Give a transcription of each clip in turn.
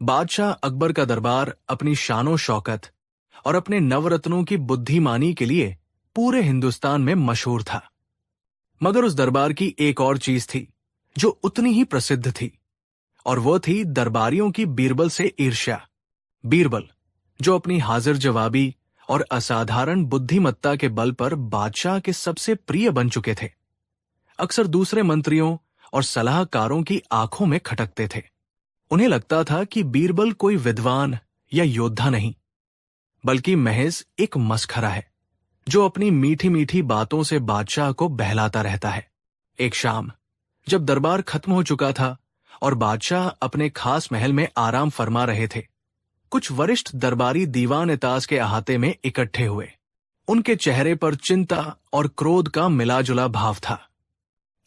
बादशाह अकबर का दरबार अपनी शानो शौकत और अपने नवरत्नों की बुद्धिमानी के लिए पूरे हिंदुस्तान में मशहूर था। मगर उस दरबार की एक और चीज थी जो उतनी ही प्रसिद्ध थी, और वो थी दरबारियों की बीरबल से ईर्ष्या। बीरबल, जो अपनी हाजिर जवाबी और असाधारण बुद्धिमत्ता के बल पर बादशाह के सबसे प्रिय बन चुके थे, अक्सर दूसरे मंत्रियों और सलाहकारों की आंखों में खटकते थे। उन्हें लगता था कि बीरबल कोई विद्वान या योद्धा नहीं, बल्कि महज एक मसखरा है जो अपनी मीठी मीठी बातों से बादशाह को बहलाता रहता है। एक शाम जब दरबार खत्म हो चुका था और बादशाह अपने खास महल में आराम फरमा रहे थे, कुछ वरिष्ठ दरबारी दीवान-ए-ताज के अहाते में इकट्ठे हुए। उनके चेहरे पर चिंता और क्रोध का मिलाजुला भाव था।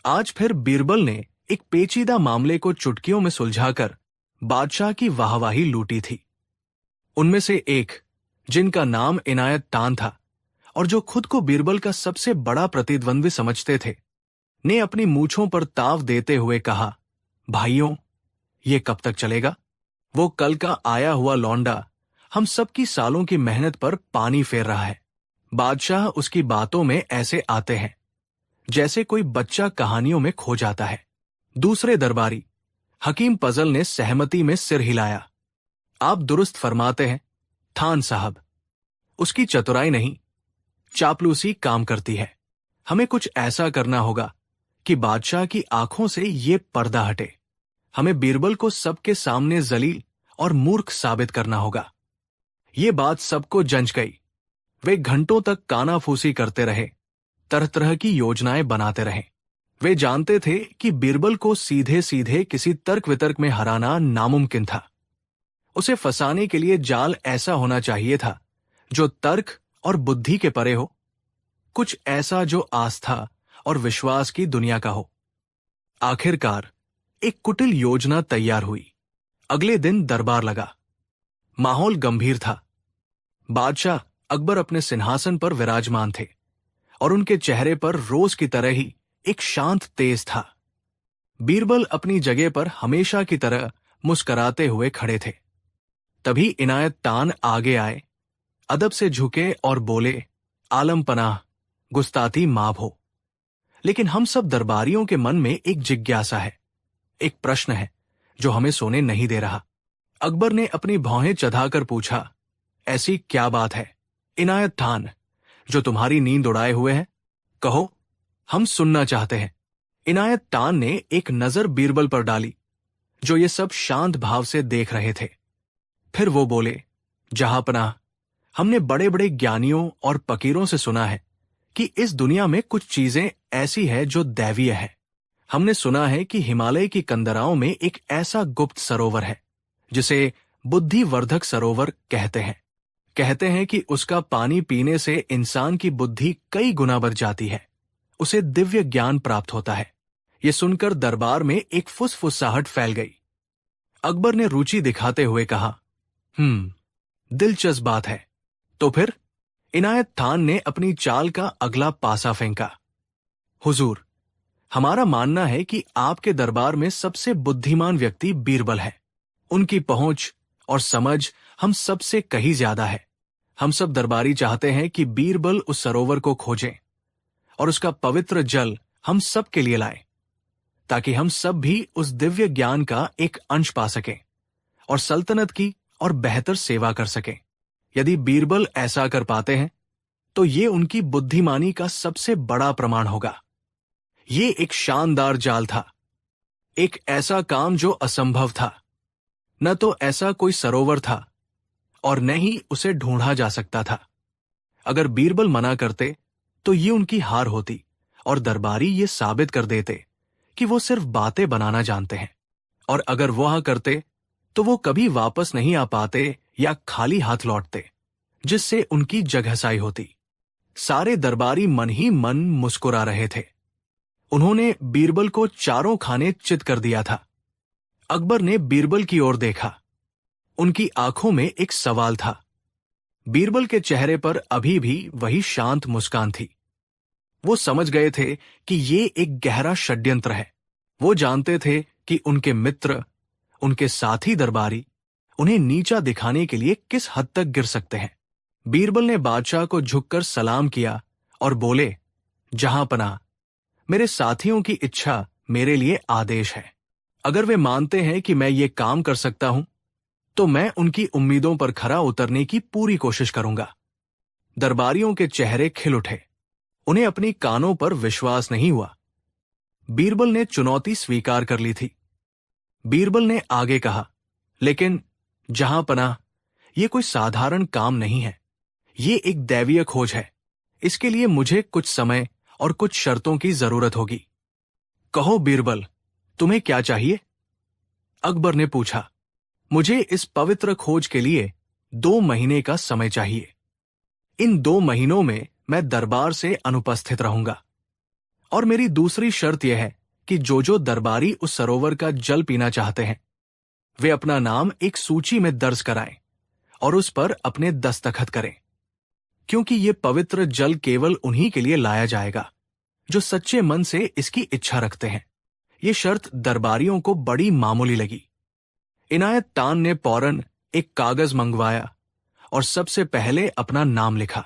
आज फिर बीरबल ने एक पेचीदा मामले को चुटकियों में सुलझाकर बादशाह की वाहवाही लूटी थी। उनमें से एक, जिनका नाम इनायत तान था और जो खुद को बीरबल का सबसे बड़ा प्रतिद्वंद्वी समझते थे, ने अपनी मूंछों पर ताव देते हुए कहा, भाइयों, ये कब तक चलेगा? वो कल का आया हुआ लौंडा हम सबकी सालों की मेहनत पर पानी फेर रहा है। बादशाह उसकी बातों में ऐसे आते हैं जैसे कोई बच्चा कहानियों में खो जाता है। दूसरे दरबारी हकीम पजल ने सहमति में सिर हिलाया। आप दुरुस्त फरमाते हैं थान साहब, उसकी चतुराई नहीं, चापलूसी काम करती है। हमें कुछ ऐसा करना होगा कि बादशाह की आंखों से ये पर्दा हटे। हमें बीरबल को सबके सामने जलील और मूर्ख साबित करना होगा। ये बात सबको जंच गई। वे घंटों तक कानाफूसी करते रहे, तरह तरह की योजनाएं बनाते रहे। वे जानते थे कि बीरबल को सीधे सीधे किसी तर्क वितर्क में हराना नामुमकिन था। उसे फंसाने के लिए जाल ऐसा होना चाहिए था जो तर्क और बुद्धि के परे हो, कुछ ऐसा जो आस्था और विश्वास की दुनिया का हो। आखिरकार एक कुटिल योजना तैयार हुई। अगले दिन दरबार लगा। माहौल गंभीर था। बादशाह अकबर अपने सिंहासन पर विराजमान थे और उनके चेहरे पर रोज की तरह ही एक शांत तेज था। बीरबल अपनी जगह पर हमेशा की तरह मुस्कराते हुए खड़े थे। तभी इनायत तान आगे आए, अदब से झुके और बोले, आलम पनाह, गुस्ताती माफ हो। लेकिन हम सब दरबारियों के मन में एक जिज्ञासा है, एक प्रश्न है जो हमें सोने नहीं दे रहा। अकबर ने अपनी भौहें चढ़ाकर पूछा, ऐसी क्या बात है इनायत तान जो तुम्हारी नींद उड़ाए हुए है? कहो, हम सुनना चाहते हैं। इनायत तान ने एक नजर बीरबल पर डाली, जो ये सब शांत भाव से देख रहे थे। फिर वो बोले, जहांपनाह, हमने बड़े बड़े ज्ञानियों और फकीरों से सुना है कि इस दुनिया में कुछ चीजें ऐसी है जो दैवीय है। हमने सुना है कि हिमालय की कंदराओं में एक ऐसा गुप्त सरोवर है जिसे बुद्धिवर्धक सरोवर कहते हैं। कहते हैं कि उसका पानी पीने से इंसान की बुद्धि कई गुना बढ़ जाती है, उसे दिव्य ज्ञान प्राप्त होता है। यह सुनकर दरबार में एक फुसफुसाहट फैल गई। अकबर ने रुचि दिखाते हुए कहा, दिलचस्प बात है। तो फिर? इनायत खान ने अपनी चाल का अगला पासा फेंका। हुजूर, हमारा मानना है कि आपके दरबार में सबसे बुद्धिमान व्यक्ति बीरबल है। उनकी पहुंच और समझ हम सबसे कहीं ज्यादा है। हम सब दरबारी चाहते हैं कि बीरबल उस सरोवर को खोजें और उसका पवित्र जल हम सब के लिए लाए, ताकि हम सब भी उस दिव्य ज्ञान का एक अंश पा सकें और सल्तनत की और बेहतर सेवा कर सकें। यदि बीरबल ऐसा कर पाते हैं तो ये उनकी बुद्धिमानी का सबसे बड़ा प्रमाण होगा। ये एक शानदार जाल था, एक ऐसा काम जो असंभव था। न तो ऐसा कोई सरोवर था और न ही उसे ढूंढा जा सकता था। अगर बीरबल मना करते तो ये उनकी हार होती और दरबारी ये साबित कर देते कि वो सिर्फ बातें बनाना जानते हैं। और अगर वो हाँ करते तो वो कभी वापस नहीं आ पाते या खाली हाथ लौटते, जिससे उनकी जगहसाई होती। सारे दरबारी मन ही मन मुस्कुरा रहे थे। उन्होंने बीरबल को चारों खाने चित कर दिया था। अकबर ने बीरबल की ओर देखा। उनकी आंखों में एक सवाल था। बीरबल के चेहरे पर अभी भी वही शांत मुस्कान थी। वो समझ गए थे कि ये एक गहरा षड्यंत्र है। वो जानते थे कि उनके मित्र, उनके साथी दरबारी उन्हें नीचा दिखाने के लिए किस हद तक गिर सकते हैं। बीरबल ने बादशाह को झुककर सलाम किया और बोले, जहांपनाह, मेरे साथियों की इच्छा मेरे लिए आदेश है। अगर वे मानते हैं कि मैं ये काम कर सकता हूं, तो मैं उनकी उम्मीदों पर खरा उतरने की पूरी कोशिश करूंगा। दरबारियों के चेहरे खिल उठे। उन्हें अपनी कानों पर विश्वास नहीं हुआ। बीरबल ने चुनौती स्वीकार कर ली थी। बीरबल ने आगे कहा, लेकिन जहांपनाह, ये कोई साधारण काम नहीं है। ये एक दैवीय खोज है। इसके लिए मुझे कुछ समय और कुछ शर्तों की जरूरत होगी। कहो बीरबल, तुम्हें क्या चाहिए? अकबर ने पूछा। मुझे इस पवित्र खोज के लिए 2 महीने का समय चाहिए। इन 2 महीनों में मैं दरबार से अनुपस्थित रहूंगा। और मेरी दूसरी शर्त यह है कि जो दरबारी उस सरोवर का जल पीना चाहते हैं, वे अपना नाम एक सूची में दर्ज कराएं और उस पर अपने दस्तखत करें, क्योंकि ये पवित्र जल केवल उन्हीं के लिए लाया जाएगा जो सच्चे मन से इसकी इच्छा रखते हैं। ये शर्त दरबारियों को बड़ी मामूली लगी। इनायत तान ने फौरन एक कागज मंगवाया और सबसे पहले अपना नाम लिखा।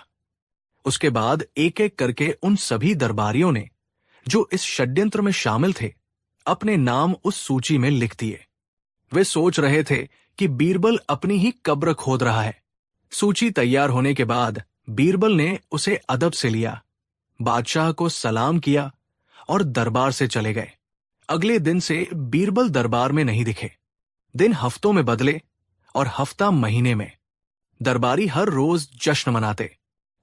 उसके बाद एक एक करके उन सभी दरबारियों ने जो इस षड्यंत्र में शामिल थे अपने नाम उस सूची में लिख दिए। वे सोच रहे थे कि बीरबल अपनी ही कब्र खोद रहा है। सूची तैयार होने के बाद बीरबल ने उसे अदब से लिया, बादशाह को सलाम किया और दरबार से चले गए। अगले दिन से बीरबल दरबार में नहीं दिखे। दिन हफ्तों में बदले और हफ्ता महीने में। दरबारी हर रोज जश्न मनाते।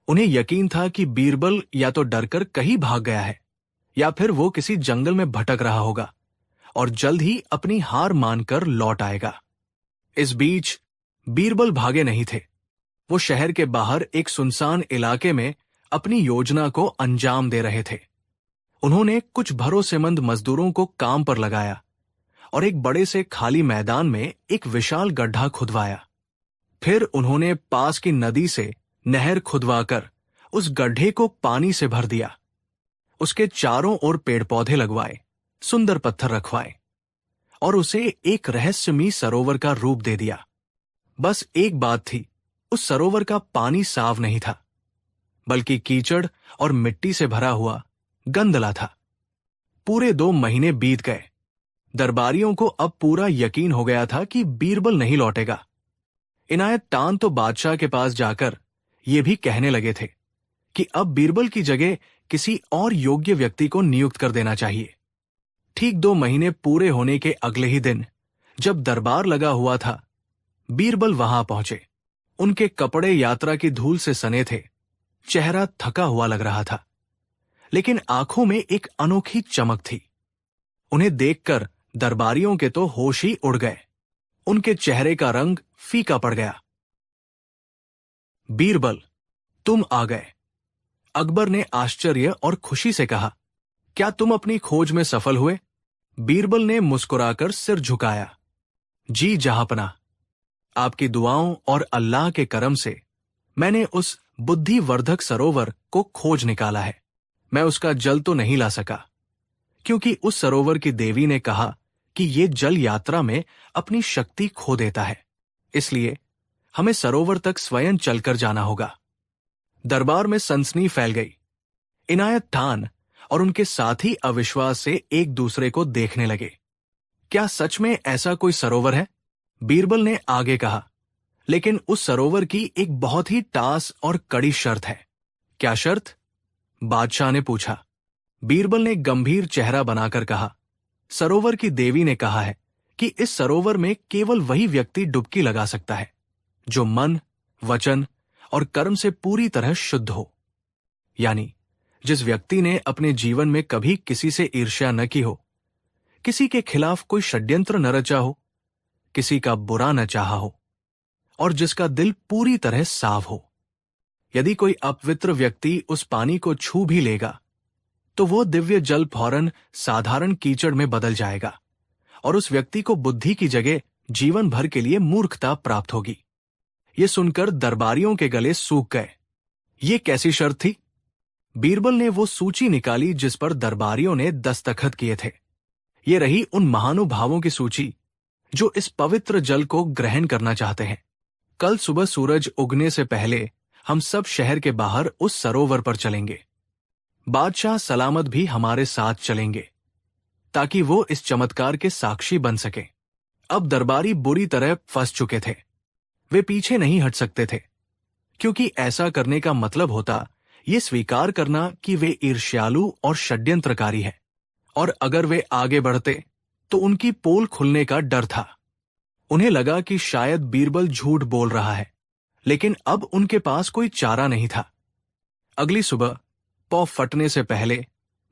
उन्हें यकीन था कि बीरबल या तो डरकर कहीं भाग गया है या फिर वो किसी जंगल में भटक रहा होगा और जल्द ही अपनी हार मानकर लौट आएगा। इस बीच बीरबल भागे नहीं थे। वो शहर के बाहर एक सुनसान इलाके में अपनी योजना को अंजाम दे रहे थे। उन्होंने कुछ भरोसेमंद मजदूरों को काम पर लगाया और एक बड़े से खाली मैदान में एक विशाल गड्ढा खुदवाया। फिर उन्होंने पास की नदी से नहर खुदवाकर उस गड्ढे को पानी से भर दिया। उसके चारों ओर पेड़ पौधे लगवाए, सुंदर पत्थर रखवाए और उसे एक रहस्यमयी सरोवर का रूप दे दिया। बस एक बात थी, उस सरोवर का पानी साफ नहीं था, बल्कि कीचड़ और मिट्टी से भरा हुआ गंदला था। पूरे 2 महीने बीत गए। दरबारियों को अब पूरा यकीन हो गया था कि बीरबल नहीं लौटेगा। इनायत तान तो बादशाह के पास जाकर ये भी कहने लगे थे कि अब बीरबल की जगह किसी और योग्य व्यक्ति को नियुक्त कर देना चाहिए। ठीक 2 महीने पूरे होने के अगले ही दिन, जब दरबार लगा हुआ था, बीरबल वहां पहुंचे। उनके कपड़े यात्रा की धूल से सने थे। चेहरा थका हुआ लग रहा था, लेकिन आंखों में एक अनोखी चमक थी। उन्हें देखकर दरबारियों के तो होश ही उड़ गए। उनके चेहरे का रंग फीका पड़ गया। बीरबल, तुम आ गए। अकबर ने आश्चर्य और खुशी से कहा, क्या तुम अपनी खोज में सफल हुए? बीरबल ने मुस्कुराकर सिर झुकाया। जी जहांपनाह, आपकी दुआओं और अल्लाह के करम से मैंने उस बुद्धिवर्धक सरोवर को खोज निकाला है। मैं उसका जल तो नहीं ला सका, क्योंकि उस सरोवर की देवी ने कहा कि ये जल यात्रा में अपनी शक्ति खो देता है। इसलिए हमें सरोवर तक स्वयं चलकर जाना होगा। दरबार में सनसनी फैल गई। इनायत खान और उनके साथी अविश्वास से एक दूसरे को देखने लगे। क्या सच में ऐसा कोई सरोवर है? बीरबल ने आगे कहा, लेकिन उस सरोवर की एक बहुत ही टास और कड़ी शर्त है। क्या शर्त? बादशाह ने पूछा। बीरबल ने गंभीर चेहरा बनाकर कहा, सरोवर की देवी ने कहा है कि इस सरोवर में केवल वही व्यक्ति डुबकी लगा सकता है जो मन, वचन और कर्म से पूरी तरह शुद्ध हो। यानी जिस व्यक्ति ने अपने जीवन में कभी किसी से ईर्ष्या न की हो, किसी के खिलाफ कोई षड्यंत्र न रचा हो, किसी का बुरा न चाहा हो और जिसका दिल पूरी तरह साफ हो। यदि कोई अपवित्र व्यक्ति उस पानी को छू भी लेगा तो वो दिव्य जल फौरन साधारण कीचड़ में बदल जाएगा और उस व्यक्ति को बुद्धि की जगह जीवन भर के लिए मूर्खता प्राप्त होगी। ये सुनकर दरबारियों के गले सूख गए। ये कैसी शर्त थी? बीरबल ने वो सूची निकाली जिस पर दरबारियों ने दस्तखत किए थे। ये रही उन महानुभावों की सूची जो इस पवित्र जल को ग्रहण करना चाहते हैं। कल सुबह सूरज उगने से पहले हम सब शहर के बाहर उस सरोवर पर चलेंगे। बादशाह सलामत भी हमारे साथ चलेंगे ताकि वो इस चमत्कार के साक्षी बन सके। अब दरबारी बुरी तरह फंस चुके थे। वे पीछे नहीं हट सकते थे, क्योंकि ऐसा करने का मतलब होता ये स्वीकार करना कि वे ईर्ष्यालु और षड्यंत्रकारी हैं, और अगर वे आगे बढ़ते तो उनकी पोल खुलने का डर था। उन्हें लगा कि शायद बीरबल झूठ बोल रहा है, लेकिन अब उनके पास कोई चारा नहीं था। अगली सुबह पौ फटने से पहले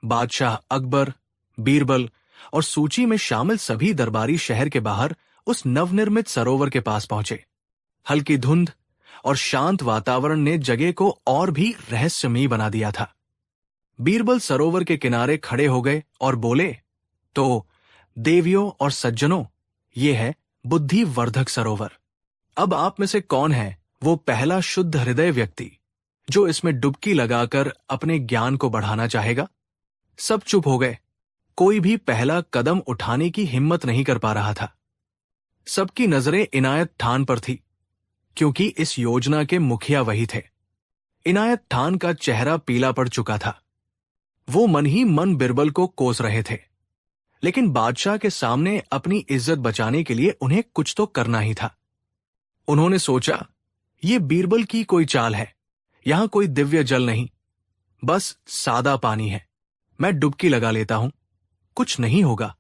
बादशाह अकबर, बीरबल और सूची में शामिल सभी दरबारी शहर के बाहर उस नवनिर्मित सरोवर के पास पहुंचे। हल्की धुंध और शांत वातावरण ने जगह को और भी रहस्यमयी बना दिया था। बीरबल सरोवर के किनारे खड़े हो गए और बोले, तो देवियों और सज्जनों, ये है बुद्धिवर्धक सरोवर। अब आप में से कौन है वो पहला शुद्ध हृदय व्यक्ति जो इसमें डुबकी लगाकर अपने ज्ञान को बढ़ाना चाहेगा? सब चुप हो गए। कोई भी पहला कदम उठाने की हिम्मत नहीं कर पा रहा था। सबकी नजरें इनायत खान पर थी, क्योंकि इस योजना के मुखिया वही थे। इनायत खान का चेहरा पीला पड़ चुका था। वो मन ही मन बीरबल को कोस रहे थे, लेकिन बादशाह के सामने अपनी इज्जत बचाने के लिए उन्हें कुछ तो करना ही था। उन्होंने सोचा, ये बीरबल की कोई चाल है। यहां कोई दिव्य जल नहीं, बस सादा पानी है। मैं डुबकी लगा लेता हूं, कुछ नहीं होगा।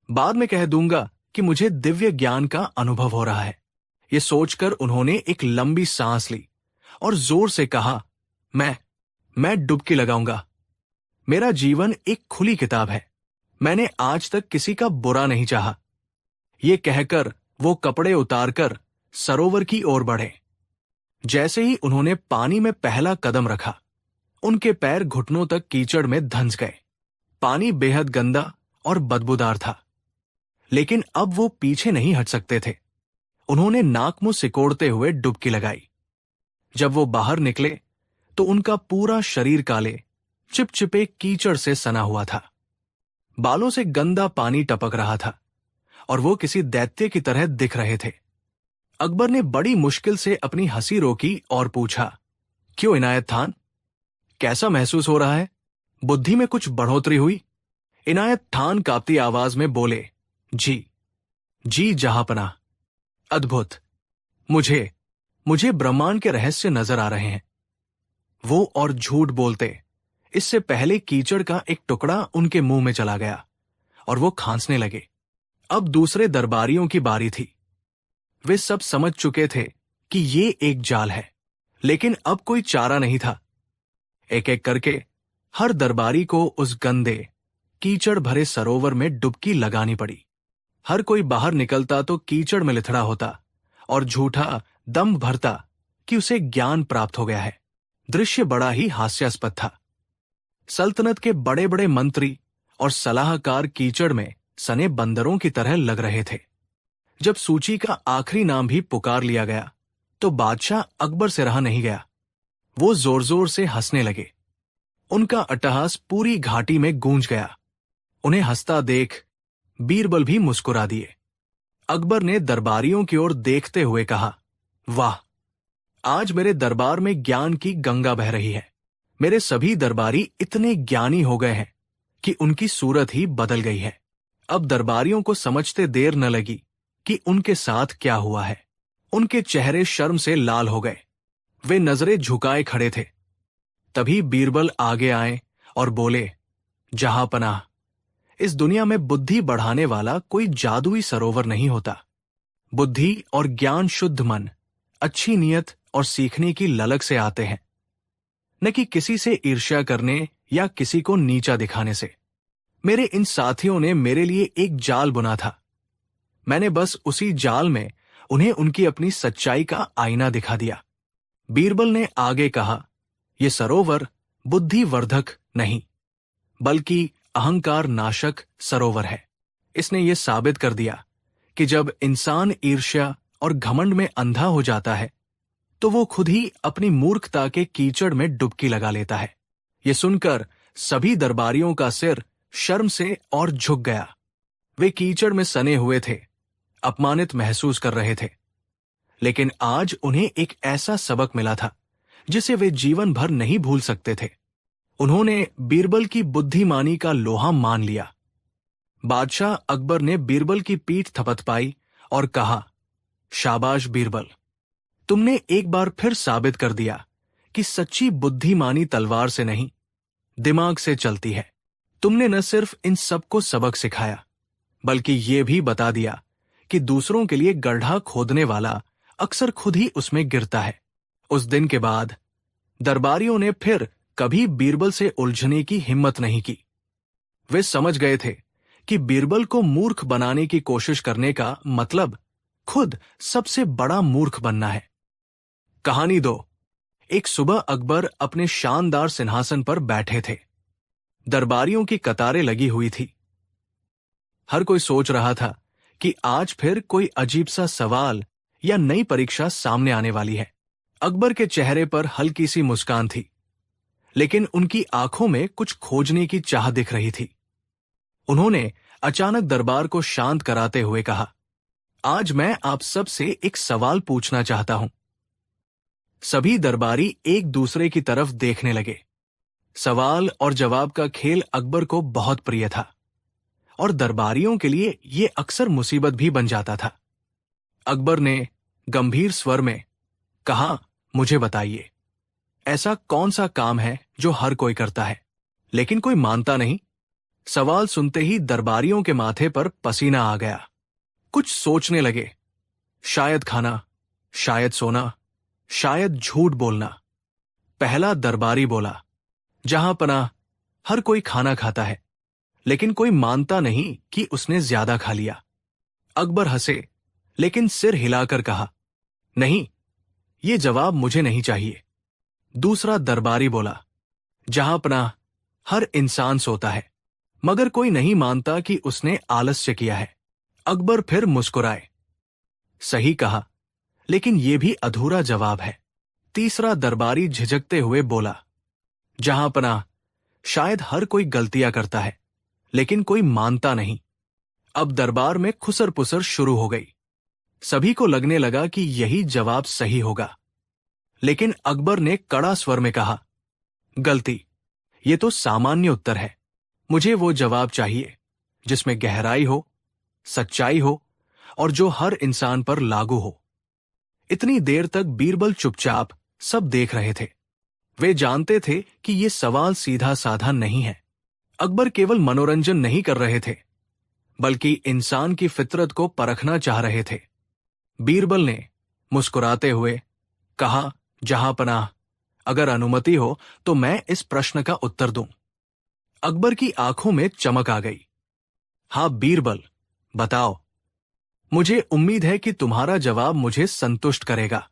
बाद में कह दूंगा कि मुझे दिव्य ज्ञान का अनुभव हो रहा है। ये सोचकर उन्होंने एक लंबी सांस ली और जोर से कहा, मैं डुबकी लगाऊंगा। मेरा जीवन एक खुली किताब है। मैंने आज तक किसी का बुरा नहीं चाहा। ये कहकर वो कपड़े उतारकर सरोवर की ओर बढ़े। जैसे ही उन्होंने पानी में पहला कदम रखा, उनके पैर घुटनों तक कीचड़ में धंस गए। पानी बेहद गंदा और बदबूदार था, लेकिन अब वो पीछे नहीं हट सकते थे। उन्होंने नाक मुंह सिकोड़ते हुए डुबकी लगाई। जब वो बाहर निकले तो उनका पूरा शरीर काले चिपचिपे कीचड़ से सना हुआ था। बालों से गंदा पानी टपक रहा था और वो किसी दैत्य की तरह दिख रहे थे। अकबर ने बड़ी मुश्किल से अपनी हंसी रोकी और पूछा, क्यों इनायत खान, कैसा महसूस हो रहा है? बुद्धि में कुछ बढ़ोतरी हुई? इनायत खान कांपती आवाज में बोले, जी जहांपनाह, अद्भुत। मुझे ब्रह्मांड के रहस्य नजर आ रहे हैं। वो और झूठ बोलते इससे पहले कीचड़ का एक टुकड़ा उनके मुंह में चला गया और वो खांसने लगे। अब दूसरे दरबारियों की बारी थी। वे सब समझ चुके थे कि ये एक जाल है, लेकिन अब कोई चारा नहीं था। एक एक करके हर दरबारी को उस गंदे कीचड़ भरे सरोवर में डुबकी लगानी पड़ी। हर कोई बाहर निकलता तो कीचड़ में लिथड़ा होता और झूठा दम भरता कि उसे ज्ञान प्राप्त हो गया है। दृश्य बड़ा ही हास्यास्पद था। सल्तनत के बड़े बड़े मंत्री और सलाहकार कीचड़ में सने बंदरों की तरह लग रहे थे। जब सूची का आखिरी नाम भी पुकार लिया गया तो बादशाह अकबर से रहा नहीं गया। वो जोर जोर से हंसने लगे। उनका अट्टहास पूरी घाटी में गूंज गया। उन्हें हंसता देख बीरबल भी मुस्कुरा दिए। अकबर ने दरबारियों की ओर देखते हुए कहा, वाह, आज मेरे दरबार में ज्ञान की गंगा बह रही है। मेरे सभी दरबारी इतने ज्ञानी हो गए हैं कि उनकी सूरत ही बदल गई है। अब दरबारियों को समझते देर न लगी कि उनके साथ क्या हुआ है। उनके चेहरे शर्म से लाल हो गए। वे नजरें झुकाए खड़े थे। तभी बीरबल आगे आए और बोले, जहांपनाह, इस दुनिया में बुद्धि बढ़ाने वाला कोई जादुई सरोवर नहीं होता। बुद्धि और ज्ञान शुद्ध मन, अच्छी नीयत और सीखने की ललक से आते हैं, न कि किसी से ईर्ष्या करने या किसी को नीचा दिखाने से। मेरे इन साथियों ने मेरे लिए एक जाल बुना था। मैंने बस उसी जाल में उन्हें उनकी अपनी सच्चाई का आईना दिखा दिया। बीरबल ने आगे कहा, यह सरोवर बुद्धिवर्धक नहीं, बल्कि अहंकार नाशक सरोवर है। इसने यह साबित कर दिया कि जब इंसान ईर्ष्या और घमंड में अंधा हो जाता है तो वो खुद ही अपनी मूर्खता के कीचड़ में डुबकी लगा लेता है। ये सुनकर सभी दरबारियों का सिर शर्म से और झुक गया। वे कीचड़ में सने हुए थे। अपमानित महसूस कर रहे थे। लेकिन आज उन्हें एक ऐसा सबक मिला था जिसे वे जीवन भर नहीं भूल सकते थे। उन्होंने बीरबल की बुद्धिमानी का लोहा मान लिया। बादशाह अकबर ने बीरबल की पीठ थपथपाई और कहा, शाबाश बीरबल, तुमने एक बार फिर साबित कर दिया कि सच्ची बुद्धिमानी तलवार से नहीं, दिमाग से चलती है। तुमने न सिर्फ इन सबको सबक सिखाया, बल्कि ये भी बता दिया कि दूसरों के लिए गड्ढा खोदने वाला अक्सर खुद ही उसमें गिरता है। उस दिन के बाद दरबारियों ने फिर कभी बीरबल से उलझने की हिम्मत नहीं की। वे समझ गए थे कि बीरबल को मूर्ख बनाने की कोशिश करने का मतलब खुद सबसे बड़ा मूर्ख बनना है। कहानी 2। एक सुबह अकबर अपने शानदार सिंहासन पर बैठे थे। दरबारियों की कतारें लगी हुई थी। हर कोई सोच रहा था कि आज फिर कोई अजीब सा सवाल या नई परीक्षा सामने आने वाली है। अकबर के चेहरे पर हल्की सी मुस्कान थी, लेकिन उनकी आंखों में कुछ खोजने की चाह दिख रही थी। उन्होंने अचानक दरबार को शांत कराते हुए कहा, आज मैं आप सब से एक सवाल पूछना चाहता हूं। सभी दरबारी एक दूसरे की तरफ देखने लगे। सवाल और जवाब का खेल अकबर को बहुत प्रिय था और दरबारियों के लिए यह अक्सर मुसीबत भी बन जाता था। अकबर ने गंभीर स्वर में कहा, मुझे बताइए, ऐसा कौन सा काम है जो हर कोई करता है लेकिन कोई मानता नहीं? सवाल सुनते ही दरबारियों के माथे पर पसीना आ गया। कुछ सोचने लगे। शायद खाना, शायद सोना, शायद झूठ बोलना। पहला दरबारी बोला, जहां पनाह, हर कोई खाना खाता है लेकिन कोई मानता नहीं कि उसने ज्यादा खा लिया। अकबर हंसे लेकिन सिर हिलाकर कहा, नहीं, ये जवाब मुझे नहीं चाहिए। दूसरा दरबारी बोला, जहां पनाह, हर इंसान सोता है मगर कोई नहीं मानता कि उसने आलस्य किया है। अकबर फिर मुस्कुराए, सही कहा, लेकिन यह भी अधूरा जवाब है। तीसरा दरबारी झिझकते हुए बोला, जहां पनाह, शायद हर कोई गलतियां करता है लेकिन कोई मानता नहीं। अब दरबार में खुसर पुसर शुरू हो गई। सभी को लगने लगा कि यही जवाब सही होगा, लेकिन अकबर ने कड़ा स्वर में कहा, गलती, ये तो सामान्य उत्तर है। मुझे वो जवाब चाहिए जिसमें गहराई हो, सच्चाई हो और जो हर इंसान पर लागू हो। इतनी देर तक बीरबल चुपचाप सब देख रहे थे। वे जानते थे कि ये सवाल सीधा साधा नहीं है। अकबर केवल मनोरंजन नहीं कर रहे थे, बल्कि इंसान की फितरत को परखना चाह रहे थे। बीरबल ने मुस्कुराते हुए कहा, जहां पनाह, अगर अनुमति हो तो मैं इस प्रश्न का उत्तर दूं। अकबर की आंखों में चमक आ गई। हां बीरबल, बताओ, मुझे उम्मीद है कि तुम्हारा जवाब मुझे संतुष्ट करेगा।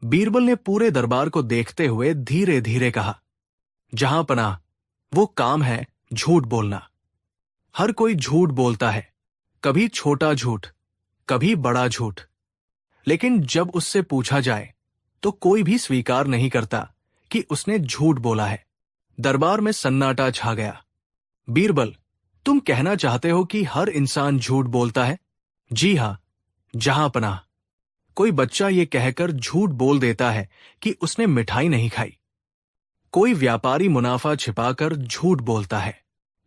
बीरबल ने पूरे दरबार को देखते हुए धीरे धीरे कहा, जहां पनाह, वो काम है झूठ बोलना। हर कोई झूठ बोलता है, कभी छोटा झूठ, कभी बड़ा झूठ, लेकिन जब उससे पूछा जाए तो कोई भी स्वीकार नहीं करता कि उसने झूठ बोला है। दरबार में सन्नाटा छा गया। बीरबल, तुम कहना चाहते हो कि हर इंसान झूठ बोलता है? जी हां, जहां पनाह, कोई बच्चा ये कहकर झूठ बोल देता है कि उसने मिठाई नहीं खाई। कोई व्यापारी मुनाफा छिपाकर झूठ बोलता है।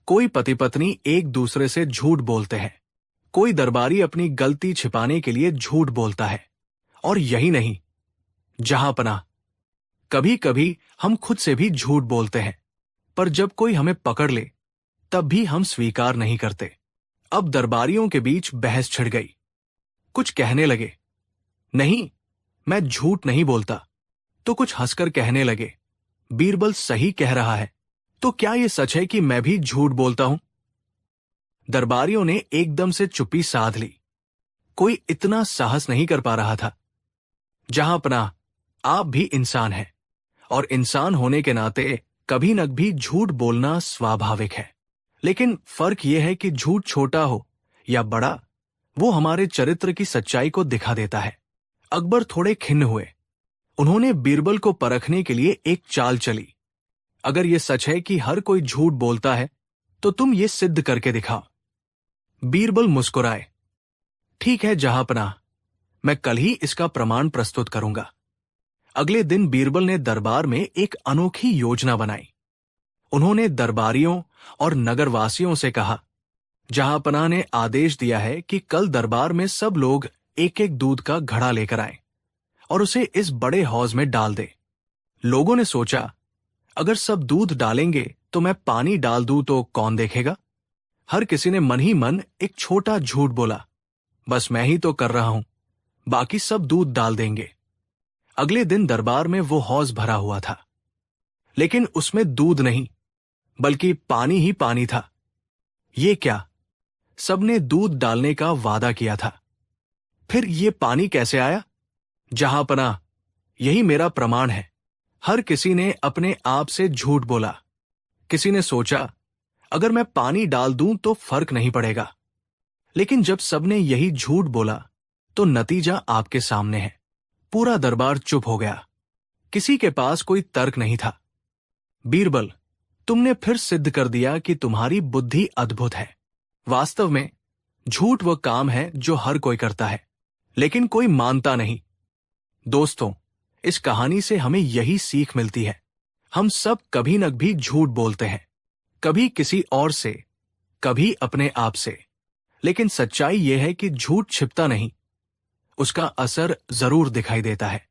कोई पति पत्नी एक दूसरे से झूठ बोलते हैं। कोई दरबारी अपनी गलती छिपाने के लिए झूठ बोलता है। और यही नहीं, जहां पनाह, कभी कभी हम खुद से भी झूठ बोलते हैं, पर जब कोई हमें पकड़ ले तब भी हम स्वीकार नहीं करते। अब दरबारियों के बीच बहस छिड़ गई। कुछ कहने लगे, नहीं, मैं झूठ नहीं बोलता, तो कुछ हंसकर कहने लगे, बीरबल सही कह रहा है, तो क्या यह सच है कि मैं भी झूठ बोलता हूं? दरबारियों ने एकदम से चुप्पी साध ली। कोई इतना साहस नहीं कर पा रहा था। जहां पनाह, आप भी इंसान हैं और इंसान होने के नाते कभी न कभी झूठ बोलना स्वाभाविक है। लेकिन फर्क यह है कि झूठ छोटा हो या बड़ा, वो हमारे चरित्र की सच्चाई को दिखा देता है। अकबर थोड़े खिन्न हुए। उन्होंने बीरबल को परखने के लिए एक चाल चली। अगर यह सच है कि हर कोई झूठ बोलता है तो तुम ये सिद्ध करके दिखाओ। बीरबल मुस्कुराए, ठीक है जहांपनाह, मैं कल ही इसका प्रमाण प्रस्तुत करूंगा। अगले दिन बीरबल ने दरबार में एक अनोखी योजना बनाई। उन्होंने दरबारियों और नगरवासियों से कहा, जहांपनाह ने आदेश दिया है कि कल दरबार में सब लोग एक एक दूध का घड़ा लेकर आए और उसे इस बड़े हौज में डाल दे। लोगों ने सोचा, अगर सब दूध डालेंगे तो मैं पानी डाल दूं तो कौन देखेगा। हर किसी ने मन ही मन एक छोटा झूठ बोला, बस मैं ही तो कर रहा हूं, बाकी सब दूध डाल देंगे। अगले दिन दरबार में वो हौज भरा हुआ था, लेकिन उसमें दूध नहीं बल्कि पानी ही पानी था। ये क्या? सबने दूध डालने का वादा किया था, फिर ये पानी कैसे आया? जहांपनाह, यही मेरा प्रमाण है। हर किसी ने अपने आप से झूठ बोला। किसी ने सोचा, अगर मैं पानी डाल दूं तो फर्क नहीं पड़ेगा। लेकिन जब सबने यही झूठ बोला तो नतीजा आपके सामने है। पूरा दरबार चुप हो गया। किसी के पास कोई तर्क नहीं था। बीरबल, तुमने फिर सिद्ध कर दिया कि तुम्हारी बुद्धि अद्भुत है। वास्तव में झूठ वह काम है जो हर कोई करता है, लेकिन कोई मानता नहीं। दोस्तों, इस कहानी से हमें यही सीख मिलती है। हम सब कभी न कभी झूठ बोलते हैं, कभी किसी और से, कभी अपने आप से। लेकिन सच्चाई यह है कि झूठ छिपता नहीं, उसका असर जरूर दिखाई देता है।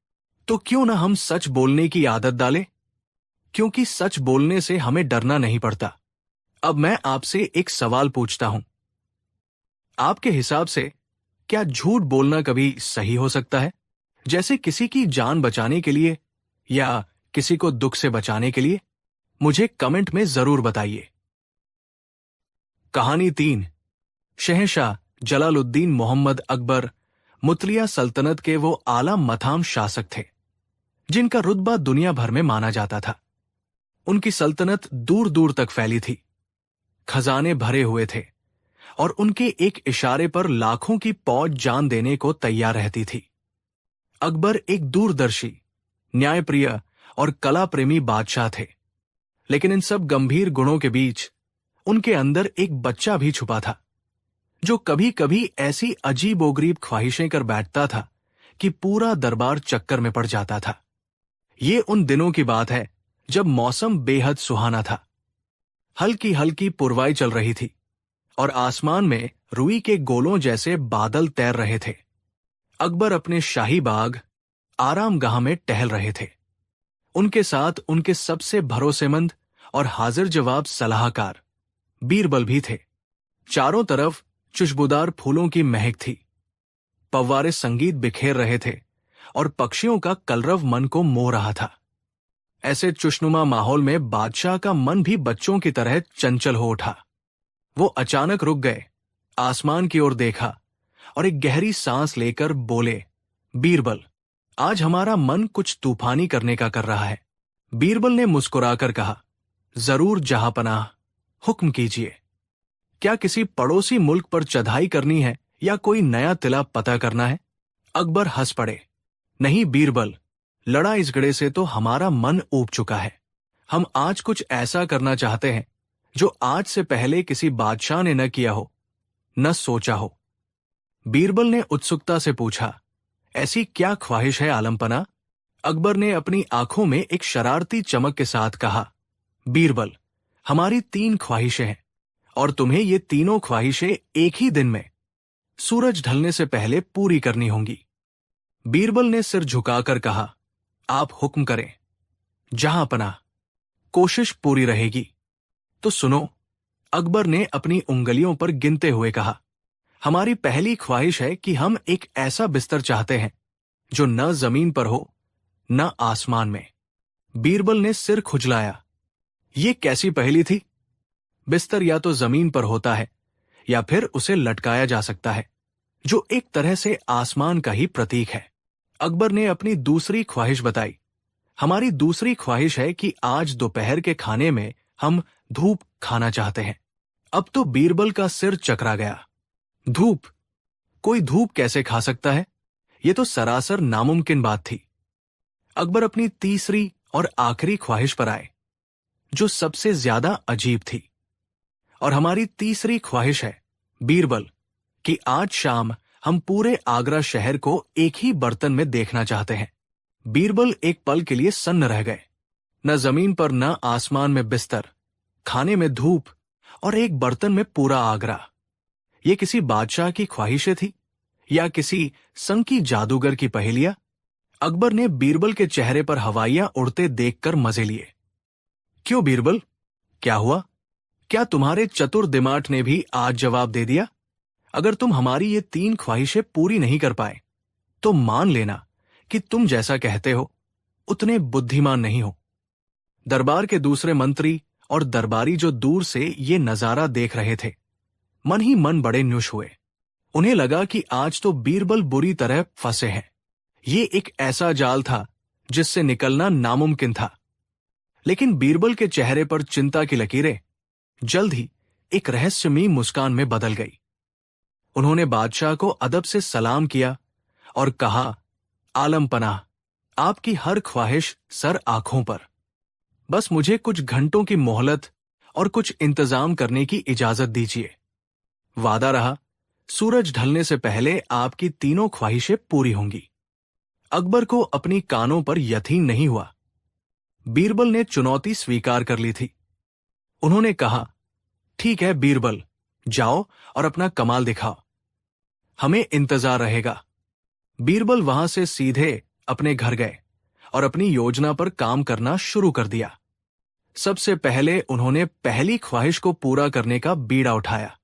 तो क्यों ना हम सच बोलने की आदत डालें? क्योंकि सच बोलने से हमें डरना नहीं पड़ता। अब मैं आपसे एक सवाल पूछता हूं, आपके हिसाब से क्या झूठ बोलना कभी सही हो सकता है? जैसे किसी की जान बचाने के लिए या किसी को दुख से बचाने के लिए? मुझे कमेंट में जरूर बताइए। कहानी 3। शहंशाह जलालुद्दीन मोहम्मद अकबर मुतलिया सल्तनत के वो आला मथाम शासक थे जिनका रुतबा दुनिया भर में माना जाता था। उनकी सल्तनत दूर दूर तक फैली थी, खजाने भरे हुए थे और उनके एक इशारे पर लाखों की फौज जान देने को तैयार रहती थी। अकबर एक दूरदर्शी, न्यायप्रिय और कला प्रेमी बादशाह थे, लेकिन इन सब गंभीर गुणों के बीच उनके अंदर एक बच्चा भी छुपा था जो कभी कभी ऐसी अजीबोगरीब ख्वाहिशें कर बैठता था कि पूरा दरबार चक्कर में पड़ जाता था। ये उन दिनों की बात है जब मौसम बेहद सुहाना था। हल्की हल्की पुरवाई चल रही थी और आसमान में रुई के गोलों जैसे बादल तैर रहे थे। अकबर अपने शाही बाग आरामगाह में टहल रहे थे। उनके साथ उनके सबसे भरोसेमंद और हाजिर जवाब सलाहकार बीरबल भी थे। चारों तरफ खुशबूदार फूलों की महक थी, पव्वारे संगीत बिखेर रहे थे और पक्षियों का कलरव मन को मोह रहा था। ऐसे खुशनुमा माहौल में बादशाह का मन भी बच्चों की तरह चंचल हो उठा। वो अचानक रुक गए, आसमान की ओर देखा और एक गहरी सांस लेकर बोले, बीरबल, आज हमारा मन कुछ तूफानी करने का कर रहा है। बीरबल ने मुस्कुराकर कहा, जरूर जहांपनाह, हुक्म कीजिए। क्या किसी पड़ोसी मुल्क पर चढ़ाई करनी है या कोई नया तिला पता करना है? अकबर हंस पड़े, नहीं बीरबल, लड़ा इस गड़े से तो हमारा मन ऊब चुका है। हम आज कुछ ऐसा करना चाहते हैं जो आज से पहले किसी बादशाह ने न किया हो, न सोचा हो। बीरबल ने उत्सुकता से पूछा, ऐसी क्या ख्वाहिश है आलमपना? अकबर ने अपनी आंखों में एक शरारती चमक के साथ कहा, बीरबल, हमारी 3 ख्वाहिशें हैं और तुम्हें ये तीनों ख्वाहिशें एक ही दिन में सूरज ढलने से पहले पूरी करनी होंगी। बीरबल ने सिर झुकाकर कहा, आप हुक्म करें जहांपनाह, कोशिश पूरी रहेगी। तो सुनो, अकबर ने अपनी उंगलियों पर गिनते हुए कहा, हमारी पहली ख्वाहिश है कि हम एक ऐसा बिस्तर चाहते हैं जो न जमीन पर हो न आसमान में। बीरबल ने सिर खुजलाया। ये कैसी पहेली थी? बिस्तर या तो जमीन पर होता है या फिर उसे लटकाया जा सकता है, जो एक तरह से आसमान का ही प्रतीक है। अकबर ने अपनी दूसरी ख्वाहिश बताई, हमारी दूसरी ख्वाहिश है कि आज दोपहर के खाने में हम धूप खाना चाहते हैं। अब तो बीरबल का सिर चकरा गया। धूप? कोई धूप कैसे खा सकता है? यह तो सरासर नामुमकिन बात थी। अकबर अपनी तीसरी और आखिरी ख्वाहिश पर आए, जो सबसे ज्यादा अजीब थी। और हमारी तीसरी ख्वाहिश है बीरबल कि आज शाम हम पूरे आगरा शहर को एक ही बर्तन में देखना चाहते हैं। बीरबल एक पल के लिए सन्न रह गए। न जमीन पर न आसमान में बिस्तर, खाने में धूप और एक बर्तन में पूरा आगरा। ये किसी बादशाह की ख्वाहिशें थी या किसी संकी जादूगर की पहेलियां? अकबर ने बीरबल के चेहरे पर हवाइयां उड़ते देखकर मजे लिए। क्यों बीरबल, क्या हुआ? क्या तुम्हारे चतुर दिमाग ने भी आज जवाब दे दिया? अगर तुम हमारी ये 3 ख्वाहिशें पूरी नहीं कर पाए तो मान लेना कि तुम जैसा कहते हो उतने बुद्धिमान नहीं हो। दरबार के दूसरे मंत्री और दरबारी जो दूर से ये नजारा देख रहे थे, मन ही मन बड़े न्युश हुए। उन्हें लगा कि आज तो बीरबल बुरी तरह फंसे हैं। ये एक ऐसा जाल था जिससे निकलना नामुमकिन था। लेकिन बीरबल के चेहरे पर चिंता की लकीरें जल्द ही एक रहस्यमयी मुस्कान में बदल गई। उन्होंने बादशाह को अदब से सलाम किया और कहा, आलम पनाह, आपकी हर ख्वाहिश सर आंखों पर। बस मुझे कुछ घंटों की मोहलत और कुछ इंतजाम करने की इजाजत दीजिए। वादा रहा, सूरज ढलने से पहले आपकी तीनों ख्वाहिशें पूरी होंगी। अकबर को अपनी कानों पर यकीन नहीं हुआ। बीरबल ने चुनौती स्वीकार कर ली थी। उन्होंने कहा, ठीक है बीरबल, जाओ और अपना कमाल दिखाओ, हमें इंतजार रहेगा। बीरबल वहां से सीधे अपने घर गए और अपनी योजना पर काम करना शुरू कर दिया। सबसे पहले उन्होंने पहली ख्वाहिश को पूरा करने का बीड़ा उठाया।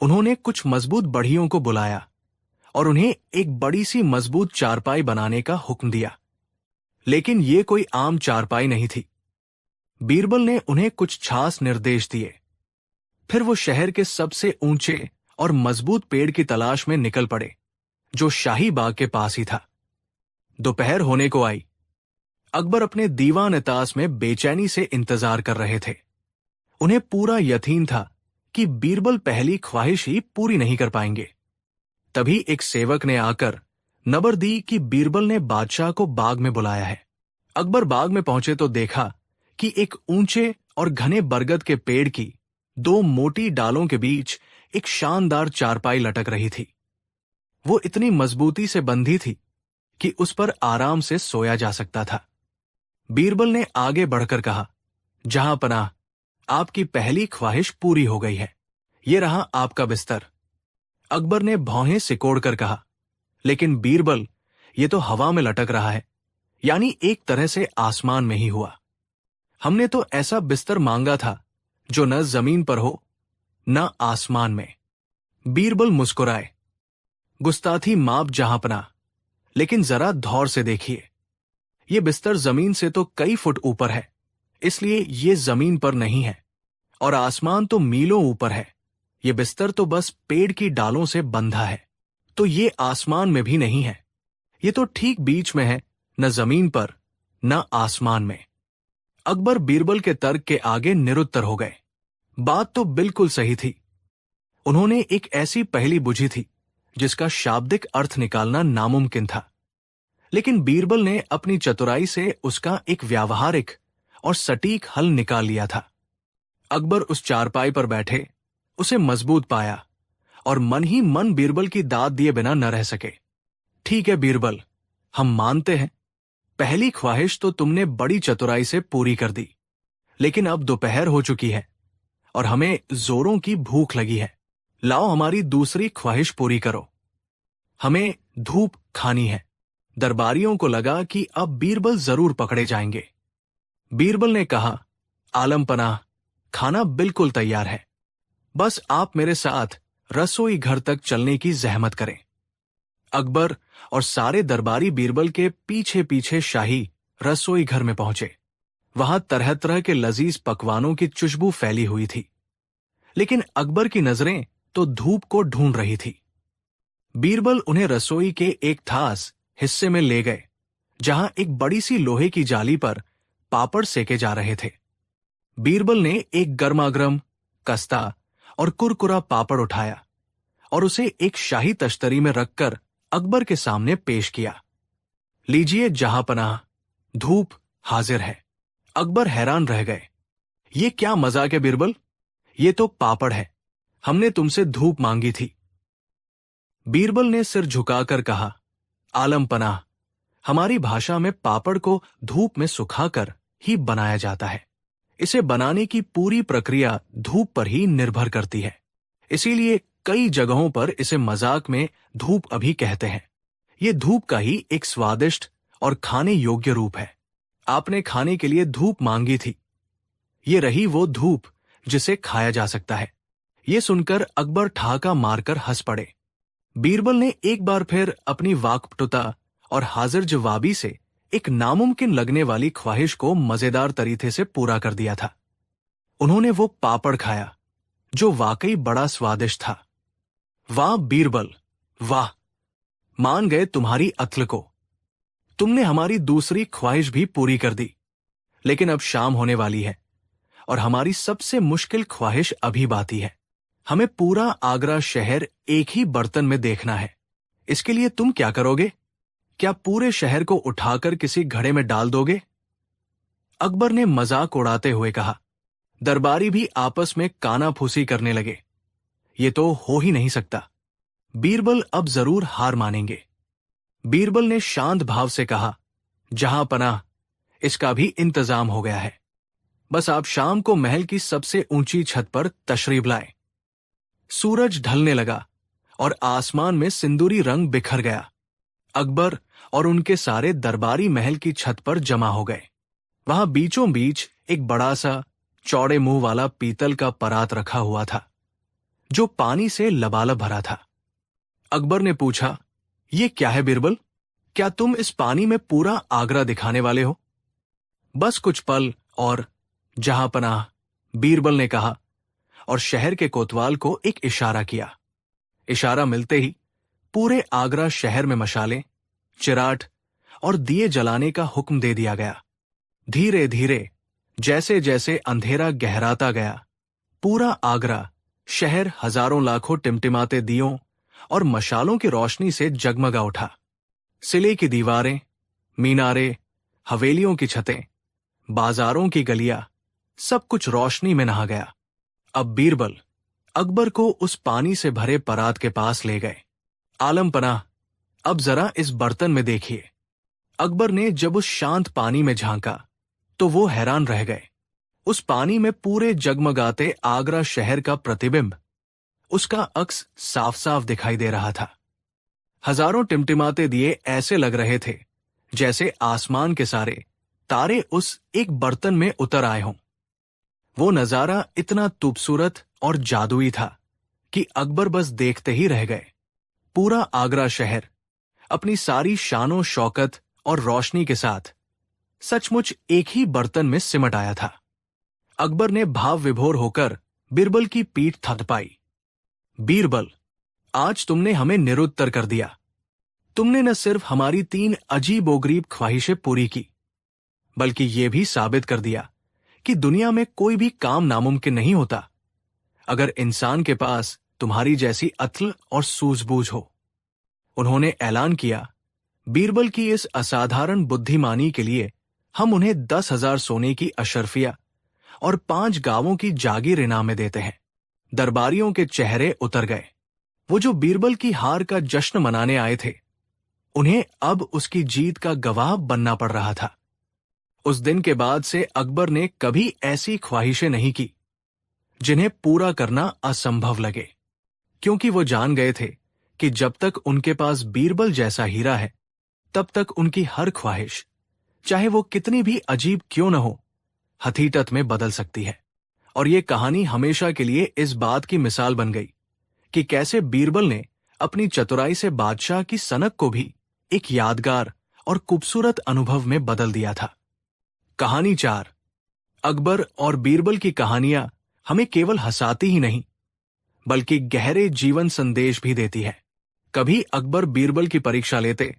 उन्होंने कुछ मजबूत बढ़ियों को बुलाया और उन्हें एक बड़ी सी मजबूत चारपाई बनाने का हुक्म दिया। लेकिन ये कोई आम चारपाई नहीं थी। बीरबल ने उन्हें कुछ खास निर्देश दिए। फिर वो शहर के सबसे ऊंचे और मजबूत पेड़ की तलाश में निकल पड़े, जो शाही बाग के पास ही था। दोपहर होने को आई। अकबर अपने दीवान इतास में बेचैनी से इंतजार कर रहे थे। उन्हें पूरा यकीन था कि बीरबल पहली ख्वाहिश ही पूरी नहीं कर पाएंगे। तभी एक सेवक ने आकर नबर दी कि बीरबल ने बादशाह को बाग में बुलाया है। अकबर बाग में पहुंचे तो देखा कि एक ऊंचे और घने बरगद के पेड़ की 2 मोटी डालों के बीच एक शानदार चारपाई लटक रही थी। वो इतनी मजबूती से बंधी थी कि उस पर आराम से सोया जा सकता था। बीरबल ने आगे बढ़कर कहा, जहां पनाह, आपकी पहली ख्वाहिश पूरी हो गई है। ये रहा आपका बिस्तर। अकबर ने भौहें सिकोड़कर कहा, लेकिन बीरबल, ये तो हवा में लटक रहा है, यानी एक तरह से आसमान में ही हुआ। हमने तो ऐसा बिस्तर मांगा था जो न जमीन पर हो न आसमान में। बीरबल मुस्कुराए, गुस्ताखी माप जहांपना, लेकिन जरा धौर से देखिए। ये बिस्तर जमीन से तो कई फुट ऊपर है, इसलिए ये जमीन पर नहीं है, और आसमान तो मीलों ऊपर है। ये बिस्तर तो बस पेड़ की डालों से बंधा है, तो ये आसमान में भी नहीं है। ये तो ठीक बीच में है, न जमीन पर न आसमान में। अकबर बीरबल के तर्क के आगे निरुत्तर हो गए। बात तो बिल्कुल सही थी। उन्होंने एक ऐसी पहेली बुझी थी जिसका शाब्दिक अर्थ निकालना नामुमकिन था, लेकिन बीरबल ने अपनी चतुराई से उसका एक व्यावहारिक और सटीक हल निकाल लिया था। अकबर उस चारपाई पर बैठे उसे मजबूत पाया और मन ही मन बीरबल की दाद दिए बिना न रह सके। ठीक है बीरबल, हम मानते हैं, पहली ख्वाहिश तो तुमने बड़ी चतुराई से पूरी कर दी, लेकिन अब दोपहर हो चुकी है और हमें जोरों की भूख लगी है। लाओ हमारी दूसरी ख्वाहिश पूरी करो। हमें धूप खानी है। दरबारियों को लगा कि अब बीरबल जरूर पकड़े जाएंगे। बीरबल ने कहा, आलम पनाह, खाना बिल्कुल तैयार है, बस आप मेरे साथ रसोई घर तक चलने की जहमत करें। अकबर और सारे दरबारी बीरबल के पीछे पीछे शाही रसोई घर में पहुंचे। वहां तरह तरह के लजीज पकवानों की खुशबू फैली हुई थी, लेकिन अकबर की नजरें तो धूप को ढूंढ रही थी। बीरबल उन्हें रसोई के एक खास हिस्से में ले गए, जहां एक बड़ी सी लोहे की जाली पर पापड़ सेके जा रहे थे। बीरबल ने एक गर्मागर्म, कस्ता और कुरकुरा पापड़ उठाया और उसे एक शाही तश्तरी में रखकर अकबर के सामने पेश किया। लीजिए जहांपनाह, धूप हाजिर है। अकबर हैरान रह गए। ये क्या मजाक है बीरबल, ये तो पापड़ है, हमने तुमसे धूप मांगी थी। बीरबल ने सिर झुकाकर कहा, आलम पनाह, हमारी भाषा में पापड़ को धूप में सुखाकर ही बनाया जाता है। इसे बनाने की पूरी प्रक्रिया धूप पर ही निर्भर करती है। इसीलिए कई जगहों पर इसे मजाक में धूप अभी कहते हैं। ये धूप का ही एक स्वादिष्ट और खाने योग्य रूप है। आपने खाने के लिए धूप मांगी थी। ये रही वो धूप जिसे खाया जा सकता है। ये सुनकर अकबर ठहाका मारकर हंस पड़े। बीरबल ने एक बार फिर अपनी वाकपटुता और हाजिर जवाबी से एक नामुमकिन लगने वाली ख्वाहिश को मजेदार तरीके से पूरा कर दिया था। उन्होंने वो पापड़ खाया जो वाकई बड़ा स्वादिष्ट था। वाह बीरबल, वाह! मान गए तुम्हारी अक्ल को। तुमने हमारी दूसरी ख्वाहिश भी पूरी कर दी। लेकिन अब शाम होने वाली है और हमारी सबसे मुश्किल ख्वाहिश अभी बाकी है। हमें पूरा आगरा शहर एक ही बर्तन में देखना है। इसके लिए तुम क्या करोगे? क्या पूरे शहर को उठाकर किसी घड़े में डाल दोगे? अकबर ने मजाक उड़ाते हुए कहा। दरबारी भी आपस में कानाफूसी करने लगे। ये तो हो ही नहीं सकता। बीरबल अब जरूर हार मानेंगे। बीरबल ने शांत भाव से कहा, जहां पनाह, इसका भी इंतजाम हो गया है। बस आप शाम को महल की सबसे ऊंची छत पर तशरीफ लाएं। सूरज ढलने लगा और आसमान में सिंदूरी रंग बिखर गया। अकबर और उनके सारे दरबारी महल की छत पर जमा हो गए। वहां बीचों बीच एक बड़ा सा चौड़े मुंह वाला पीतल का परात रखा हुआ था जो पानी से लबालब भरा था। अकबर ने पूछा, ये क्या है बीरबल? क्या तुम इस पानी में पूरा आगरा दिखाने वाले हो? बस कुछ पल और जहां पनाह, बीरबल ने कहा और शहर के कोतवाल को एक इशारा किया। इशारा मिलते ही पूरे आगरा शहर में मशालें, चिराट और दिए जलाने का हुक्म दे दिया गया। धीरे धीरे जैसे जैसे अंधेरा गहराता गया, पूरा आगरा शहर हजारों लाखों टिमटिमाते दियों और मशालों की रोशनी से जगमगा उठा। सिले की दीवारें, मीनारे, हवेलियों की छतें, बाजारों की गलियां, सब कुछ रोशनी में नहा गया। अब बीरबल अकबर को उस पानी से भरे परात के पास ले गए। आलम पनाह, अब जरा इस बर्तन में देखिए। अकबर ने जब उस शांत पानी में झांका तो वो हैरान रह गए। उस पानी में पूरे जगमगाते आगरा शहर का प्रतिबिंब, उसका अक्स साफ साफ दिखाई दे रहा था। हजारों टिमटिमाते दिए ऐसे लग रहे थे जैसे आसमान के सारे तारे उस एक बर्तन में उतर आए हों। वो नजारा इतना खूबसूरत और जादुई था कि अकबर बस देखते ही रह गए। पूरा आगरा शहर अपनी सारी शानो शौकत और रोशनी के साथ सचमुच एक ही बर्तन में सिमट आया था। अकबर ने भाव विभोर होकर बीरबल की पीठ थपथपाई। बीरबल, आज तुमने हमें निरुत्तर कर दिया। तुमने न सिर्फ हमारी 3 अजीबोगरीब ख्वाहिशें पूरी की, बल्कि यह भी साबित कर दिया कि दुनिया में कोई भी काम नामुमकिन नहीं होता अगर इंसान के पास तुम्हारी जैसी अक्ल और सूझबूझ हो। उन्होंने ऐलान किया, बीरबल की इस असाधारण बुद्धिमानी के लिए हम उन्हें 10,000 सोने की अशर्फिया और 5 गांवों की जागीर इनाम में देते हैं। दरबारियों के चेहरे उतर गए। वो जो बीरबल की हार का जश्न मनाने आए थे, उन्हें अब उसकी जीत का गवाह बनना पड़ रहा था। उस दिन के बाद से अकबर ने कभी ऐसी ख्वाहिशें नहीं की जिन्हें पूरा करना असंभव लगे, क्योंकि वो जान गए थे कि जब तक उनके पास बीरबल जैसा हीरा है, तब तक उनकी हर ख्वाहिश, चाहे वो कितनी भी अजीब क्यों न हो, हकीकत में बदल सकती है। और ये कहानी हमेशा के लिए इस बात की मिसाल बन गई कि कैसे बीरबल ने अपनी चतुराई से बादशाह की सनक को भी एक यादगार और खूबसूरत अनुभव में बदल दिया था। कहानी 4। अकबर और बीरबल की कहानियां हमें केवल हंसाती ही नहीं, बल्कि गहरे जीवन संदेश भी देती है। कभी अकबर बीरबल की परीक्षा लेते,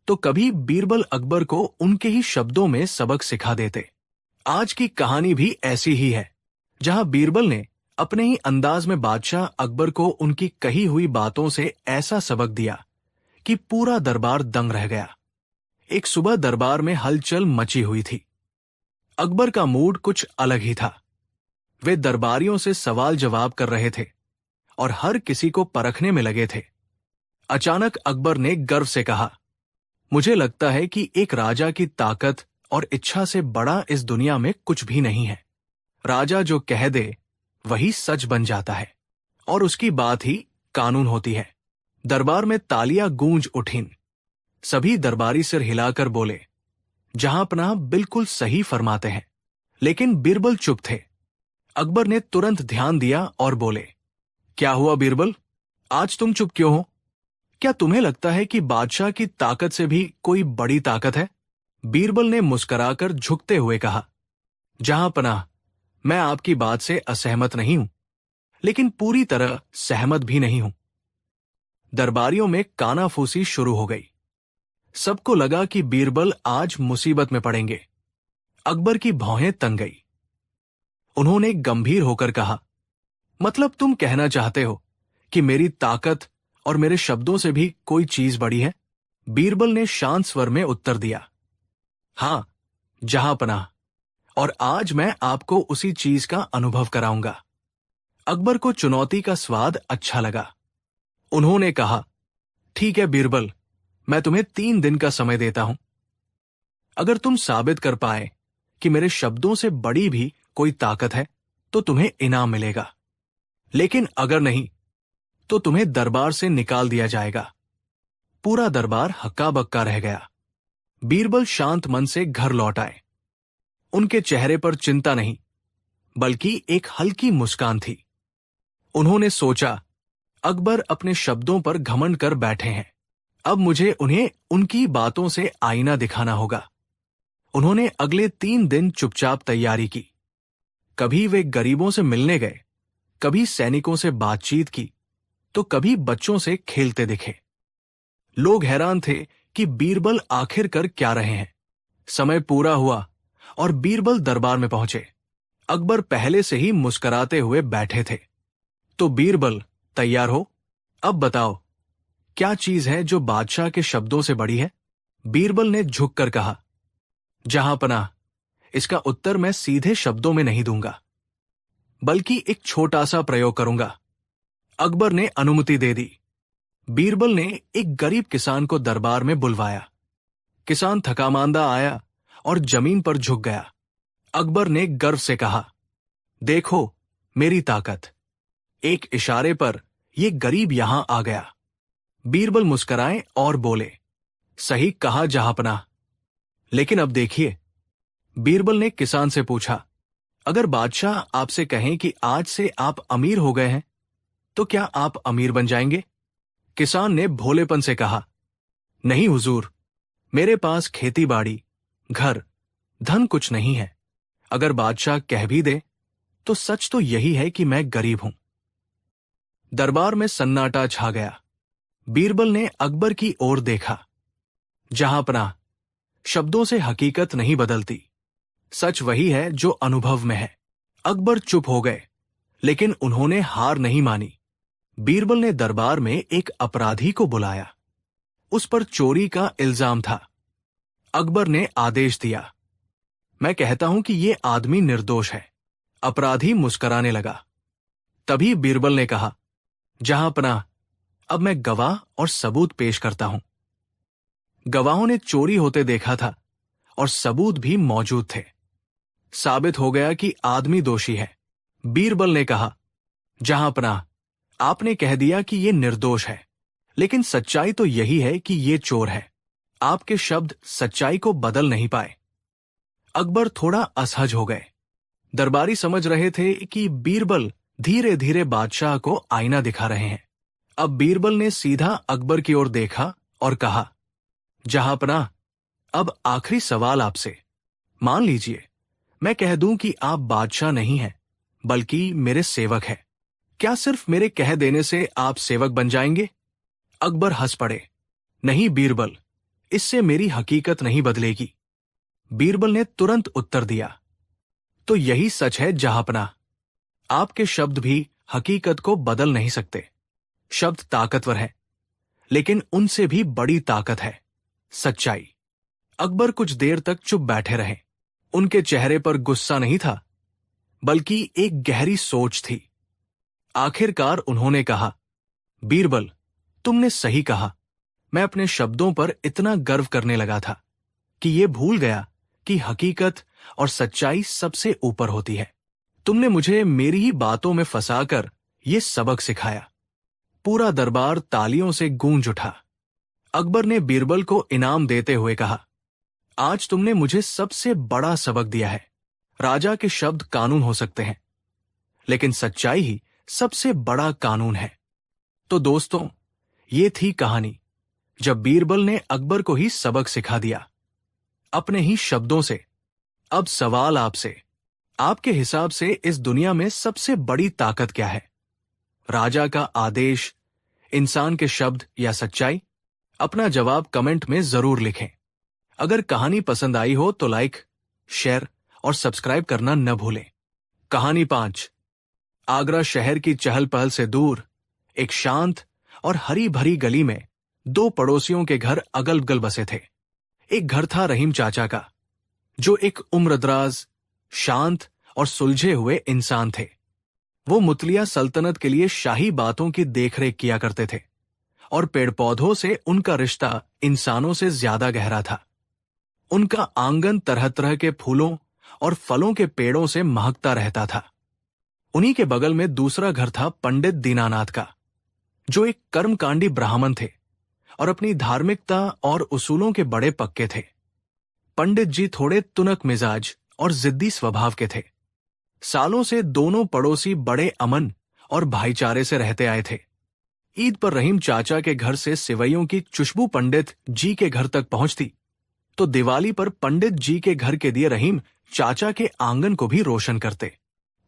तो कभी बीरबल अकबर को उनके ही शब्दों में सबक सिखा देते। आज की कहानी भी ऐसी ही है, जहां बीरबल ने अपने ही अंदाज में बादशाह अकबर को उनकी कही हुई बातों से ऐसा सबक दिया कि पूरा दरबार दंग रह गया। एक सुबह दरबार में हलचल मची हुई थी। अकबर का मूड कुछ अलग ही था। वे दरबारियों से सवाल जवाब कर रहे थे और हर किसी को परखने में लगे थे। अचानक अकबर ने गर्व से कहा, मुझे लगता है कि एक राजा की ताकत और इच्छा से बड़ा इस दुनिया में कुछ भी नहीं है। राजा जो कह दे वही सच बन जाता है और उसकी बात ही कानून होती है। दरबार में तालियां गूंज उठीं। सभी दरबारी सिर हिलाकर बोले, जहांपनाह बिल्कुल सही फरमाते हैं। लेकिन बीरबल चुप थे। अकबर ने तुरंत ध्यान दिया और बोले, क्या हुआ बीरबल, आज तुम चुप क्यों हो? क्या तुम्हें लगता है कि बादशाह की ताकत से भी कोई बड़ी ताकत है? बीरबल ने मुस्कुराकर झुकते हुए कहा, जहांपनाह, मैं आपकी बात से असहमत नहीं हूं, लेकिन पूरी तरह सहमत भी नहीं हूं। दरबारियों में कानाफूसी शुरू हो गई। सबको लगा कि बीरबल आज मुसीबत में पड़ेंगे। अकबर की भौहें तंग गई। उन्होंने गंभीर होकर कहा, मतलब तुम कहना चाहते हो कि मेरी ताकत और मेरे शब्दों से भी कोई चीज बड़ी है? बीरबल ने शांत स्वर में उत्तर दिया, हां जहांपनाह, और आज मैं आपको उसी चीज का अनुभव कराऊंगा। अकबर को चुनौती का स्वाद अच्छा लगा। उन्होंने कहा, ठीक है बीरबल, मैं तुम्हें 3 दिन का समय देता हूं। अगर तुम साबित कर पाए कि मेरे शब्दों से बड़ी भी कोई ताकत है तो तुम्हें इनाम मिलेगा, लेकिन अगर नहीं तो तुम्हें दरबार से निकाल दिया जाएगा। पूरा दरबार हक्का बक्का रह गया। बीरबल शांत मन से घर लौट आए। उनके चेहरे पर चिंता नहीं, बल्कि एक हल्की मुस्कान थी। उन्होंने सोचा, अकबर अपने शब्दों पर घमंड कर बैठे हैं, अब मुझे उन्हें उनकी बातों से आईना दिखाना होगा। उन्होंने अगले 3 दिन चुपचाप तैयारी की। कभी वे गरीबों से मिलने गए, कभी सैनिकों से बातचीत की, तो कभी बच्चों से खेलते दिखे। लोग हैरान थे कि बीरबल आखिर कर क्या रहे हैं। समय पूरा हुआ और बीरबल दरबार में पहुंचे। अकबर पहले से ही मुस्कुराते हुए बैठे थे। तो बीरबल, तैयार हो? अब बताओ, क्या चीज है जो बादशाह के शब्दों से बड़ी है? बीरबल ने झुककर कहा, जहांपनाह, इसका उत्तर मैं सीधे शब्दों में नहीं दूंगा, बल्कि एक छोटा सा प्रयोग करूंगा। अकबर ने अनुमति दे दी। बीरबल ने एक गरीब किसान को दरबार में बुलवाया। किसान थकामांदा आया और जमीन पर झुक गया। अकबर ने गर्व से कहा, देखो मेरी ताकत। एक इशारे पर यह गरीब यहां आ गया। बीरबल मुस्कुराए और बोले, सही कहा जहांपनाह, लेकिन अब देखिए। बीरबल ने किसान से पूछा, अगर बादशाह आपसे कहें कि आज से आप अमीर हो गए हैं, तो क्या आप अमीर बन जाएंगे? किसान ने भोलेपन से कहा, नहीं हुजूर, मेरे पास खेती बाड़ी, घर, धन कुछ नहीं है। अगर बादशाह कह भी दे तो सच तो यही है कि मैं गरीब हूं। दरबार में सन्नाटा छा गया। बीरबल ने अकबर की ओर देखा। जहांपनाह, शब्दों से हकीकत नहीं बदलती, सच वही है जो अनुभव में है। अकबर चुप हो गए, लेकिन उन्होंने हार नहीं मानी। बीरबल ने दरबार में एक अपराधी को बुलाया। उस पर चोरी का इल्जाम था। अकबर ने आदेश दिया, मैं कहता हूं कि यह आदमी निर्दोष है। अपराधी मुस्कुराने लगा। तभी बीरबल ने कहा, जहांपनाह, अब मैं गवाह और सबूत पेश करता हूं। गवाहों ने चोरी होते देखा था और सबूत भी मौजूद थे। साबित हो गया कि आदमी दोषी है। बीरबल ने कहा, जहांपनाह, आपने कह दिया कि यह निर्दोष है, लेकिन सच्चाई तो यही है कि यह चोर है। आपके शब्द सच्चाई को बदल नहीं पाए। अकबर थोड़ा असहज हो गए। दरबारी समझ रहे थे कि बीरबल धीरे धीरे बादशाह को आईना दिखा रहे हैं। अब बीरबल ने सीधा अकबर की ओर देखा और कहा, जहांपनाह, अब आखिरी सवाल आपसे। मान लीजिए मैं कह दूं कि आप बादशाह नहीं हैं, बल्कि मेरे सेवक हैं। क्या सिर्फ मेरे कह देने से आप सेवक बन जाएंगे? अकबर हंस पड़े। नहीं बीरबल, इससे मेरी हकीकत नहीं बदलेगी। बीरबल ने तुरंत उत्तर दिया, तो यही सच है जहांपनाह, आपके शब्द भी हकीकत को बदल नहीं सकते। शब्द ताकतवर है, लेकिन उनसे भी बड़ी ताकत है सच्चाई। अकबर कुछ देर तक चुप बैठे रहे। उनके चेहरे पर गुस्सा नहीं था, बल्कि एक गहरी सोच थी। आखिरकार उन्होंने कहा, बीरबल, तुमने सही कहा। मैं अपने शब्दों पर इतना गर्व करने लगा था कि ये भूल गया कि हकीकत और सच्चाई सबसे ऊपर होती है। तुमने मुझे मेरी ही बातों में फंसाकर ये सबक सिखाया। पूरा दरबार तालियों से गूंज उठा। अकबर ने बीरबल को इनाम देते हुए कहा, आज तुमने मुझे सबसे बड़ा सबक दिया है। राजा के शब्द कानून हो सकते हैं, लेकिन सच्चाई ही सबसे बड़ा कानून है। तो दोस्तों, ये थी कहानी जब बीरबल ने अकबर को ही सबक सिखा दिया, अपने ही शब्दों से। अब सवाल आपसे, आपके हिसाब से इस दुनिया में सबसे बड़ी ताकत क्या है? राजा का आदेश, इंसान के शब्द या सच्चाई? अपना जवाब कमेंट में जरूर लिखें। अगर कहानी पसंद आई हो तो लाइक, शेयर और सब्सक्राइब करना न भूलें। कहानी 5। आगरा शहर की चहल पहल से दूर एक शांत और हरी भरी गली में 2 पड़ोसियों के घर अगल बगल बसे थे। एक घर था रहीम चाचा का, जो एक उम्रदराज, शांत और सुलझे हुए इंसान थे। वो मुतलिया सल्तनत के लिए शाही बातों की देखरेख किया करते थे और पेड़ पौधों से उनका रिश्ता इंसानों से ज्यादा गहरा था। उनका आंगन तरह तरह के फूलों और फलों के पेड़ों से महकता रहता था। उन्हीं के बगल में दूसरा घर था पंडित दीनानाथ का, जो एक कर्मकांडी ब्राह्मण थे और अपनी धार्मिकता और उसूलों के बड़े पक्के थे। पंडित जी थोड़े तुनक मिजाज और जिद्दी स्वभाव के थे। सालों से दोनों पड़ोसी बड़े अमन और भाईचारे से रहते आए थे। ईद पर रहीम चाचा के घर से सिवैयों की खुशबू पंडित जी के घर तक पहुंचती, तो दिवाली पर पंडित जी के घर के दिए रहीम चाचा के आंगन को भी रोशन करते।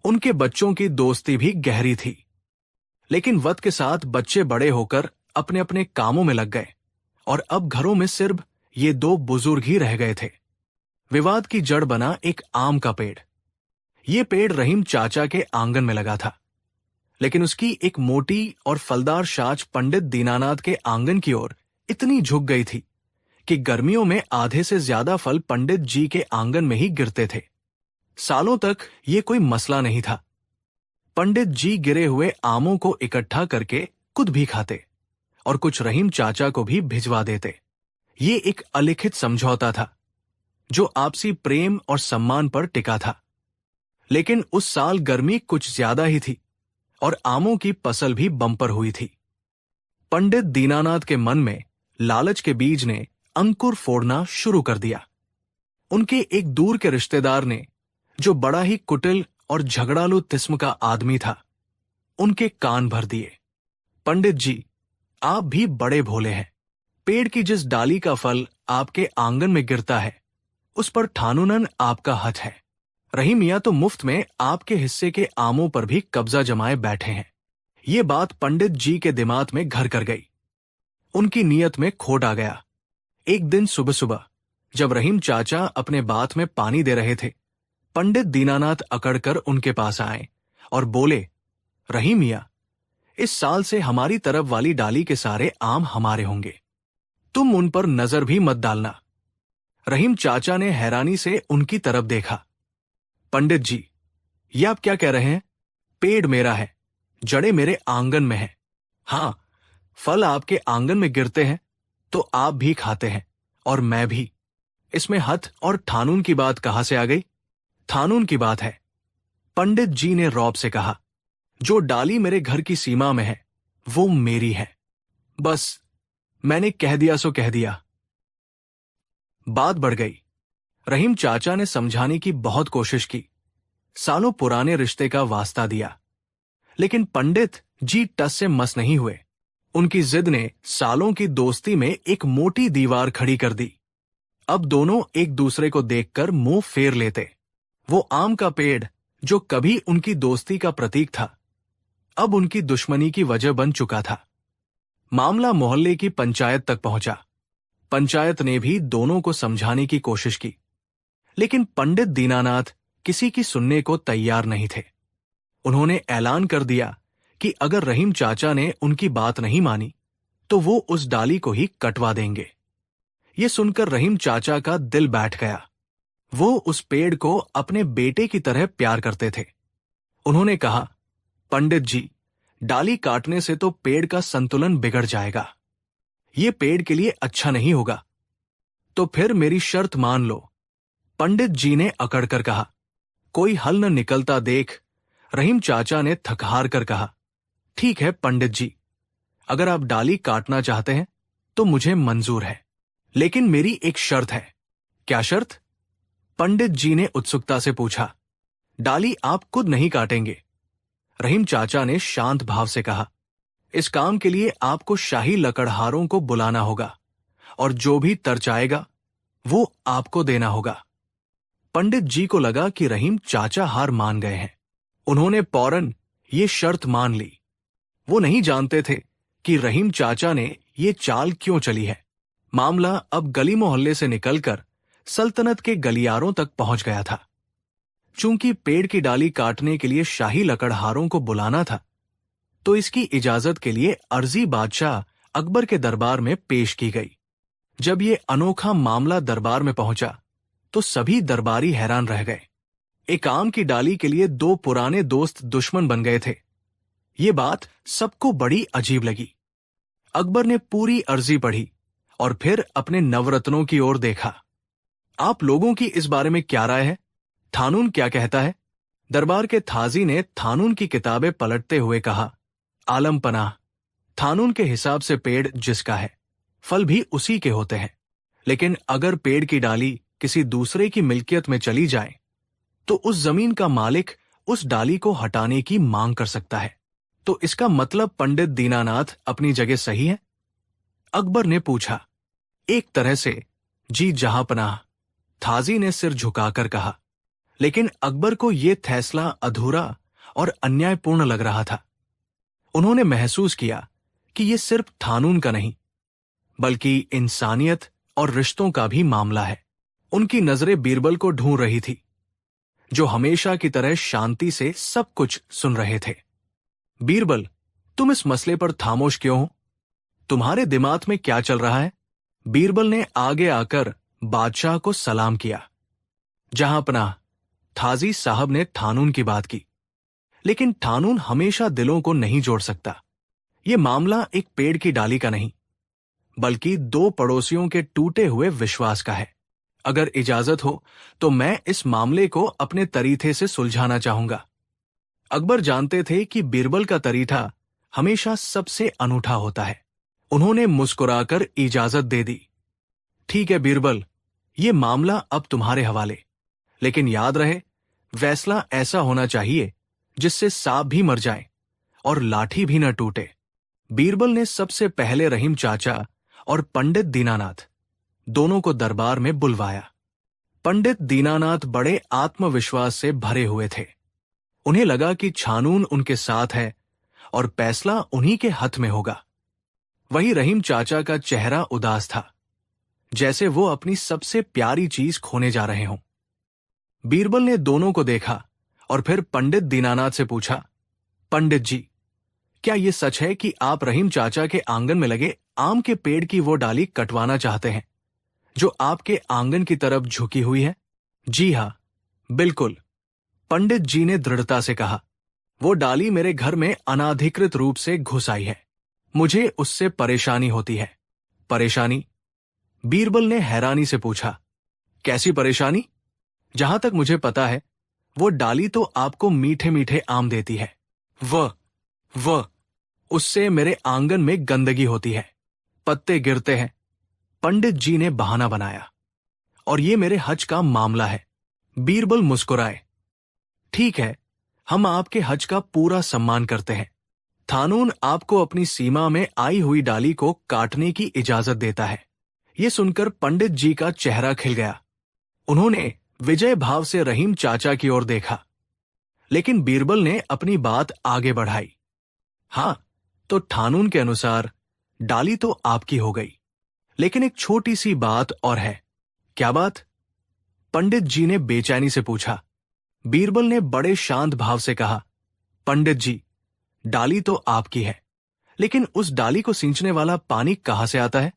उनके बच्चों की दोस्ती भी गहरी थी। लेकिन वक्त के साथ बच्चे बड़े होकर अपने अपने कामों में लग गए और अब घरों में सिर्फ ये 2 बुजुर्ग ही रह गए थे। विवाद की जड़ बना एक आम का पेड़। ये पेड़ रहीम चाचा के आंगन में लगा था, लेकिन उसकी एक मोटी और फलदार शाख पंडित दीनानाथ के आंगन की ओर इतनी झुक गई थी कि गर्मियों में आधे से ज्यादा फल पंडित जी के आंगन में ही गिरते थे। सालों तक ये कोई मसला नहीं था। पंडित जी गिरे हुए आमों को इकट्ठा करके खुद भी खाते और कुछ रहीम चाचा को भी भिजवा देते। ये एक अलिखित समझौता था जो आपसी प्रेम और सम्मान पर टिका था। लेकिन उस साल गर्मी कुछ ज्यादा ही थी और आमों की फसल भी बम्पर हुई थी। पंडित दीनानाथ के मन में लालच के बीज ने अंकुर फोड़ना शुरू कर दिया। उनके एक दूर के रिश्तेदार ने, जो बड़ा ही कुटिल और झगड़ालू किस्म का आदमी था, उनके कान भर दिए। पंडित जी, आप भी बड़े भोले हैं। पेड़ की जिस डाली का फल आपके आंगन में गिरता है, उस पर ठानुनन आपका हक है। रहीम मियां तो मुफ्त में आपके हिस्से के आमों पर भी कब्जा जमाए बैठे हैं। ये बात पंडित जी के दिमाग में घर कर गई। उनकी नीयत में खोट आ गया। एक दिन सुबह सुबह जब रहीम चाचा अपने बात में पानी दे रहे थे, पंडित दीनानाथ अकड़कर उनके पास आए और बोले, रहीम मियां, इस साल से हमारी तरफ वाली डाली के सारे आम हमारे होंगे। तुम उन पर नजर भी मत डालना। रहीम चाचा ने हैरानी से उनकी तरफ देखा। पंडित जी, ये आप क्या कह रहे हैं? पेड़ मेरा है, जड़ें मेरे आंगन में हैं। हाँ, फल आपके आंगन में गिरते हैं तो आप भी खाते हैं और मैं भी। इसमें हथ और ठानून की बात कहां से आ गई? थानून की बात है। पंडित जी ने रौब से कहा, जो डाली मेरे घर की सीमा में है वो मेरी है। बस मैंने कह दिया सो कह दिया। बात बढ़ गई। रहीम चाचा ने समझाने की बहुत कोशिश की, सालों पुराने रिश्ते का वास्ता दिया, लेकिन पंडित जी टस से मस नहीं हुए। उनकी जिद ने सालों की दोस्ती में एक मोटी दीवार खड़ी कर दी। अब दोनों एक दूसरे को देखकर मुंह फेर लेते। वो आम का पेड़ जो कभी उनकी दोस्ती का प्रतीक था, अब उनकी दुश्मनी की वजह बन चुका था। मामला मोहल्ले की पंचायत तक पहुंचा। पंचायत ने भी दोनों को समझाने की कोशिश की, लेकिन पंडित दीनानाथ किसी की सुनने को तैयार नहीं थे। उन्होंने ऐलान कर दिया कि अगर रहीम चाचा ने उनकी बात नहीं मानी तो वो उस डाली को ही कटवा देंगे। ये सुनकर रहीम चाचा का दिल बैठ गया। वो उस पेड़ को अपने बेटे की तरह प्यार करते थे। उन्होंने कहा, पंडित जी, डाली काटने से तो पेड़ का संतुलन बिगड़ जाएगा। ये पेड़ के लिए अच्छा नहीं होगा। तो फिर मेरी शर्त मान लो, पंडित जी ने अकड़कर कहा। कोई हल न निकलता देख रहीम चाचा ने थकहार कर कहा, ठीक है पंडित जी, अगर आप डाली काटना चाहते हैं तो मुझे मंजूर है, लेकिन मेरी एक शर्त है। क्या शर्त? पंडित जी ने उत्सुकता से पूछा। डाली आप खुद नहीं काटेंगे, रहीम चाचा ने शांत भाव से कहा। इस काम के लिए आपको शाही लकड़हारों को बुलाना होगा और जो भी तरचाएगा वो आपको देना होगा। पंडित जी को लगा कि रहीम चाचा हार मान गए हैं। उन्होंने फौरन ये शर्त मान ली। वो नहीं जानते थे कि रहीम चाचा ने ये चाल क्यों चली है। मामला अब गली मोहल्ले से निकलकर सल्तनत के गलियारों तक पहुंच गया था। चूंकि पेड़ की डाली काटने के लिए शाही लकड़हारों को बुलाना था, तो इसकी इजाजत के लिए अर्जी बादशाह अकबर के दरबार में पेश की गई। जब ये अनोखा मामला दरबार में पहुंचा तो सभी दरबारी हैरान रह गए। एक आम की डाली के लिए दो पुराने दोस्त दुश्मन बन गए थे। ये बात सबको बड़ी अजीब लगी। अकबर ने पूरी अर्जी पढ़ी और फिर अपने नवरत्नों की ओर देखा। आप लोगों की इस बारे में क्या राय है? थानून क्या कहता है? दरबार के थाजी ने थानून की किताबें पलटते हुए कहा, आलम पनाह, थानून के हिसाब से पेड़ जिसका है, फल भी उसी के होते हैं। लेकिन अगर पेड़ की डाली किसी दूसरे की मिल्कियत में चली जाए तो उस जमीन का मालिक उस डाली को हटाने की मांग कर सकता है। तो इसका मतलब पंडित दीनानाथ अपनी जगह सही है? अकबर ने पूछा। एक तरह से जी जहांपनाह, थाजी ने सिर झुकाकर कहा। लेकिन अकबर को यह फैसला अधूरा और अन्यायपूर्ण लग रहा था। उन्होंने महसूस किया कि यह सिर्फ थानून का नहीं, बल्कि इंसानियत और रिश्तों का भी मामला है। उनकी नजरें बीरबल को ढूंढ रही थी, जो हमेशा की तरह शांति से सब कुछ सुन रहे थे। बीरबल, तुम इस मसले पर खामोश क्यों हो? तुम्हारे दिमाग में क्या चल रहा है? बीरबल ने आगे आकर बादशाह को सलाम किया। जहांपनाह, थाजी साहब ने थानून की बात की, लेकिन थानून हमेशा दिलों को नहीं जोड़ सकता। यह मामला एक पेड़ की डाली का नहीं, बल्कि दो पड़ोसियों के टूटे हुए विश्वास का है। अगर इजाजत हो तो मैं इस मामले को अपने तरीके से सुलझाना चाहूंगा। अकबर जानते थे कि बीरबल का तरीका हमेशा सबसे अनूठा होता है। उन्होंने मुस्कुराकर इजाजत दे दी। ठीक है बीरबल, ये मामला अब तुम्हारे हवाले, लेकिन याद रहे, फैसला ऐसा होना चाहिए जिससे सांप भी मर जाए और लाठी भी न टूटे। बीरबल ने सबसे पहले रहीम चाचा और पंडित दीनानाथ दोनों को दरबार में बुलवाया। पंडित दीनानाथ बड़े आत्मविश्वास से भरे हुए थे। उन्हें लगा कि छानून उनके साथ है और फैसला उन्हीं के हाथ में होगा। वही रहीम चाचा का चेहरा उदास था, जैसे वो अपनी सबसे प्यारी चीज खोने जा रहे हों। बीरबल ने दोनों को देखा और फिर पंडित दीनानाथ से पूछा, पंडित जी, क्या ये सच है कि आप रहीम चाचा के आंगन में लगे आम के पेड़ की वो डाली कटवाना चाहते हैं जो आपके आंगन की तरफ झुकी हुई है? जी हां, बिल्कुल, पंडित जी ने दृढ़ता से कहा। वो डाली मेरे घर में अनाधिकृत रूप से घुस आई है। मुझे उससे परेशानी होती है। परेशानी? बीरबल ने हैरानी से पूछा। कैसी परेशानी? जहां तक मुझे पता है, वो डाली तो आपको मीठे मीठे आम देती है। वह उससे मेरे आंगन में गंदगी होती है, पत्ते गिरते हैं। पंडित जी ने बहाना बनाया। और ये मेरे हज का मामला है। बीरबल मुस्कुराए। ठीक है, हम आपके हज का पूरा सम्मान करते हैं। थानून आपको अपनी सीमा में आई हुई डाली को काटने की इजाजत देता है। यह सुनकर पंडित जी का चेहरा खिल गया। उन्होंने विजय भाव से रहीम चाचा की ओर देखा, लेकिन बीरबल ने अपनी बात आगे बढ़ाई। हां, तो थानून के अनुसार डाली तो आपकी हो गई, लेकिन एक छोटी सी बात और है। क्या बात? पंडित जी ने बेचैनी से पूछा। बीरबल ने बड़े शांत भाव से कहा, पंडित जी, डाली तो आपकी है, लेकिन उस डाली को सींचने वाला पानी कहां से आता है?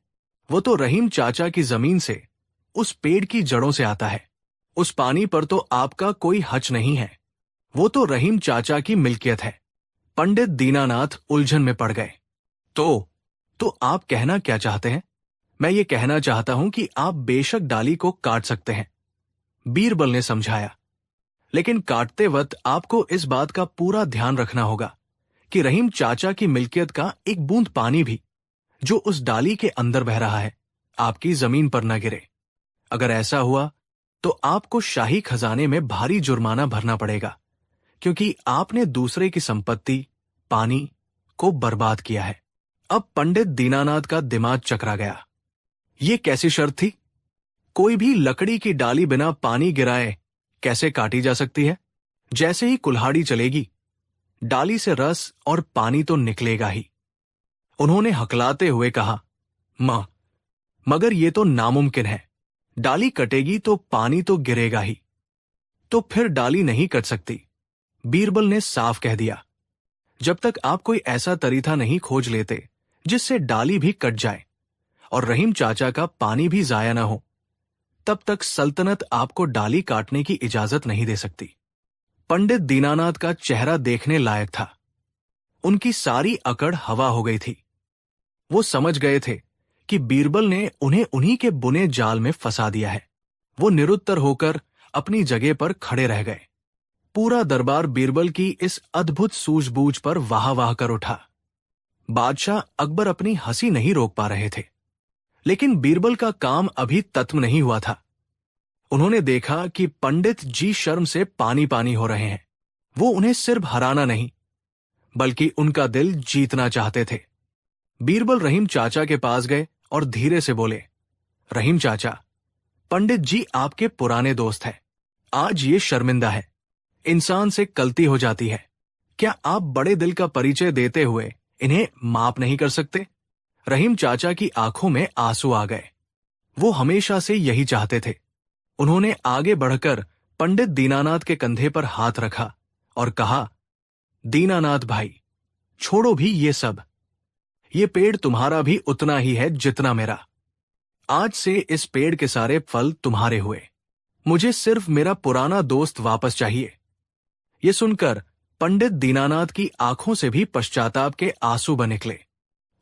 वो तो रहीम चाचा की जमीन से, उस पेड़ की जड़ों से आता है। उस पानी पर तो आपका कोई हक नहीं है। वो तो रहीम चाचा की मिल्कियत है। पंडित दीनानाथ उलझन में पड़ गए। तो आप कहना क्या चाहते हैं? मैं ये कहना चाहता हूं कि आप बेशक डाली को काट सकते हैं, बीरबल ने समझाया, लेकिन काटते वक्त आपको इस बात का पूरा ध्यान रखना होगा कि रहीम चाचा की मिल्कियत का एक बूंद पानी भी जो उस डाली के अंदर बह रहा है आपकी जमीन पर न गिरे। अगर ऐसा हुआ तो आपको शाही खजाने में भारी जुर्माना भरना पड़ेगा, क्योंकि आपने दूसरे की संपत्ति, पानी को बर्बाद किया है। अब पंडित दीनानाथ का दिमाग चकरा गया। ये कैसी शर्त थी? कोई भी लकड़ी की डाली बिना पानी गिराए कैसे काटी जा सकती है? जैसे ही कुल्हाड़ी चलेगी, डाली से रस और पानी तो निकलेगा ही। उन्होंने हकलाते हुए कहा, मां, मगर ये तो नामुमकिन है। डाली कटेगी तो पानी तो गिरेगा ही। तो फिर डाली नहीं कट सकती, बीरबल ने साफ कह दिया। जब तक आप कोई ऐसा तरीका नहीं खोज लेते जिससे डाली भी कट जाए और रहीम चाचा का पानी भी जाया ना हो, तब तक सल्तनत आपको डाली काटने की इजाजत नहीं दे सकती। पंडित दीनानाथ का चेहरा देखने लायक था। उनकी सारी अकड़ हवा हो गई थी। वो समझ गए थे कि बीरबल ने उन्हें उन्हीं के बुने जाल में फंसा दिया है। वो निरुत्तर होकर अपनी जगह पर खड़े रह गए। पूरा दरबार बीरबल की इस अद्भुत सूझबूझ पर वाह वाह कर उठा। बादशाह अकबर अपनी हंसी नहीं रोक पा रहे थे, लेकिन बीरबल का काम अभी तत्म नहीं हुआ था। उन्होंने देखा कि पंडित जी शर्म से पानी पानी हो रहे हैं। वो उन्हें सिर्फ हराना नहीं, बल्कि उनका दिल जीतना चाहते थे। बीरबल रहीम चाचा के पास गए और धीरे से बोले, रहीम चाचा, पंडित जी आपके पुराने दोस्त हैं। आज ये शर्मिंदा है, इंसान से गलती हो जाती है। क्या आप बड़े दिल का परिचय देते हुए इन्हें माफ नहीं कर सकते? रहीम चाचा की आंखों में आंसू आ गए। वो हमेशा से यही चाहते थे। उन्होंने आगे बढ़कर पंडित दीनानाथ के कंधे पर हाथ रखा और कहा, दीनानाथ भाई, छोड़ो भी ये सब। ये पेड़ तुम्हारा भी उतना ही है जितना मेरा। आज से इस पेड़ के सारे फल तुम्हारे हुए। मुझे सिर्फ मेरा पुराना दोस्त वापस चाहिए। ये सुनकर पंडित दीनानाथ की आंखों से भी पश्चाताप के आंसू बन निकले।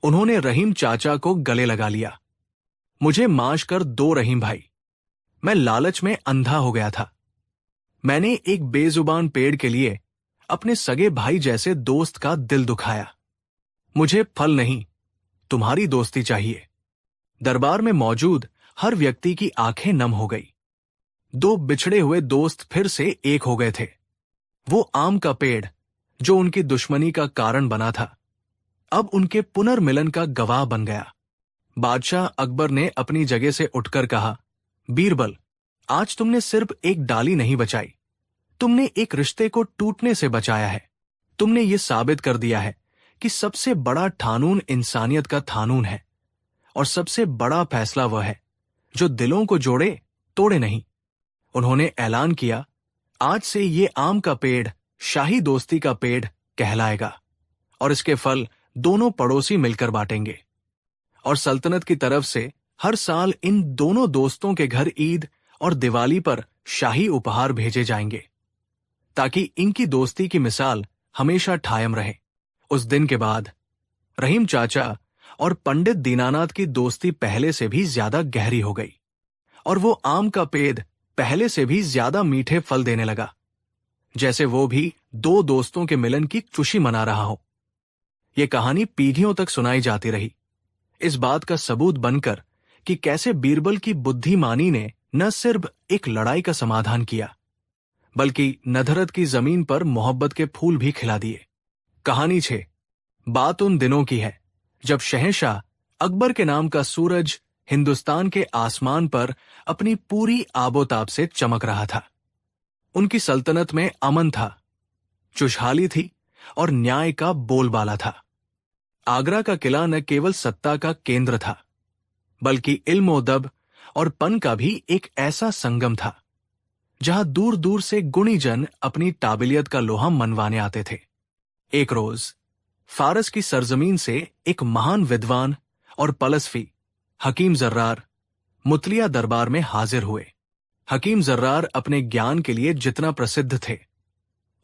उन्होंने रहीम चाचा को गले लगा लिया। मुझे माश कर दो रहीम भाई, मैं लालच में अंधा हो गया था। मैंने एक बेजुबान पेड़ के लिए अपने सगे भाई जैसे दोस्त का दिल दुखाया। मुझे फल नहीं, तुम्हारी दोस्ती चाहिए। दरबार में मौजूद हर व्यक्ति की आंखें नम हो गई। दो बिछड़े हुए दोस्त फिर से एक हो गए थे। वो आम का पेड़ जो उनकी दुश्मनी का कारण बना था, अब उनके पुनर्मिलन का गवाह बन गया। बादशाह अकबर ने अपनी जगह से उठकर कहा, बीरबल, आज तुमने सिर्फ एक डाली नहीं बचाई, तुमने एक रिश्ते को टूटने से बचाया है। तुमने ये साबित कर दिया है कि सबसे बड़ा ठानून इंसानियत का थानून है, और सबसे बड़ा फैसला वह है जो दिलों को जोड़े, तोड़े नहीं। उन्होंने ऐलान किया, आज से ये आम का पेड़ शाही दोस्ती का पेड़ कहलाएगा, और इसके फल दोनों पड़ोसी मिलकर बांटेंगे। और सल्तनत की तरफ से हर साल इन दोनों दोस्तों के घर ईद और दिवाली पर शाही उपहार भेजे जाएंगे, ताकि इनकी दोस्ती की मिसाल हमेशा कायम रहे। उस दिन के बाद रहीम चाचा और पंडित दीनानाथ की दोस्ती पहले से भी ज्यादा गहरी हो गई, और वो आम का पेड़ पहले से भी ज्यादा मीठे फल देने लगा, जैसे वो भी दो दोस्तों के मिलन की खुशी मना रहा हो। ये कहानी पीढ़ियों तक सुनाई जाती रही, इस बात का सबूत बनकर कि कैसे बीरबल की बुद्धिमानी ने न सिर्फ एक लड़ाई का समाधान किया, बल्कि नधरत की जमीन पर मोहब्बत के फूल भी खिला दिए। कहानी 6। बात उन दिनों की है जब शहंशाह अकबर के नाम का सूरज हिंदुस्तान के आसमान पर अपनी पूरी आबोताब से चमक रहा था। उनकी सल्तनत में अमन था, खुशहाली थी और न्याय का बोलबाला था। आगरा का किला न केवल सत्ता का केंद्र था, बल्कि इल्म-ओ-दब और पन का भी एक ऐसा संगम था जहां दूर दूर से गुणी जन अपनी काबिलियत का लोहा मनवाने आते थे। एक रोज फारस की सरजमीन से एक महान विद्वान और फलस्फी हकीम जर्रार मुतलिया दरबार में हाजिर हुए। हकीम जर्रार अपने ज्ञान के लिए जितना प्रसिद्ध थे,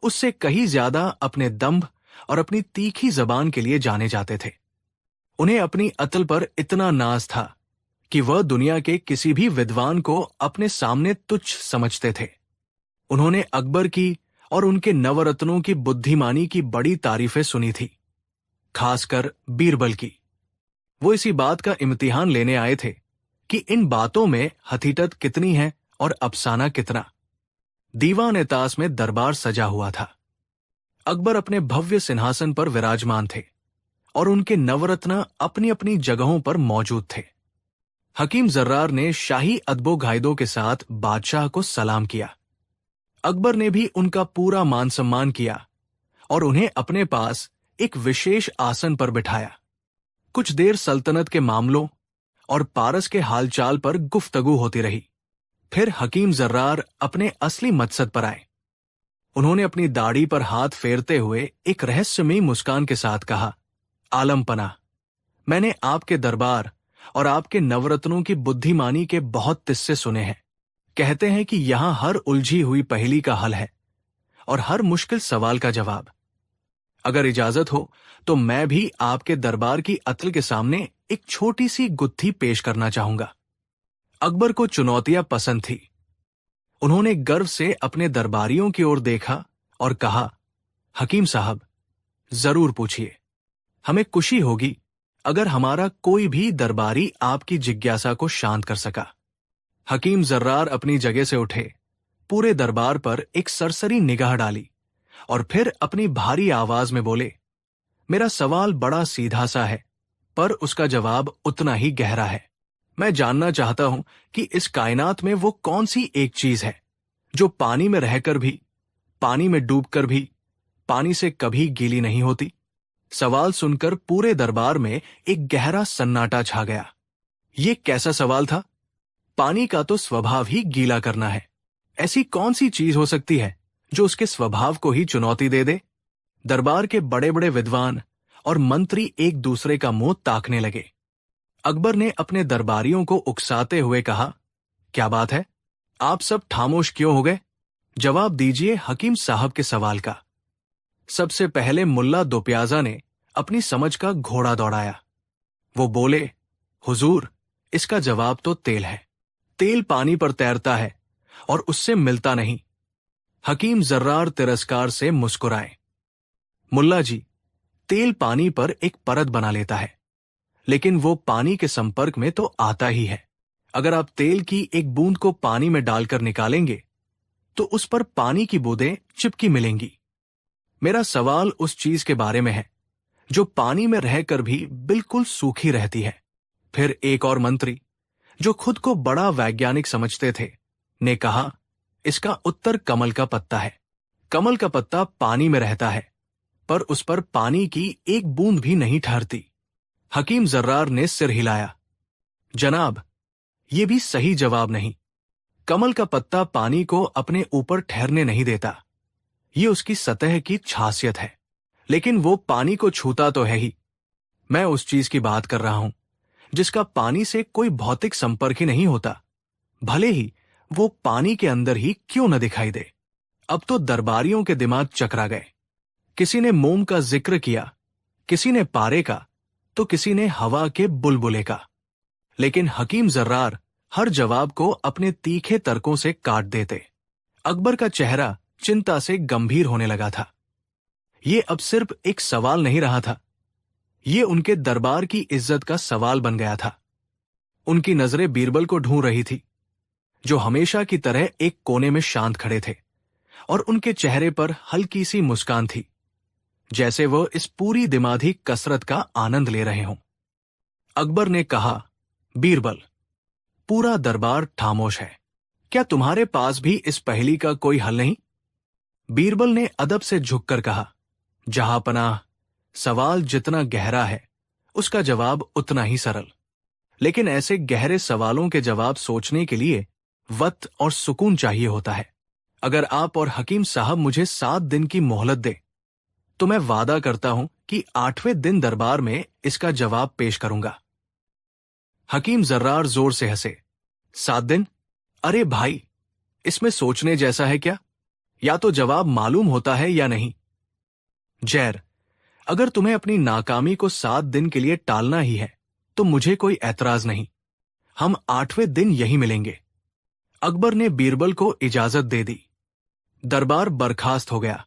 उससे कहीं ज्यादा अपने दंभ और अपनी तीखी जबान के लिए जाने जाते थे। उन्हें अपनी अतल पर इतना नाज था कि वह दुनिया के किसी भी विद्वान को अपने सामने तुच्छ समझते थे। उन्होंने अकबर की और उनके नवरत्नों की बुद्धिमानी की बड़ी तारीफें सुनी थी, खासकर बीरबल की। वो इसी बात का इम्तिहान लेने आए थे कि इन बातों में हकीकत कितनी है और अफसाना कितना। दीवान-ए-ताश में दरबार सजा हुआ था। अकबर अपने भव्य सिंहासन पर विराजमान थे और उनके नवरत्न अपनी अपनी जगहों पर मौजूद थे। हकीम जर्रार ने शाही अदबो गायदों के साथ बादशाह को सलाम किया। अकबर ने भी उनका पूरा मान सम्मान किया और उन्हें अपने पास एक विशेष आसन पर बिठाया। कुछ देर सल्तनत के मामलों और पारस के हालचाल पर गुफ्तगू होती रही। फिर हकीम जर्रार अपने असली मकसद पर आए। उन्होंने अपनी दाढ़ी पर हाथ फेरते हुए एक रहस्यमयी मुस्कान के साथ कहा, आलम पनाह, मैंने आपके दरबार और आपके नवरत्नों की बुद्धिमानी के बहुत किस्से सुने हैं। कहते हैं कि यहां हर उलझी हुई पहेली का हल है और हर मुश्किल सवाल का जवाब। अगर इजाजत हो तो मैं भी आपके दरबार की अत्ल के सामने एक छोटी सी गुत्थी पेश करना चाहूंगा। अकबर को चुनौतियां पसंद थी। उन्होंने गर्व से अपने दरबारियों की ओर देखा और कहा, हकीम साहब, जरूर पूछिए। हमें खुशी होगी अगर हमारा कोई भी दरबारी आपकी जिज्ञासा को शांत कर सका। हकीम जर्रार अपनी जगह से उठे, पूरे दरबार पर एक सरसरी निगाह डाली और फिर अपनी भारी आवाज में बोले, मेरा सवाल बड़ा सीधा सा है, पर उसका जवाब उतना ही गहरा है। मैं जानना चाहता हूं कि इस कायनात में वो कौन सी एक चीज है जो पानी में रहकर भी, पानी में डूबकर भी, पानी से कभी गीली नहीं होती। सवाल सुनकर पूरे दरबार में एक गहरा सन्नाटा छा गया। ये कैसा सवाल था? पानी का तो स्वभाव ही गीला करना है। ऐसी कौन सी चीज हो सकती है जो उसके स्वभाव को ही चुनौती दे दे? दरबार के बड़े बड़े विद्वान और मंत्री एक दूसरे का मुंह ताकने लगे। अकबर ने अपने दरबारियों को उकसाते हुए कहा, क्या बात है, आप सब खामोश क्यों हो गए? जवाब दीजिए हकीम साहब के सवाल का। सबसे पहले मुल्ला दोप्याजा ने अपनी समझ का घोड़ा दौड़ाया। वो बोले, हुजूर, इसका जवाब तो तेल है। तेल पानी पर तैरता है और उससे मिलता नहीं। हकीम जर्रार तिरस्कार से मुस्कुराए। मुल्ला जी, तेल पानी पर एक परत बना लेता है, लेकिन वो पानी के संपर्क में तो आता ही है। अगर आप तेल की एक बूंद को पानी में डालकर निकालेंगे तो उस पर पानी की बूंदें चिपकी मिलेंगी। मेरा सवाल उस चीज के बारे में है जो पानी में रहकर भी बिल्कुल सूखी रहती है। फिर एक और मंत्री, जो खुद को बड़ा वैज्ञानिक समझते थे, ने कहा, इसका उत्तर कमल का पत्ता है। कमल का पत्ता पानी में रहता है, पर उस पर पानी की एक बूंद भी नहीं ठहरती। हकीम जर्रार ने सिर हिलाया। जनाब, ये भी सही जवाब नहीं। कमल का पत्ता पानी को अपने ऊपर ठहरने नहीं देता। ये उसकी सतह की खासियत है, लेकिन वो पानी को छूता तो है ही। मैं उस चीज की बात कर रहा हूं जिसका पानी से कोई भौतिक संपर्क ही नहीं होता, भले ही वो पानी के अंदर ही क्यों न दिखाई दे। अब तो दरबारियों के दिमाग चकरा गए। किसी ने मोम का जिक्र किया, किसी ने पारे का, तो किसी ने हवा के बुलबुले का। लेकिन हकीम जर्रार हर जवाब को अपने तीखे तर्कों से काट देते। अकबर का चेहरा चिंता से गंभीर होने लगा था। ये अब सिर्फ एक सवाल नहीं रहा था, ये उनके दरबार की इज्जत का सवाल बन गया था। उनकी नजरें बीरबल को ढूंढ रही थी, जो हमेशा की तरह एक कोने में शांत खड़े थे, और उनके चेहरे पर हल्की सी मुस्कान थी, जैसे वो इस पूरी दिमागी कसरत का आनंद ले रहे हों। अकबर ने कहा, बीरबल, पूरा दरबार खामोश है। क्या तुम्हारे पास भी इस पहेली का कोई हल नहीं? बीरबल ने अदब से झुककर कहा, जहांपनाह, सवाल जितना गहरा है उसका जवाब उतना ही सरल। लेकिन ऐसे गहरे सवालों के जवाब सोचने के लिए वक्त और सुकून चाहिए होता है। अगर आप और हकीम साहब मुझे 7 दिन की मोहलत दे तो मैं वादा करता हूं कि 8वें दिन दरबार में इसका जवाब पेश करूंगा। हकीम जर्रार जोर से हंसे। 7 दिन? अरे भाई, इसमें सोचने जैसा है क्या? या तो जवाब मालूम होता है या नहीं। जैर, अगर तुम्हें अपनी नाकामी को 7 दिन के लिए टालना ही है तो मुझे कोई ऐतराज नहीं। हम 8वें दिन यहीं मिलेंगे। अकबर ने बीरबल को इजाजत दे दी। दरबार बर्खास्त हो गया।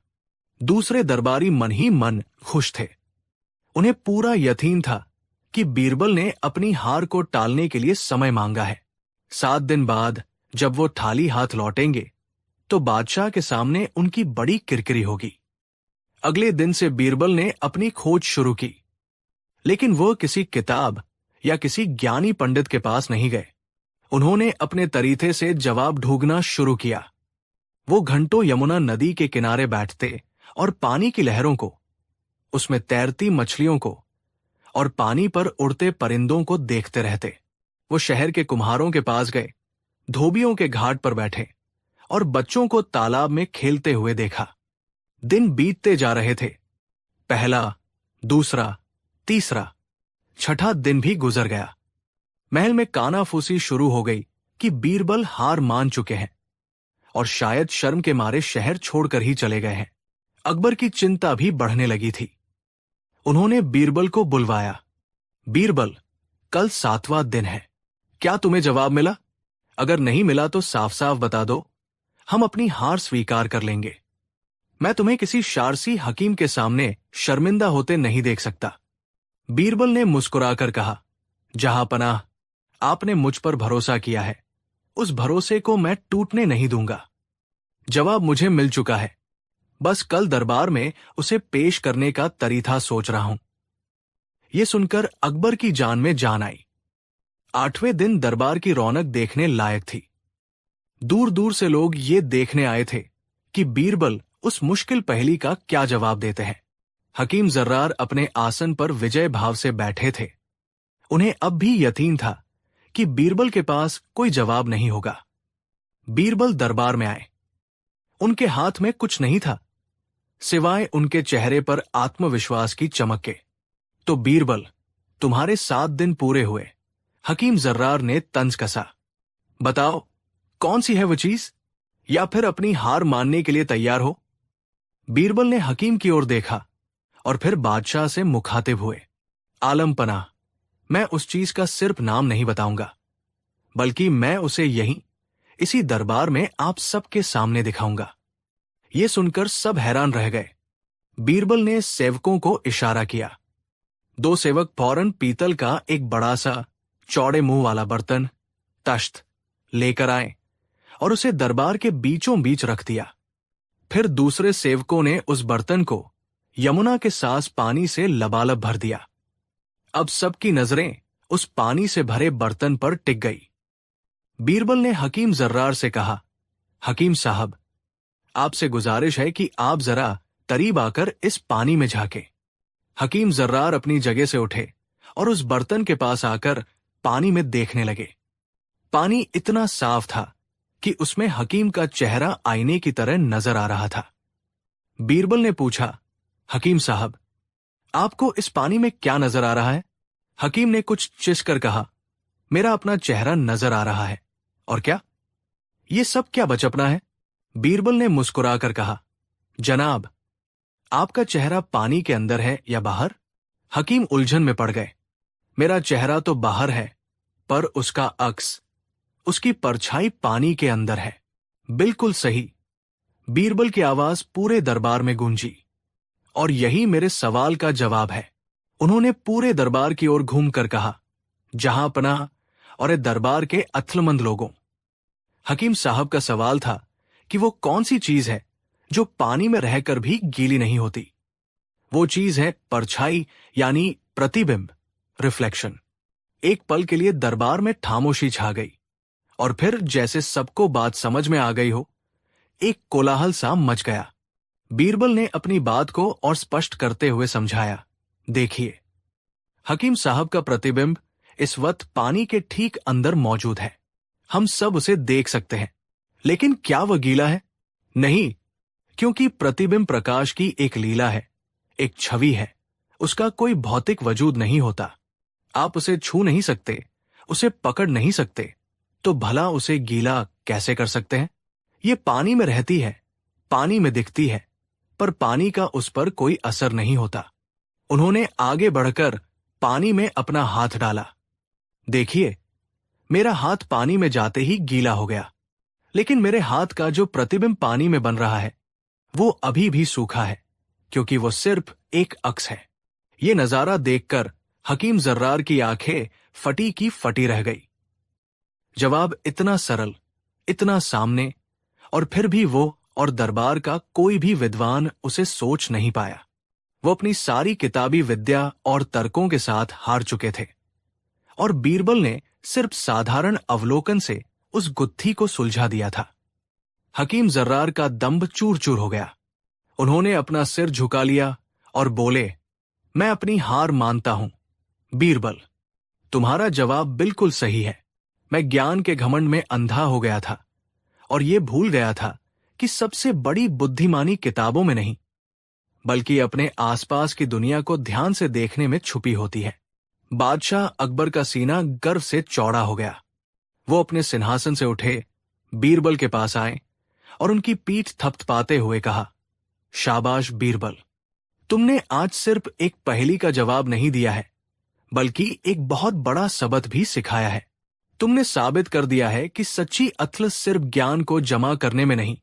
दूसरे दरबारी मन ही मन खुश थे। उन्हें पूरा यकीन था कि बीरबल ने अपनी हार को टालने के लिए समय मांगा है। 7 दिन बाद जब वो थाली हाथ लौटेंगे तो बादशाह के सामने उनकी बड़ी किरकिरी होगी। अगले दिन से बीरबल ने अपनी खोज शुरू की, लेकिन वो किसी किताब या किसी ज्ञानी पंडित के पास नहीं गए। उन्होंने अपने तरीके से जवाब ढूंढना शुरू किया। वो घंटों यमुना नदी के किनारे बैठते और पानी की लहरों को, उसमें तैरती मछलियों को और पानी पर उड़ते परिंदों को देखते रहते। वो शहर के कुम्हारों के पास गए, धोबियों के घाट पर बैठे और बच्चों को तालाब में खेलते हुए देखा। दिन बीतते जा रहे थे। पहला, दूसरा, तीसरा, छठा दिन भी गुजर गया। महल में कानाफूसी शुरू हो गई कि बीरबल हार मान चुके हैं और शायद शर्म के मारे शहर छोड़कर ही चले गए हैं। अकबर की चिंता भी बढ़ने लगी थी। उन्होंने बीरबल को बुलवाया। बीरबल, कल 7वां दिन है, क्या तुम्हें जवाब मिला? अगर नहीं मिला तो साफ साफ बता दो, हम अपनी हार स्वीकार कर लेंगे। मैं तुम्हें किसी शारसी हकीम के सामने शर्मिंदा होते नहीं देख सकता। बीरबल ने मुस्कुराकर कहा, जहांपनाह, आपने मुझ पर भरोसा किया है, उस भरोसे को मैं टूटने नहीं दूंगा। जवाब मुझे मिल चुका है, बस कल दरबार में उसे पेश करने का तरीका सोच रहा हूं। यह सुनकर अकबर की जान में जान आई। 8वें दिन दरबार की रौनक देखने लायक थी। दूर दूर से लोग ये देखने आए थे कि बीरबल उस मुश्किल पहेली का क्या जवाब देते हैं। हकीम जर्रार अपने आसन पर विजय भाव से बैठे थे। उन्हें अब भी यकीन था कि बीरबल के पास कोई जवाब नहीं होगा। बीरबल दरबार में आए। उनके हाथ में कुछ नहीं था सिवाय उनके चेहरे पर आत्मविश्वास की चमक के। तो बीरबल, तुम्हारे 7 दिन पूरे हुए। हकीम जर्रार ने तंज कसा। बताओ, कौन सी है वो चीज, या फिर अपनी हार मानने के लिए तैयार हो? बीरबल ने हकीम की ओर देखा और फिर बादशाह से मुखातिब हुए। आलम पनाह, मैं उस चीज का सिर्फ नाम नहीं बताऊंगा, बल्कि मैं उसे यहीं इसी दरबार में आप सबके सामने दिखाऊंगा। ये सुनकर सब हैरान रह गए। बीरबल ने सेवकों को इशारा किया। 2 सेवक फौरन पीतल का एक बड़ा सा चौड़े मुंह वाला बर्तन, तश्त, लेकर आए और उसे दरबार के बीचों बीच रख दिया। फिर दूसरे सेवकों ने उस बर्तन को यमुना के सास पानी से लबालब भर दिया। अब सबकी नजरें उस पानी से भरे बर्तन पर टिक गई। बीरबल ने हकीम जर्रार से कहा, हकीम साहब, आपसे गुजारिश है कि आप जरा करीब आकर इस पानी में झांके। हकीम जर्रार अपनी जगह से उठे और उस बर्तन के पास आकर पानी में देखने लगे। पानी इतना साफ था कि उसमें हकीम का चेहरा आईने की तरह नजर आ रहा था। बीरबल ने पूछा, हकीम साहब, आपको इस पानी में क्या नजर आ रहा है? हकीम ने कुछ चिढ़कर कहा, मेरा अपना चेहरा नजर आ रहा है। और क्या? ये सब क्या बचपना है? बीरबल ने मुस्कुराकर कहा, जनाब, आपका चेहरा पानी के अंदर है या बाहर? हकीम उलझन में पड़ गए। मेरा चेहरा तो बाहर है, पर उसका अक्स, उसकी परछाई पानी के अंदर है। बिल्कुल सही। बीरबल की आवाज पूरे दरबार में गूंजी। और यही मेरे सवाल का जवाब है। उन्होंने पूरे दरबार की ओर घूमकर कहा, जहां पनाह और दरबार के अक्लमंद लोगों। हकीम साहब का सवाल था कि वो कौन सी चीज है जो पानी में रहकर भी गीली नहीं होती। वो चीज है परछाई, यानी प्रतिबिंब, रिफ्लेक्शन। एक पल के लिए दरबार में खामोशी छा गई और फिर जैसे सबको बात समझ में आ गई हो, एक कोलाहल सा मच गया। बीरबल ने अपनी बात को और स्पष्ट करते हुए समझाया, देखिए, हकीम साहब का प्रतिबिंब इस वक्त पानी के ठीक अंदर मौजूद है। हम सब उसे देख सकते हैं, लेकिन क्या वह गीला है? नहीं, क्योंकि प्रतिबिंब प्रकाश की एक लीला है, एक छवि है। उसका कोई भौतिक वजूद नहीं होता। आप उसे छू नहीं सकते, उसे पकड़ नहीं सकते, तो भला उसे गीला कैसे कर सकते हैं? ये पानी में रहती है, पानी में दिखती है, पर पानी का उस पर कोई असर नहीं होता। उन्होंने आगे बढ़कर पानी में अपना हाथ डाला। देखिए, मेरा हाथ पानी में जाते ही गीला हो गया, लेकिन मेरे हाथ का जो प्रतिबिंब पानी में बन रहा है वो अभी भी सूखा है, क्योंकि वो सिर्फ एक अक्स है। ये नजारा देखकर हकीम जर्रार की आंखें फटी की फटी रह गई। जवाब इतना सरल, इतना सामने, और फिर भी वो और दरबार का कोई भी विद्वान उसे सोच नहीं पाया। वो अपनी सारी किताबी विद्या और तर्कों के साथ हार चुके थे, और बीरबल ने सिर्फ साधारण अवलोकन से उस गुत्थी को सुलझा दिया था। हकीम जर्रार का दंभ चूर चूर हो गया। उन्होंने अपना सिर झुका लिया और बोले, मैं अपनी हार मानता हूं। बीरबल, तुम्हारा जवाब बिल्कुल सही है। मैं ज्ञान के घमंड में अंधा हो गया था और ये भूल गया था कि सबसे बड़ी बुद्धिमानी किताबों में नहीं, बल्कि अपने आसपास की दुनिया को ध्यान से देखने में छुपी होती है। बादशाह अकबर का सीना गर्व से चौड़ा हो गया। वो अपने सिंहासन से उठे, बीरबल के पास आए और उनकी पीठ थपथपाते हुए कहा, शाबाश बीरबल, तुमने आज सिर्फ एक पहेली का जवाब नहीं दिया है, बल्कि एक बहुत बड़ा सबक भी सिखाया है। तुमने साबित कर दिया है कि सच्ची अथल सिर्फ ज्ञान को जमा करने में नहीं,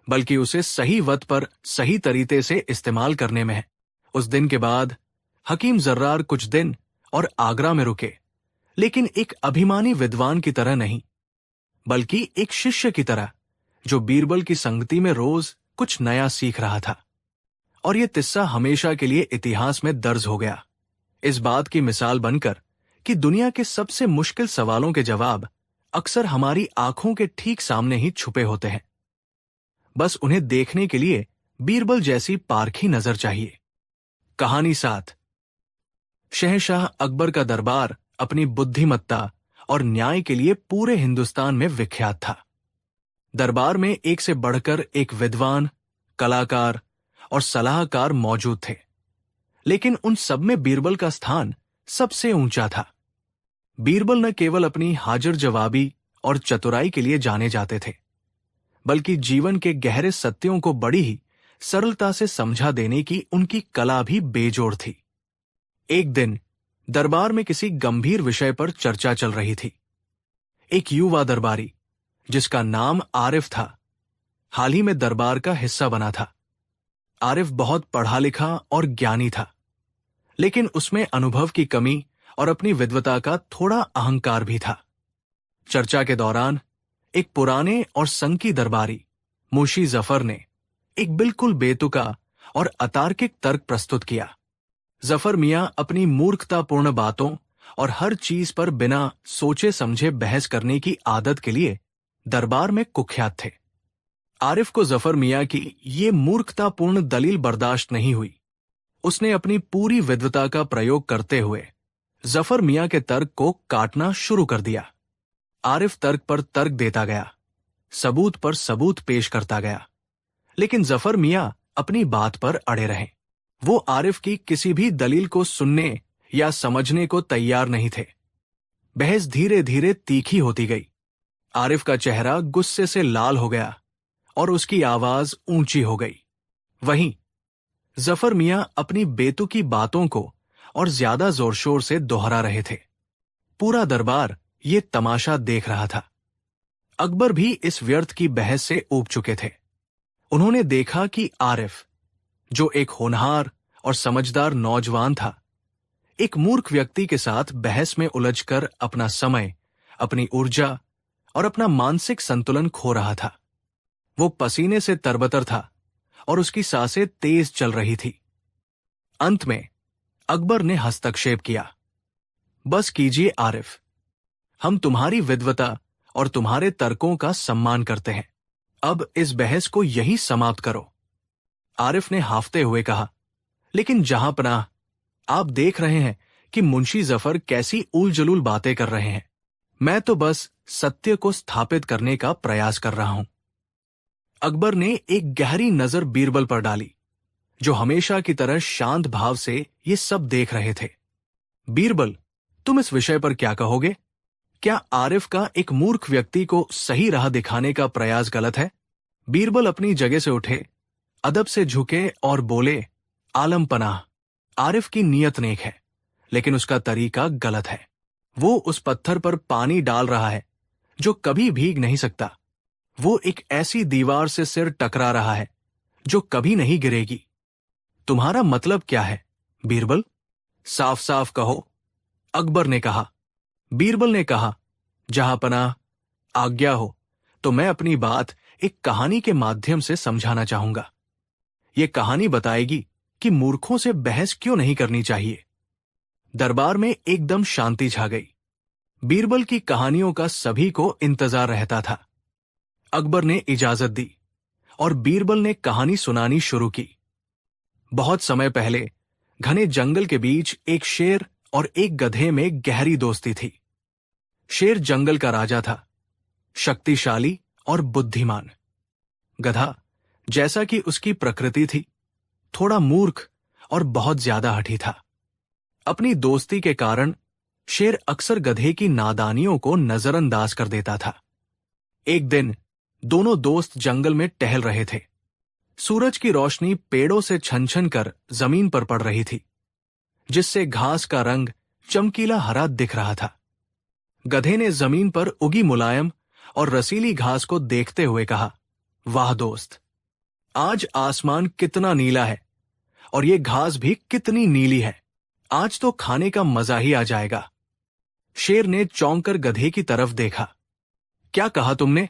बल्कि उसे सही वक्त पर सही तरीके से इस्तेमाल करने में है। उस दिन के बाद हकीम जर्रार कुछ दिन और आगरा में रुके, लेकिन एक अभिमानी विद्वान की तरह नहीं, बल्कि एक शिष्य की तरह जो बीरबल की संगति में रोज कुछ नया सीख रहा था। और यह किस्सा हमेशा के लिए इतिहास में दर्ज हो गया, इस बात की मिसाल बनकर कि दुनिया के सबसे मुश्किल सवालों के जवाब अक्सर हमारी आंखों के ठीक सामने ही छुपे होते हैं। बस उन्हें देखने के लिए बीरबल जैसी पारखी नजर चाहिए। कहानी 7। शहंशाह अकबर का दरबार अपनी बुद्धिमत्ता और न्याय के लिए पूरे हिंदुस्तान में विख्यात था। दरबार में एक से बढ़कर एक विद्वान, कलाकार और सलाहकार मौजूद थे, लेकिन उन सब में बीरबल का स्थान सबसे ऊंचा था। बीरबल न केवल अपनी हाजिर जवाबी और चतुराई के लिए जाने जाते थे, बल्कि जीवन के गहरे सत्यों को बड़ी ही सरलता से समझा देने की उनकी कला भी बेजोड़ थी। एक दिन दरबार में किसी गंभीर विषय पर चर्चा चल रही थी। एक युवा दरबारी, जिसका नाम आरिफ था, हाल ही में दरबार का हिस्सा बना था। आरिफ बहुत पढ़ा लिखा और ज्ञानी था, लेकिन उसमें अनुभव की कमी और अपनी विद्वता का थोड़ा अहंकार भी था। चर्चा के दौरान एक पुराने और संकी दरबारी मुंशी जफर ने एक बिल्कुल बेतुका और अतार्किक तर्क प्रस्तुत किया। जफर मियां अपनी मूर्खतापूर्ण बातों और हर चीज पर बिना सोचे समझे बहस करने की आदत के लिए दरबार में कुख्यात थे। आरिफ को जफर मियां की ये मूर्खतापूर्ण दलील बर्दाश्त नहीं हुई। उसने अपनी पूरी विद्वता का प्रयोग करते हुए जफर मियां के तर्क को काटना शुरू कर दिया। आरिफ तर्क पर तर्क देता गया, सबूत पर सबूत पेश करता गया, लेकिन जफर मियां अपनी बात पर अड़े रहे। वो आरिफ की किसी भी दलील को सुनने या समझने को तैयार नहीं थे। बहस धीरे धीरे तीखी होती गई। आरिफ का चेहरा गुस्से से लाल हो गया और उसकी आवाज ऊंची हो गई। वहीं जफर मियां अपनी बेतुकी बातों को और ज्यादा जोर शोर से दोहरा रहे थे। पूरा दरबार ये तमाशा देख रहा था। अकबर भी इस व्यर्थ की बहस से ऊब चुके थे। उन्होंने देखा कि आरिफ, जो एक होनहार और समझदार नौजवान था, एक मूर्ख व्यक्ति के साथ बहस में उलझकर अपना समय, अपनी ऊर्जा और अपना मानसिक संतुलन खो रहा था। वो पसीने से तरबतर था और उसकी सांसें तेज चल रही थी। अंत में अकबर ने हस्तक्षेप किया। बस कीजिए आरिफ, हम तुम्हारी विद्वता और तुम्हारे तर्कों का सम्मान करते हैं। अब इस बहस को यहीं समाप्त करो। आरिफ ने हाफते हुए कहा, लेकिन जहांपनाह, आप देख रहे हैं कि मुंशी जफर कैसी उलझुल बातें कर रहे हैं। मैं तो बस सत्य को स्थापित करने का प्रयास कर रहा हूं। अकबर ने एक गहरी नजर बीरबल पर डाली, जो हमेशा की तरह शांत भाव से ये सब देख रहे थे। बीरबल, तुम इस विषय पर क्या कहोगे? क्या आरिफ का एक मूर्ख व्यक्ति को सही राह दिखाने का प्रयास गलत है? बीरबल अपनी जगह से उठे, अदब से झुके और बोले, आलम पनाह, आरिफ की नीयत नेक है, लेकिन उसका तरीका गलत है। वो उस पत्थर पर पानी डाल रहा है जो कभी भीग नहीं सकता। वो एक ऐसी दीवार से सिर टकरा रहा है जो कभी नहीं गिरेगी। तुम्हारा मतलब क्या है बीरबल? साफ साफ कहो, अकबर ने कहा। बीरबल ने कहा, जहांपनाह, आज्ञा हो तो मैं अपनी बात एक कहानी के माध्यम से समझाना चाहूंगा। ये कहानी बताएगी कि मूर्खों से बहस क्यों नहीं करनी चाहिए। दरबार में एकदम शांति छा गई। बीरबल की कहानियों का सभी को इंतजार रहता था। अकबर ने इजाजत दी और बीरबल ने कहानी सुनानी शुरू की। बहुत समय पहले घने जंगल के बीच एक शेर और एक गधे में गहरी दोस्ती थी। शेर जंगल का राजा था, शक्तिशाली और बुद्धिमान। गधा, जैसा कि उसकी प्रकृति थी, थोड़ा मूर्ख और बहुत ज्यादा हठी था। अपनी दोस्ती के कारण शेर अक्सर गधे की नादानियों को नजरअंदाज कर देता था। एक दिन दोनों दोस्त जंगल में टहल रहे थे। सूरज की रोशनी पेड़ों से छन छन कर जमीन पर पड़ रही थी, जिससे घास का रंग चमकीला हरा दिख रहा था। गधे ने जमीन पर उगी मुलायम और रसीली घास को देखते हुए कहा, वाह दोस्त, आज आसमान कितना नीला है और ये घास भी कितनी नीली है। आज तो खाने का मजा ही आ जाएगा। शेर ने चौंक कर गधे की तरफ देखा। क्या कहा तुमने?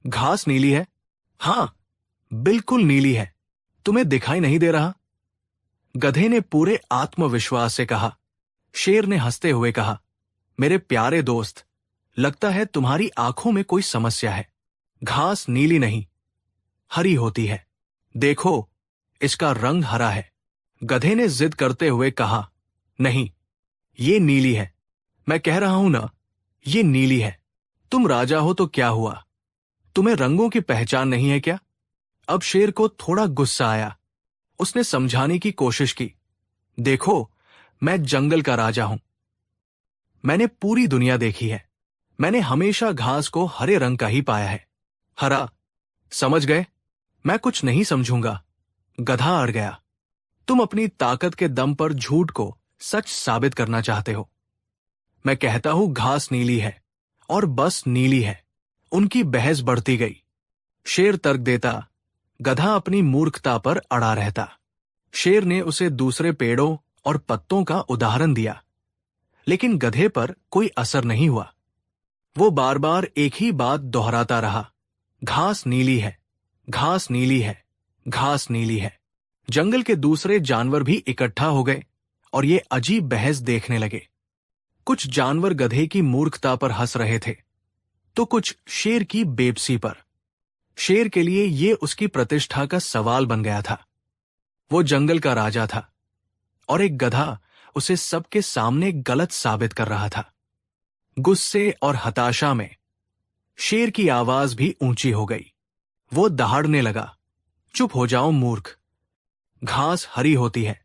घास नीली है? हां, बिल्कुल नीली है। तुम्हें दिखाई नहीं दे रहा? गधे ने पूरे आत्मविश्वास से कहा। शेर ने हंसते हुए कहा, मेरे प्यारे दोस्त, लगता है तुम्हारी आंखों में कोई समस्या है। घास नीली नहीं, हरी होती है। देखो, इसका रंग हरा है। गधे ने जिद करते हुए कहा, नहीं, ये नीली है। मैं कह रहा हूं ना, ये नीली है। तुम राजा हो तो क्या हुआ? तुम्हें रंगों की पहचान नहीं है क्या? अब शेर को थोड़ा गुस्सा आया। उसने समझाने की कोशिश की, देखो, मैं जंगल का राजा हूं। मैंने पूरी दुनिया देखी है। मैंने हमेशा घास को हरे रंग का ही पाया है। हरा, समझ गए? मैं कुछ नहीं समझूंगा। गधा अड़ गया। तुम अपनी ताकत के दम पर झूठ को सच साबित करना चाहते हो। मैं कहता हूं घास नीली है और बस नीली है। उनकी बहस बढ़ती गई। शेर तर्क देता, गधा अपनी मूर्खता पर अड़ा रहता। शेर ने उसे दूसरे पेड़ों और पत्तों का उदाहरण दिया, लेकिन गधे पर कोई असर नहीं हुआ। वो बार बार एक ही बात दोहराता रहा, घास नीली है, घास नीली है, घास नीली है। जंगल के दूसरे जानवर भी इकट्ठा हो गए और ये अजीब बहस देखने लगे। कुछ जानवर गधे की मूर्खता पर हंस रहे थे, तो कुछ शेर की बेबसी पर। शेर के लिए ये उसकी प्रतिष्ठा का सवाल बन गया था। वो जंगल का राजा था और एक गधा उसे सबके सामने गलत साबित कर रहा था। गुस्से और हताशा में शेर की आवाज भी ऊंची हो गई। वो दहाड़ने लगा, चुप हो जाओ मूर्ख, घास हरी होती है।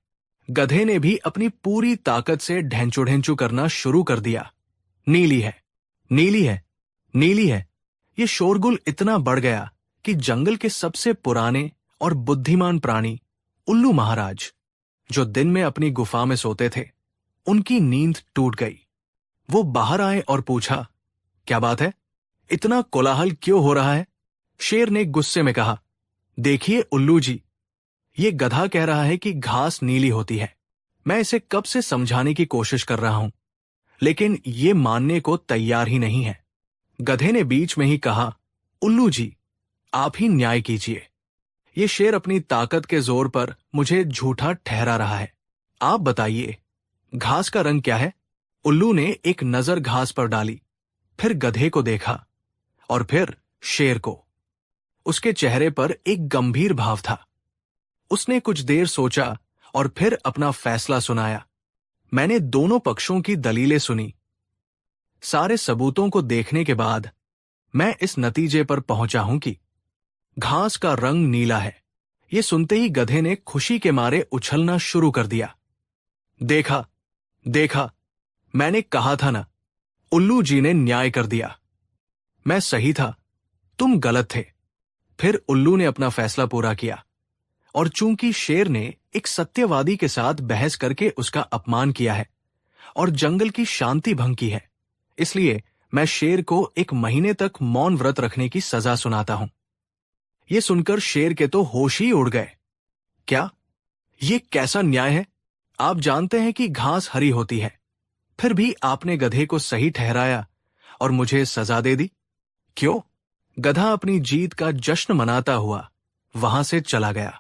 गधे ने भी अपनी पूरी ताकत से ढेंचू ढेंचू करना शुरू कर दिया, नीली है, नीली है, नीली है। ये शोरगुल इतना बढ़ गया कि जंगल के सबसे पुराने और बुद्धिमान प्राणी उल्लू महाराज, जो दिन में अपनी गुफा में सोते थे, उनकी नींद टूट गई। वो बाहर आए और पूछा, क्या बात है? इतना कोलाहल क्यों हो रहा है? शेर ने गुस्से में कहा, देखिए उल्लू जी, ये गधा कह रहा है कि घास नीली होती है। मैं इसे कब से समझाने की कोशिश कर रहा हूं, लेकिन ये मानने को तैयार ही नहीं है। गधे ने बीच में ही कहा, उल्लू जी, आप ही न्याय कीजिए। ये शेर अपनी ताकत के जोर पर मुझे झूठा ठहरा रहा है। आप बताइए, घास का रंग क्या है? उल्लू ने एक नजर घास पर डाली, फिर गधे को देखा और फिर शेर को। उसके चेहरे पर एक गंभीर भाव था। उसने कुछ देर सोचा और फिर अपना फैसला सुनाया। मैंने दोनों पक्षों की दलीलें सुनी। सारे सबूतों को देखने के बाद मैं इस नतीजे पर पहुंचा हूं कि घास का रंग नीला है। यह सुनते ही गधे ने खुशी के मारे उछलना शुरू कर दिया। देखा, देखा, मैंने कहा था ना, उल्लू जी ने न्याय कर दिया। मैं सही था, तुम गलत थे। फिर उल्लू ने अपना फैसला पूरा किया। और चूंकि शेर ने एक सत्यवादी के साथ बहस करके उसका अपमान किया है और जंगल की शांति भंग की है, इसलिए मैं शेर को 1 महीने तक मौन व्रत रखने की सजा सुनाता हूं। यह सुनकर शेर के तो होश ही उड़ गए। क्या ये कैसा न्याय है? आप जानते हैं कि घास हरी होती है, फिर भी आपने गधे को सही ठहराया और मुझे सजा दे दी। क्यों? गधा अपनी जीत का जश्न मनाता हुआ वहां से चला गया।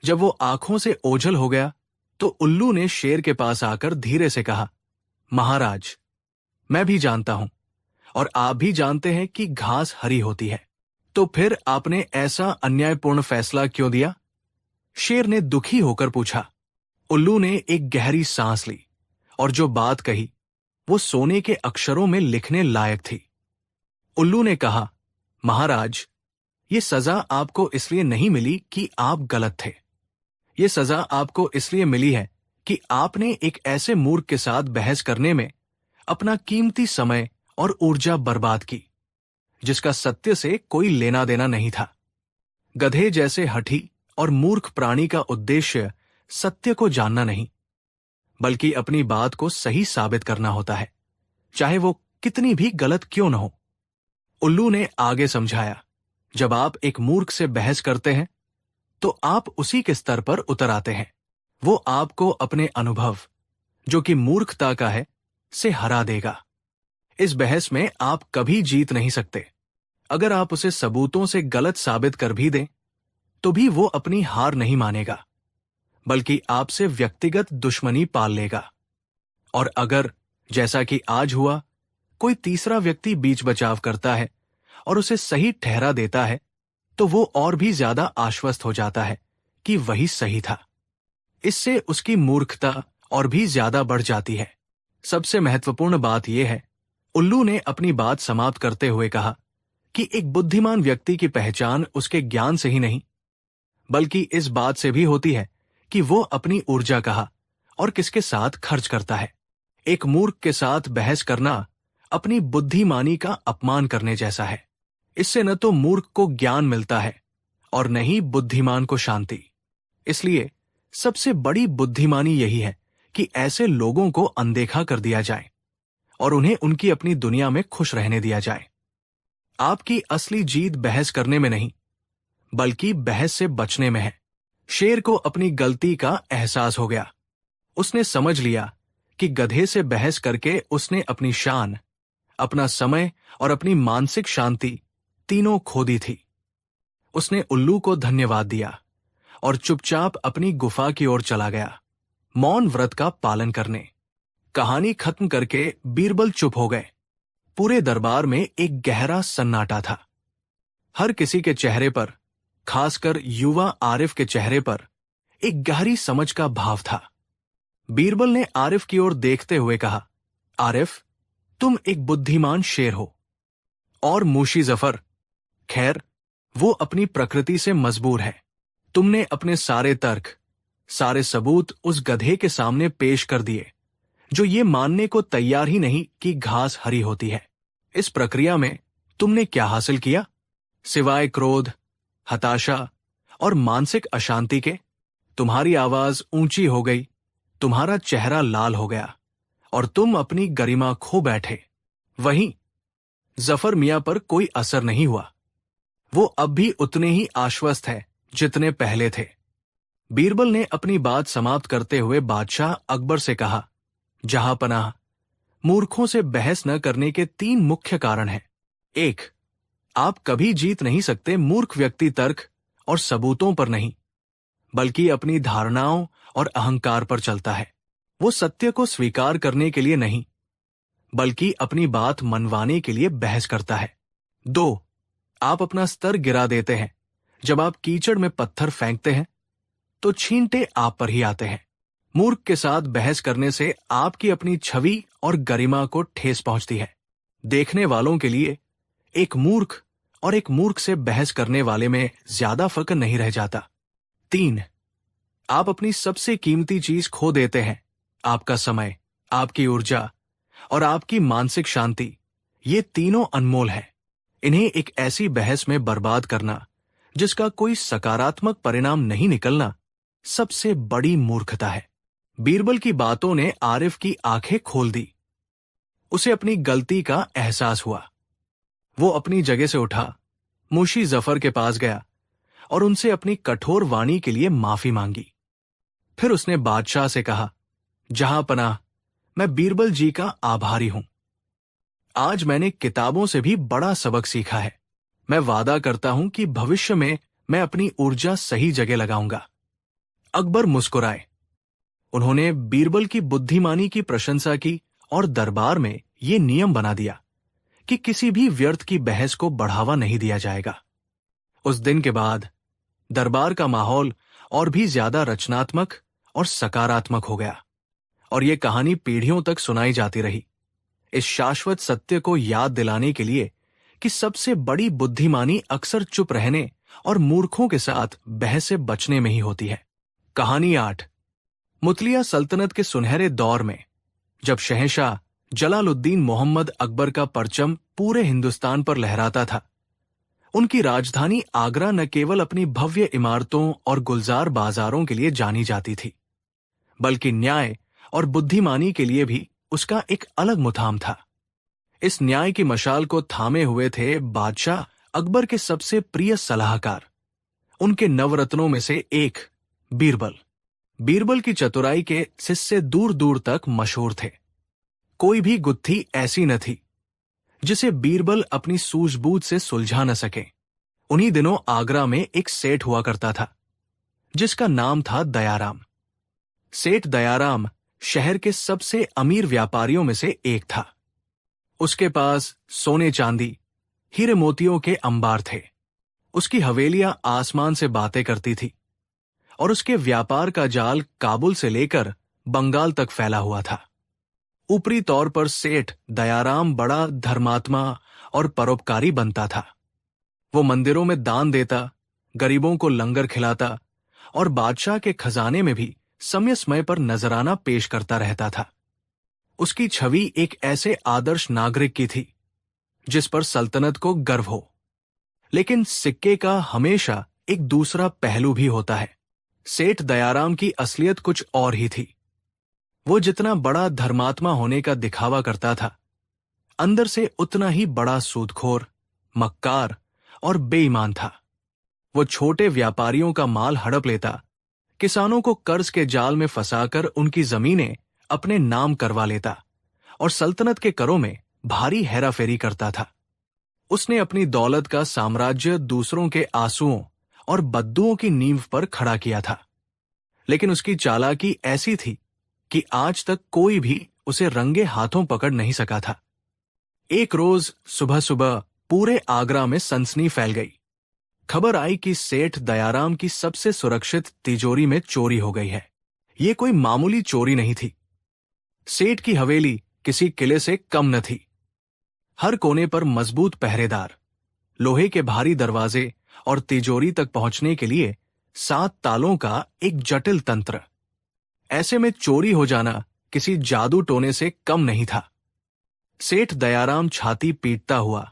जब वो आंखों से ओझल हो गया तो उल्लू ने शेर के पास आकर धीरे से कहा, महाराज, मैं भी जानता हूं और आप भी जानते हैं कि घास हरी होती है, तो फिर आपने ऐसा अन्यायपूर्ण फैसला क्यों दिया? शेर ने दुखी होकर पूछा। उल्लू ने एक गहरी सांस ली और जो बात कही वो सोने के अक्षरों में लिखने लायक थी। उल्लू ने कहा, महाराज, ये सजा आपको इसलिए नहीं मिली कि आप गलत थे। ये सजा आपको इसलिए मिली है कि आपने एक ऐसे मूर्ख के साथ बहस करने में अपना कीमती समय और ऊर्जा बर्बाद की, जिसका सत्य से कोई लेना देना नहीं था। गधे जैसे हठी और मूर्ख प्राणी का उद्देश्य सत्य को जानना नहीं, बल्कि अपनी बात को सही साबित करना होता है, चाहे वो कितनी भी गलत क्यों न हो। उल्लू ने आगे समझाया, जब आप एक मूर्ख से बहस करते हैं तो आप उसी के स्तर पर उतर आते हैं। वो आपको अपने अनुभव, जो कि मूर्खता का है, से हरा देगा। इस बहस में आप कभी जीत नहीं सकते। अगर आप उसे सबूतों से गलत साबित कर भी दें तो भी वो अपनी हार नहीं मानेगा, बल्कि आपसे व्यक्तिगत दुश्मनी पाल लेगा। और अगर, जैसा कि आज हुआ, कोई तीसरा व्यक्ति बीच बचाव करता है और उसे सही ठहरा देता है, तो वो और भी ज्यादा आश्वस्त हो जाता है कि वही सही था। इससे उसकी मूर्खता और भी ज्यादा बढ़ जाती है। सबसे महत्वपूर्ण बात यह है, उल्लू ने अपनी बात समाप्त करते हुए कहा, कि एक बुद्धिमान व्यक्ति की पहचान उसके ज्ञान से ही नहीं, बल्कि इस बात से भी होती है कि वो अपनी ऊर्जा कहाँ और किसके साथ खर्च करता है। एक मूर्ख के साथ बहस करना अपनी बुद्धिमानी का अपमान करने जैसा है। इससे न तो मूर्ख को ज्ञान मिलता है और न ही बुद्धिमान को शांति। इसलिए सबसे बड़ी बुद्धिमानी यही है कि ऐसे लोगों को अनदेखा कर दिया जाए और उन्हें उनकी अपनी दुनिया में खुश रहने दिया जाए। आपकी असली जीत बहस करने में नहीं, बल्कि बहस से बचने में है। शेर को अपनी गलती का एहसास हो गया। उसने समझ लिया कि गधे से बहस करके उसने अपनी शान, अपना समय और अपनी मानसिक शांति तीनों खो दी थी। उसने उल्लू को धन्यवाद दिया और चुपचाप अपनी गुफा की ओर चला गया, मौन व्रत का पालन करने। कहानी खत्म करके बीरबल चुप हो गए। पूरे दरबार में एक गहरा सन्नाटा था। हर किसी के चेहरे पर, खासकर युवा आरिफ के चेहरे पर, एक गहरी समझ का भाव था। बीरबल ने आरिफ की ओर देखते हुए कहा, आरिफ, तुम एक बुद्धिमान शेर हो। और मूशी जफर, खैर, वो अपनी प्रकृति से मजबूर है। तुमने अपने सारे तर्क, सारे सबूत उस गधे के सामने पेश कर दिए, जो ये मानने को तैयार ही नहीं कि घास हरी होती है। इस प्रक्रिया में तुमने क्या हासिल किया, सिवाय क्रोध, हताशा और मानसिक अशांति के? तुम्हारी आवाज ऊंची हो गई, तुम्हारा चेहरा लाल हो गया और तुम अपनी गरिमा खो बैठे। वहीं जफर मियां पर कोई असर नहीं हुआ। वो अब भी उतने ही आश्वस्त है जितने पहले थे। बीरबल ने अपनी बात समाप्त करते हुए बादशाह अकबर से कहा, जहांपनाह, मूर्खों से बहस न करने के 3 मुख्य कारण हैं। 1, आप कभी जीत नहीं सकते मूर्ख व्यक्ति तर्क और सबूतों पर नहीं, बल्कि अपनी धारणाओं और अहंकार पर चलता है। वो सत्य को स्वीकार करने के लिए नहीं, बल्कि अपनी बात मनवाने के लिए बहस करता है। 2, आप अपना स्तर गिरा देते हैं। जब आप कीचड़ में पत्थर फेंकते हैं तो छींटे आप पर ही आते हैं। मूर्ख के साथ बहस करने से आपकी अपनी छवि और गरिमा को ठेस पहुंचती है। देखने वालों के लिए एक मूर्ख और एक मूर्ख से बहस करने वाले में ज्यादा फर्क नहीं रह जाता। 3, आप अपनी सबसे कीमती चीज खो देते हैं, आपका समय, आपकी ऊर्जा और आपकी मानसिक शांति। ये तीनों अनमोल हैं। इन्हें एक ऐसी बहस में बर्बाद करना जिसका कोई सकारात्मक परिणाम नहीं निकलना सबसे बड़ी मूर्खता है। बीरबल की बातों ने आरिफ की आंखें खोल दी। उसे अपनी गलती का एहसास हुआ। वो अपनी जगह से उठा, मुंशी जफर के पास गया और उनसे अपनी कठोर वाणी के लिए माफी मांगी। फिर उसने बादशाह से कहा, जहां पनाह, मैं बीरबल जी का आभारी हूं। आज मैंने किताबों से भी बड़ा सबक सीखा है। मैं वादा करता हूं कि भविष्य में मैं अपनी ऊर्जा सही जगह लगाऊंगा। अकबर मुस्कुराए। उन्होंने बीरबल की बुद्धिमानी की प्रशंसा की और दरबार में ये नियम बना दिया कि किसी भी व्यर्थ की बहस को बढ़ावा नहीं दिया जाएगा। उस दिन के बाद दरबार का माहौल और भी ज्यादा रचनात्मक और सकारात्मक हो गया और ये कहानी पीढ़ियों तक सुनाई जाती रही, इस शाश्वत सत्य को याद दिलाने के लिए कि सबसे बड़ी बुद्धिमानी अक्सर चुप रहने और मूर्खों के साथ बहस से बचने में ही होती है। कहानी 8। मुतलिया सल्तनत के सुनहरे दौर में, जब शहंशाह जलालुद्दीन मोहम्मद अकबर का परचम पूरे हिंदुस्तान पर लहराता था, उनकी राजधानी आगरा न केवल अपनी भव्य इमारतों और गुलजार बाजारों के लिए जानी जाती थी, बल्कि न्याय और बुद्धिमानी के लिए भी उसका एक अलग मुकाम था। इस न्याय की मशाल को थामे हुए थे बादशाह अकबर के सबसे प्रिय सलाहकार, उनके नवरत्नों में से एक बीरबल। बीरबल की चतुराई के सिस्से दूर दूर तक मशहूर थे। कोई भी गुत्थी ऐसी न थी जिसे बीरबल अपनी सूझबूझ से सुलझा न सके। उन्हीं दिनों आगरा में एक सेठ हुआ करता था जिसका नाम था दयाराम। सेठ दयाराम शहर के सबसे अमीर व्यापारियों में से एक था। उसके पास सोने चांदी, हीरे मोतियों के अंबार थे। उसकी हवेलियां आसमान से बातें करती थी और उसके व्यापार का जाल काबुल से लेकर बंगाल तक फैला हुआ था। ऊपरी तौर पर सेठ दयाराम बड़ा धर्मात्मा और परोपकारी बनता था। वो मंदिरों में दान देता, गरीबों को लंगर खिलाता और बादशाह के खजाने में भी समय समय पर नजराना पेश करता रहता था। उसकी छवि एक ऐसे आदर्श नागरिक की थी जिस पर सल्तनत को गर्व हो। लेकिन सिक्के का हमेशा एक दूसरा पहलू भी होता है। सेठ दयाराम की असलियत कुछ और ही थी। वो जितना बड़ा धर्मात्मा होने का दिखावा करता था, अंदर से उतना ही बड़ा सूदखोर, मक्कार और बेईमान था। वो छोटे व्यापारियों का माल हड़प लेता, किसानों को कर्ज के जाल में फंसाकर उनकी जमीनें अपने नाम करवा लेता और सल्तनत के करों में भारी हेराफेरी करता था। उसने अपनी दौलत का साम्राज्य दूसरों के आंसुओं और बद्दुओं की नींव पर खड़ा किया था। लेकिन उसकी चालाकी ऐसी थी कि आज तक कोई भी उसे रंगे हाथों पकड़ नहीं सका था। एक रोज सुबह सुबह पूरे आगरा में सनसनी फैल गई। खबर आई कि सेठ दयाराम की सबसे सुरक्षित तिजोरी में चोरी हो गई है। ये कोई मामूली चोरी नहीं थी। सेठ की हवेली किसी किले से कम न थी। हर कोने पर मजबूत पहरेदार, लोहे के भारी दरवाजे और तिजोरी तक पहुंचने के लिए 7 तालों का एक जटिल तंत्र। ऐसे में चोरी हो जाना किसी जादू टोने से कम नहीं था। सेठ दयाराम छाती पीटता हुआ,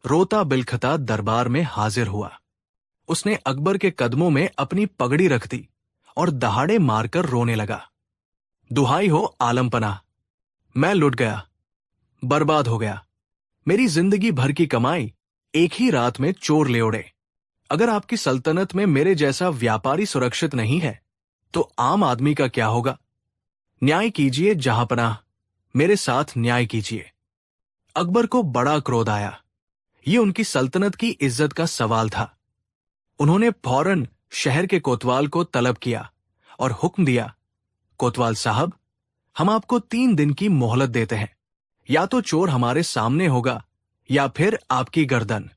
रोता बिलखता दरबार में हाजिर हुआ। उसने अकबर के कदमों में अपनी पगड़ी रख दी और दहाड़े मारकर रोने लगा। दुहाई हो आलमपनाह, मैं लुट गया, बर्बाद हो गया। मेरी जिंदगी भर की कमाई एक ही रात में चोर ले उड़े। अगर आपकी सल्तनत में मेरे जैसा व्यापारी सुरक्षित नहीं है तो आम आदमी का क्या होगा? न्याय कीजिए जहांपनाह, मेरे साथ न्याय कीजिए। अकबर को बड़ा क्रोध आया। ये उनकी सल्तनत की इज्जत का सवाल था। उन्होंने फौरन शहर के कोतवाल को तलब किया और हुक्म दिया, कोतवाल साहब, हम आपको 3 दिन की मोहलत देते हैं। या तो चोर हमारे सामने होगा या फिर आपकी गर्दन।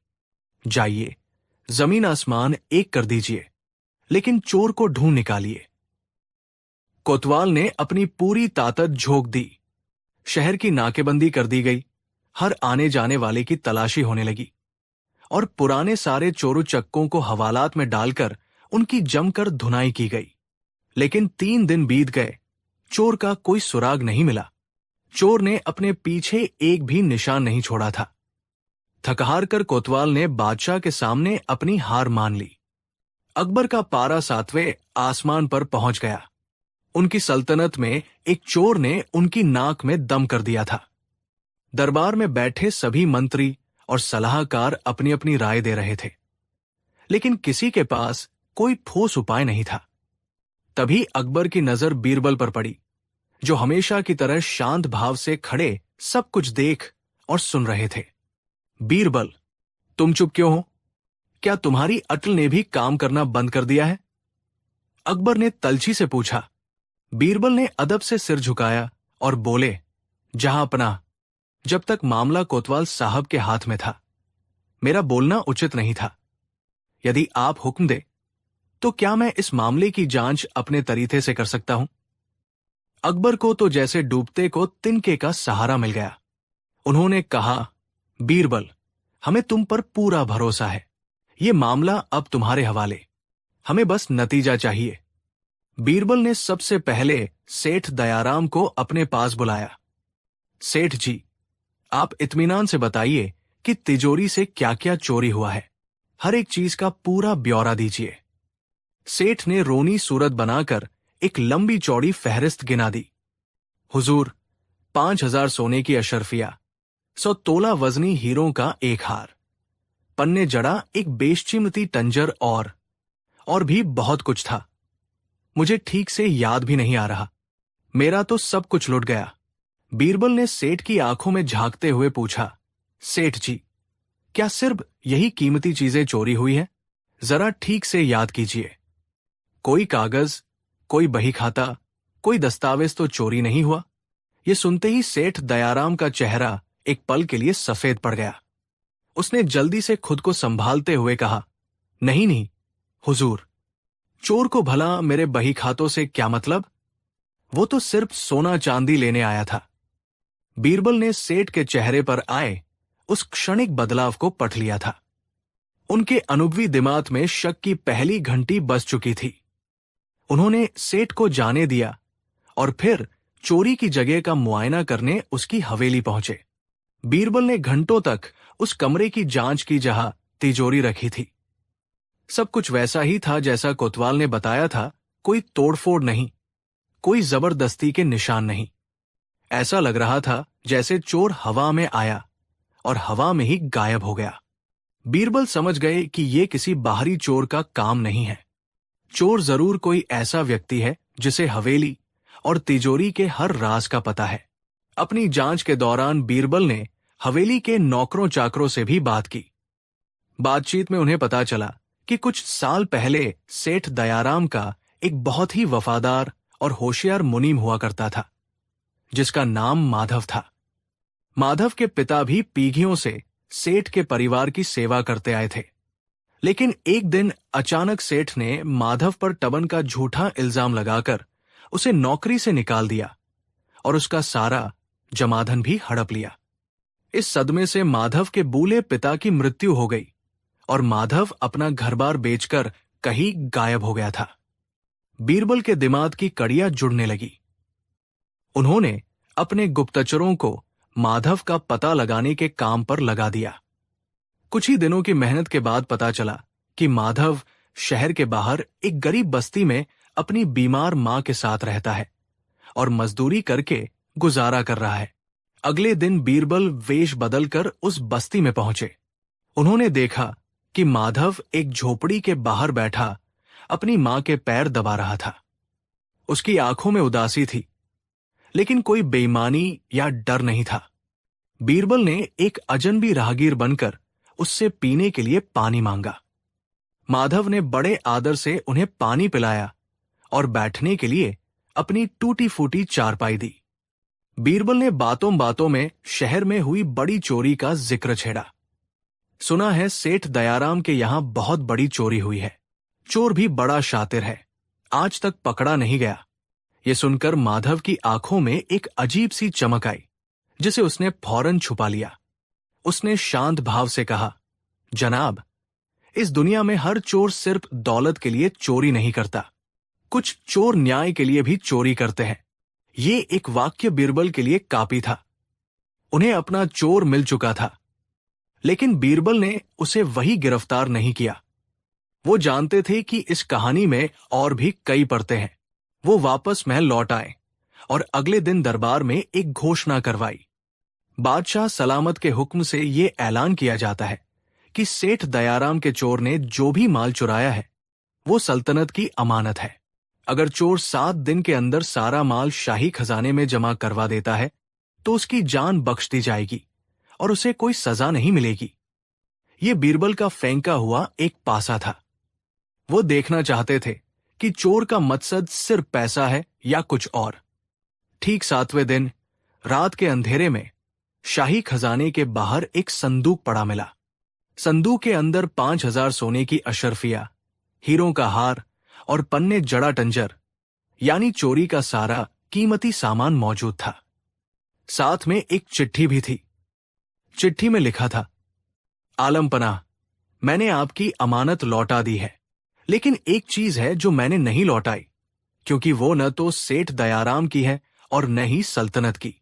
जाइए, जमीन आसमान एक कर दीजिए, लेकिन चोर को ढूंढ निकालिए। कोतवाल ने अपनी पूरी ताकत झोंक दी। शहर की नाकेबंदी कर दी गई। हर आने जाने वाले की तलाशी होने लगी और पुराने सारे चोरू चक्कों को हवालात में डालकर उनकी जमकर धुनाई की गई। लेकिन 3 दिन बीत गए, चोर का कोई सुराग नहीं मिला। चोर ने अपने पीछे एक भी निशान नहीं छोड़ा था। थकहार कर कोतवाल ने बादशाह के सामने अपनी हार मान ली। अकबर का पारा 7वें आसमान पर पहुंच गया। उनकी सल्तनत में एक चोर ने उनकी नाक में दम कर दिया था। दरबार में बैठे सभी मंत्री और सलाहकार अपनी अपनी राय दे रहे थे, लेकिन किसी के पास कोई ठोस उपाय नहीं था। तभी अकबर की नजर बीरबल पर पड़ी, जो हमेशा की तरह शांत भाव से खड़े सब कुछ देख और सुन रहे थे। बीरबल, तुम चुप क्यों हो? क्या तुम्हारी अक्ल ने भी काम करना बंद कर दिया है? अकबर ने तलछी से पूछा। बीरबल ने अदब से सिर झुकाया और बोले, जहां पनाह, जब तक मामला कोतवाल साहब के हाथ में था, मेरा बोलना उचित नहीं था। यदि आप हुक्म दे तो क्या मैं इस मामले की जांच अपने तरीके से कर सकता हूं? अकबर को तो जैसे डूबते को तिनके का सहारा मिल गया। उन्होंने कहा, बीरबल, हमें तुम पर पूरा भरोसा है। ये मामला अब तुम्हारे हवाले। हमें बस नतीजा चाहिए। बीरबल ने सबसे पहले सेठ दयाराम को अपने पास बुलाया। सेठ जी, आप इत्मीनान से बताइए कि तिजोरी से क्या क्या चोरी हुआ है। हर एक चीज का पूरा ब्यौरा दीजिए। सेठ ने रोनी सूरत बनाकर एक लंबी चौड़ी फहरिस्त गिना दी। हुजूर, 5,000 सोने की अशरफिया, 100 तोला वजनी हीरों का एक हार, पन्ने जड़ा एक बेशकीमती टंजर और भी बहुत कुछ था। मुझे ठीक से याद भी नहीं आ रहा। मेरा तो सब कुछ लुट गया। बीरबल ने सेठ की आंखों में झांकते हुए पूछा, सेठ जी, क्या सिर्फ यही कीमती चीजें चोरी हुई हैं? जरा ठीक से याद कीजिए। कोई कागज, कोई बही खाता, कोई दस्तावेज तो चोरी नहीं हुआ? ये सुनते ही सेठ दयाराम का चेहरा एक पल के लिए सफेद पड़ गया। उसने जल्दी से खुद को संभालते हुए कहा, नहीं नहीं हुजूर, चोर को भला मेरे बही खातों से क्या मतलब? वो तो सिर्फ सोना चांदी लेने आया था। बीरबल ने सेठ के चेहरे पर आए उस क्षणिक बदलाव को पढ़ लिया था। उनके अनुभवी दिमाग में शक की पहली घंटी बज चुकी थी। उन्होंने सेठ को जाने दिया और फिर चोरी की जगह का मुआयना करने उसकी हवेली पहुंचे। बीरबल ने घंटों तक उस कमरे की जांच की जहां तिजोरी रखी थी। सब कुछ वैसा ही था जैसा कोतवाल ने बताया था। कोई तोड़फोड़ नहीं, कोई जबरदस्ती के निशान नहीं। ऐसा लग रहा था जैसे चोर हवा में आया और हवा में ही गायब हो गया। बीरबल समझ गए कि ये किसी बाहरी चोर का काम नहीं है। चोर जरूर कोई ऐसा व्यक्ति है जिसे हवेली और तिजोरी के हर राज का पता है। अपनी जांच के दौरान बीरबल ने हवेली के नौकरों चाकरों से भी बात की। बातचीत में उन्हें पता चला कि कुछ साल पहले सेठ दयाराम का एक बहुत ही वफादार और होशियार मुनीम हुआ करता था, जिसका नाम माधव था। माधव के पिता भी पीढ़ियों से सेठ के परिवार की सेवा करते आए थे, लेकिन एक दिन अचानक सेठ ने माधव पर टबन का झूठा इल्जाम लगाकर उसे नौकरी से निकाल दिया और उसका सारा जमाधन भी हड़प लिया। इस सदमे से माधव के बूले पिता की मृत्यु हो गई और माधव अपना घर-बार बेचकर कहीं गायब हो गया था। बीरबल के दिमाग की कड़ियां जुड़ने लगी। उन्होंने अपने गुप्तचरों को माधव का पता लगाने के काम पर लगा दिया। कुछ ही दिनों की मेहनत के बाद पता चला कि माधव शहर के बाहर एक गरीब बस्ती में अपनी बीमार मां के साथ रहता है और मजदूरी करके गुजारा कर रहा है। अगले दिन बीरबल वेश बदलकर उस बस्ती में पहुंचे। उन्होंने देखा कि माधव एक झोपड़ी के बाहर बैठा अपनी मां के पैर दबा रहा था। उसकी आंखों में उदासी थी, लेकिन कोई बेईमानी या डर नहीं था। बीरबल ने एक अजनबी राहगीर बनकर उससे पीने के लिए पानी मांगा। माधव ने बड़े आदर से उन्हें पानी पिलाया और बैठने के लिए अपनी टूटी फूटी चारपाई दी। बीरबल ने बातों बातों में शहर में हुई बड़ी चोरी का जिक्र छेड़ा। सुना है सेठ दयाराम के यहां बहुत बड़ी चोरी हुई है। चोर भी बड़ा शातिर है, आज तक पकड़ा नहीं गया। ये सुनकर माधव की आंखों में एक अजीब सी चमक आई, जिसे उसने फौरन छुपा लिया। उसने शांत भाव से कहा, जनाब, इस दुनिया में हर चोर सिर्फ दौलत के लिए चोरी नहीं करता। कुछ चोर न्याय के लिए भी चोरी करते हैं। ये एक वाक्य बीरबल के लिए काफी था। उन्हें अपना चोर मिल चुका था, लेकिन बीरबल ने उसे वही गिरफ्तार नहीं किया। वो जानते थे कि इस कहानी में और भी कई परतें हैं। वो वापस महल लौट आए और अगले दिन दरबार में एक घोषणा करवाई। बादशाह सलामत के हुक्म से ये ऐलान किया जाता है कि सेठ दयाराम के चोर ने जो भी माल चुराया है वो सल्तनत की अमानत है। अगर चोर 7 दिन के अंदर सारा माल शाही खजाने में जमा करवा देता है तो उसकी जान बख्श दी जाएगी और उसे कोई सजा नहीं मिलेगी। ये बीरबल का फेंका हुआ एक पासा था। वो देखना चाहते थे कि चोर का मकसद सिर्फ पैसा है या कुछ और। ठीक 7वें दिन रात के अंधेरे में शाही खजाने के बाहर एक संदूक पड़ा मिला। संदूक के अंदर 5000 सोने की अशर्फिया, हीरों का हार और पन्ने जड़ा टंजर यानी चोरी का सारा कीमती सामान मौजूद था। साथ में एक चिट्ठी भी थी। चिट्ठी में लिखा था, आलम पनाह, मैंने आपकी अमानत लौटा दी है, लेकिन एक चीज है जो मैंने नहीं लौटाई, क्योंकि वो न तो सेठ दयाराम की है और न ही सल्तनत की।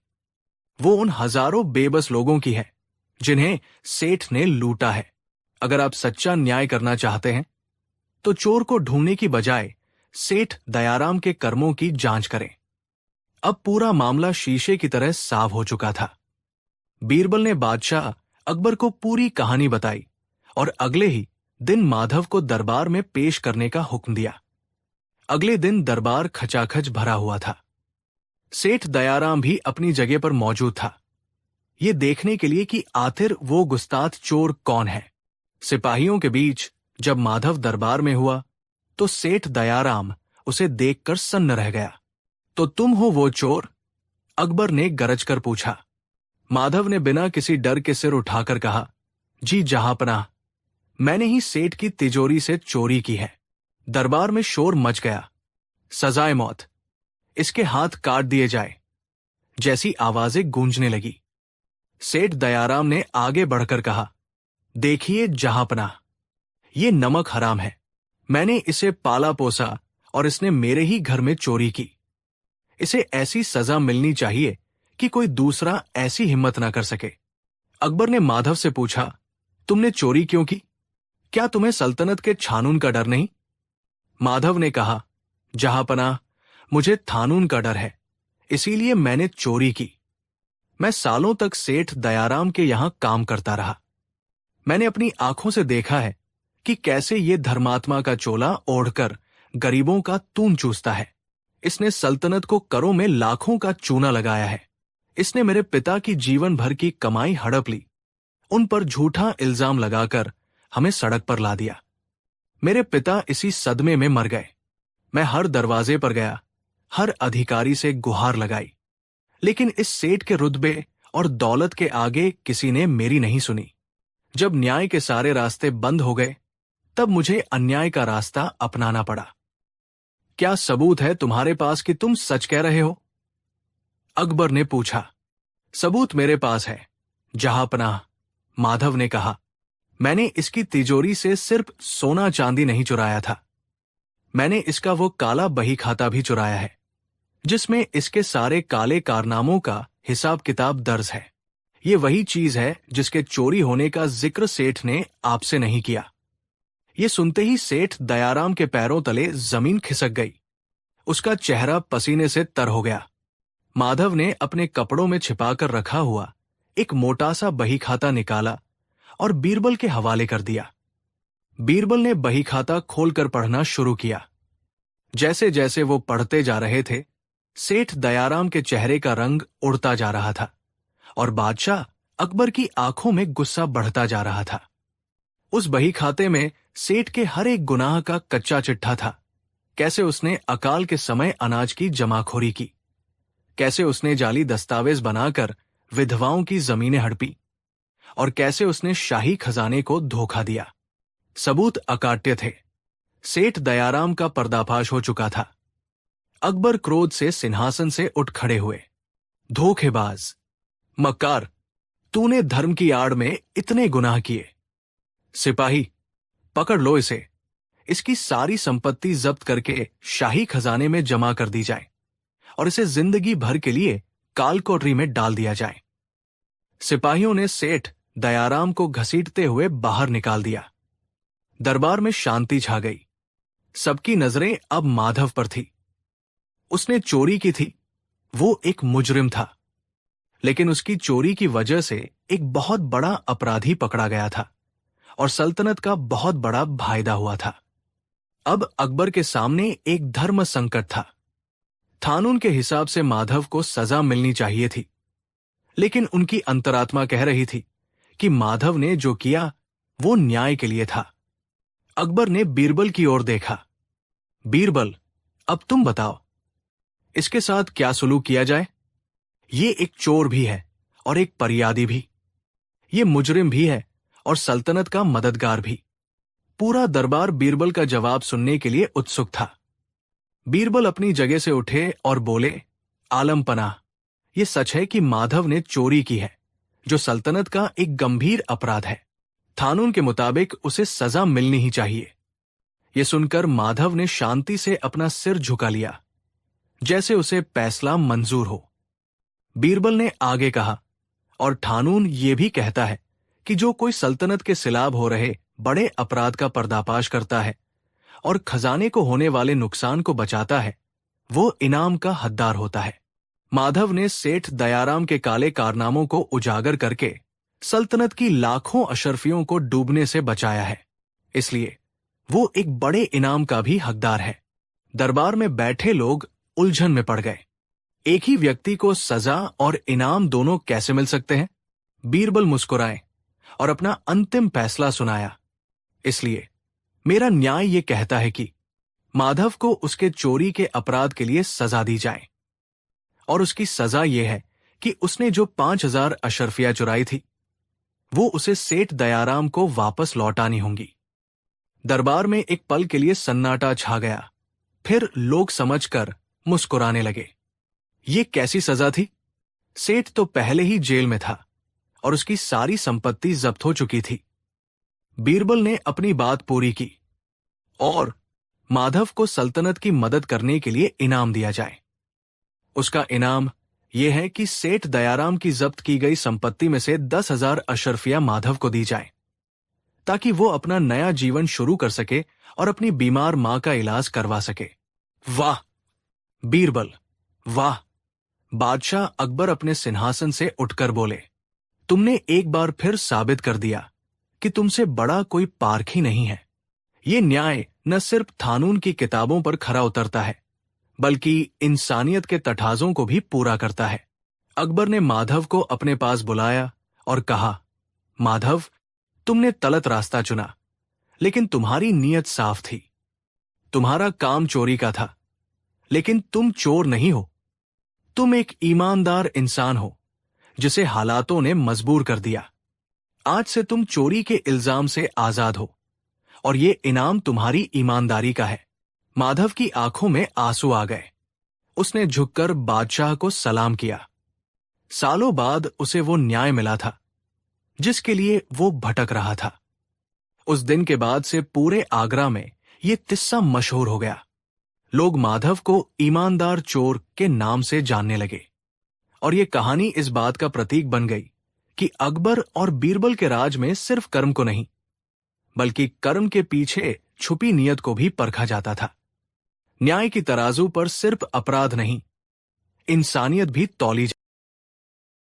वो उन हजारों बेबस लोगों की है जिन्हें सेठ ने लूटा है। अगर आप सच्चा न्याय करना चाहते हैं तो चोर को ढूंढने की बजाय सेठ दयाराम के कर्मों की जांच करें। अब पूरा मामला शीशे की तरह साफ हो चुका था। बीरबल ने बादशाह अकबर को पूरी कहानी बताई और अगले ही दिन माधव को दरबार में पेश करने का हुक्म दिया। अगले दिन दरबार खचाखच भरा हुआ था। सेठ दयाराम भी अपनी जगह पर मौजूद था, ये देखने के लिए कि आखिर वो गुस्ताख चोर कौन है। सिपाहियों के बीच जब माधव दरबार में हुआ तो सेठ दयाराम उसे देखकर सन्न रह गया। तो तुम हो वो चोर? अकबर ने गरज कर पूछा। माधव ने बिना किसी डर के सिर उठाकर कहा, जी जहांपनाह, मैंने ही सेठ की तिजोरी से चोरी की है। दरबार में शोर मच गया। सजाए मौत, इसके हाथ काट दिए जाए, जैसी आवाजें गूंजने लगी। सेठ दयाराम ने आगे बढ़कर कहा, देखिए जहांपनाह, ये नमक हराम है। मैंने इसे पाला पोसा और इसने मेरे ही घर में चोरी की। इसे ऐसी सजा मिलनी चाहिए कि कोई दूसरा ऐसी हिम्मत ना कर सके। अकबर ने माधव से पूछा, तुमने चोरी क्यों की? क्या तुम्हें सल्तनत के छानून का डर नहीं? माधव ने कहा, जहांपनाह, मुझे थानून का डर है, इसीलिए मैंने चोरी की। मैं सालों तक सेठ दयाराम के यहां काम करता रहा। मैंने अपनी आंखों से देखा है कि कैसे ये धर्मात्मा का चोला ओढ़कर गरीबों का तून चूसता है। इसने सल्तनत को करों में लाखों का चूना लगाया है। इसने मेरे पिता की जीवन भर की कमाई हड़प ली, उन पर झूठा इल्जाम लगाकर हमें सड़क पर ला दिया। मेरे पिता इसी सदमे में मर गए। मैं हर दरवाजे पर गया, हर अधिकारी से गुहार लगाई, लेकिन इस सेठ के रुतबे और दौलत के आगे किसी ने मेरी नहीं सुनी। जब न्याय के सारे रास्ते बंद हो गए तब मुझे अन्याय का रास्ता अपनाना पड़ा। क्या सबूत है तुम्हारे पास कि तुम सच कह रहे हो? अकबर ने पूछा। सबूत मेरे पास है जहांपनाह, माधव ने कहा। मैंने इसकी तिजोरी से सिर्फ सोना चांदी नहीं चुराया था, मैंने इसका वो काला बही खाता भी चुराया है जिसमें इसके सारे काले कारनामों का हिसाब किताब दर्ज है। ये वही चीज है जिसके चोरी होने का जिक्र सेठ ने आपसे नहीं किया। ये सुनते ही सेठ दयाराम के पैरों तले जमीन खिसक गई। उसका चेहरा पसीने से तर हो गया। माधव ने अपने कपड़ों में छिपाकर रखा हुआ एक मोटा सा बही खाता निकाला और बीरबल के हवाले कर दिया। बीरबल ने बही खाता खोलकर पढ़ना शुरू किया। जैसे जैसे वो पढ़ते जा रहे थे, सेठ दयाराम के चेहरे का रंग उड़ता जा रहा था और बादशाह अकबर की आंखों में गुस्सा बढ़ता जा रहा था। उस बही खाते में सेठ के हर एक गुनाह का कच्चा चिट्ठा था। कैसे उसने अकाल के समय अनाज की जमाखोरी की, कैसे उसने जाली दस्तावेज बनाकर विधवाओं की जमीनें हड़पी और कैसे उसने शाही खजाने को धोखा दिया। सबूत अकाट्य थे। सेठ दयाराम का पर्दाफाश हो चुका था। अकबर क्रोध से सिंहासन से उठ खड़े हुए। धोखेबाज, मक्कार, तूने धर्म की आड़ में इतने गुनाह किए। सिपाही, पकड़ लो इसे। इसकी सारी संपत्ति जब्त करके शाही खजाने में जमा कर दी जाए और इसे जिंदगी भर के लिए काल कोठरी में डाल दिया जाए। सिपाहियों ने सेठ दयाराम को घसीटते हुए बाहर निकाल दिया। दरबार में शांति छा गई। सबकी नजरें अब माधव पर थी। उसने चोरी की थी, वो एक मुजरिम था, लेकिन उसकी चोरी की वजह से एक बहुत बड़ा अपराधी पकड़ा गया था और सल्तनत का बहुत बड़ा फायदा हुआ था। अब अकबर के सामने एक धर्म संकट था। कानून के हिसाब से माधव को सजा मिलनी चाहिए थी, लेकिन उनकी अंतरात्मा कह रही थी कि माधव ने जो किया वो न्याय के लिए था। अकबर ने बीरबल की ओर देखा। बीरबल, अब तुम बताओ, इसके साथ क्या सुलूक किया जाए? ये एक चोर भी है और एक फरियादी भी। ये मुजरिम भी है और सल्तनत का मददगार भी। पूरा दरबार बीरबल का जवाब सुनने के लिए उत्सुक था। बीरबल अपनी जगह से उठे और बोले, आलम पनाह, ये सच है कि माधव ने चोरी की है, जो सल्तनत का एक गंभीर अपराध है। कानून के मुताबिक उसे सजा मिलनी ही चाहिए। यह सुनकर माधव ने शांति से अपना सिर झुका लिया, जैसे उसे फैसला मंजूर हो। बीरबल ने आगे कहा, और कानून ये भी कहता है कि जो कोई सल्तनत के खिलाफ हो रहे बड़े अपराध का पर्दाफाश करता है और खजाने को होने वाले नुकसान को बचाता है, वो इनाम का हकदार होता है। माधव ने सेठ दयाराम के काले कारनामों को उजागर करके सल्तनत की लाखों अशरफियों को डूबने से बचाया है, इसलिए वो एक बड़े इनाम का भी हकदार है। दरबार में बैठे लोग उलझन में पड़ गए। एक ही व्यक्ति को सजा और इनाम दोनों कैसे मिल सकते हैं? बीरबल मुस्कुराए और अपना अंतिम फैसला सुनाया। इसलिए मेरा न्याय ये कहता है कि माधव को उसके चोरी के अपराध के लिए सजा दी जाए, और उसकी सजा यह है कि उसने जो 5,000 अशरफिया चुराई थी, वो उसे सेठ दयाराम को वापस लौटानी होंगी। दरबार में एक पल के लिए सन्नाटा छा गया। फिर लोग समझकर मुस्कुराने लगे। ये कैसी सजा थी? सेठ तो पहले ही जेल में था और उसकी सारी संपत्ति जब्त हो चुकी थी। बीरबल ने अपनी बात पूरी की, और माधव को सल्तनत की मदद करने के लिए इनाम दिया जाए। उसका इनाम यह है कि सेठ दयाराम की जब्त की गई संपत्ति में से 10,000 अशरफिया माधव को दी जाए, ताकि वो अपना नया जीवन शुरू कर सके और अपनी बीमार मां का इलाज करवा सके। वाह बीरबल, वाह! बादशाह अकबर अपने सिंहासन से उठकर बोले, तुमने एक बार फिर साबित कर दिया कि तुमसे बड़ा कोई पारखी नहीं है। ये न्याय न सिर्फ कानून की किताबों पर खरा उतरता है, बल्कि इंसानियत के तठाजों को भी पूरा करता है। अकबर ने माधव को अपने पास बुलाया और कहा, माधव, तुमने गलत रास्ता चुना, लेकिन तुम्हारी नीयत साफ थी। तुम्हारा काम चोरी का था, लेकिन तुम चोर नहीं हो। तुम एक ईमानदार इंसान हो, जिसे हालातों ने मजबूर कर दिया। आज से तुम चोरी के इल्जाम से आजाद हो, और ये इनाम तुम्हारी ईमानदारी का है। माधव की आंखों में आंसू आ गए। उसने झुककर बादशाह को सलाम किया। सालों बाद उसे वो न्याय मिला था जिसके लिए वो भटक रहा था। उस दिन के बाद से पूरे आगरा में ये किस्सा मशहूर हो गया। लोग माधव को ईमानदार चोर के नाम से जानने लगे, और ये कहानी इस बात का प्रतीक बन गई कि अकबर और बीरबल के राज में सिर्फ कर्म को नहीं, बल्कि कर्म के पीछे छुपी नीयत को भी परखा जाता था। न्याय की तराजू पर सिर्फ अपराध नहीं, इंसानियत भी तौली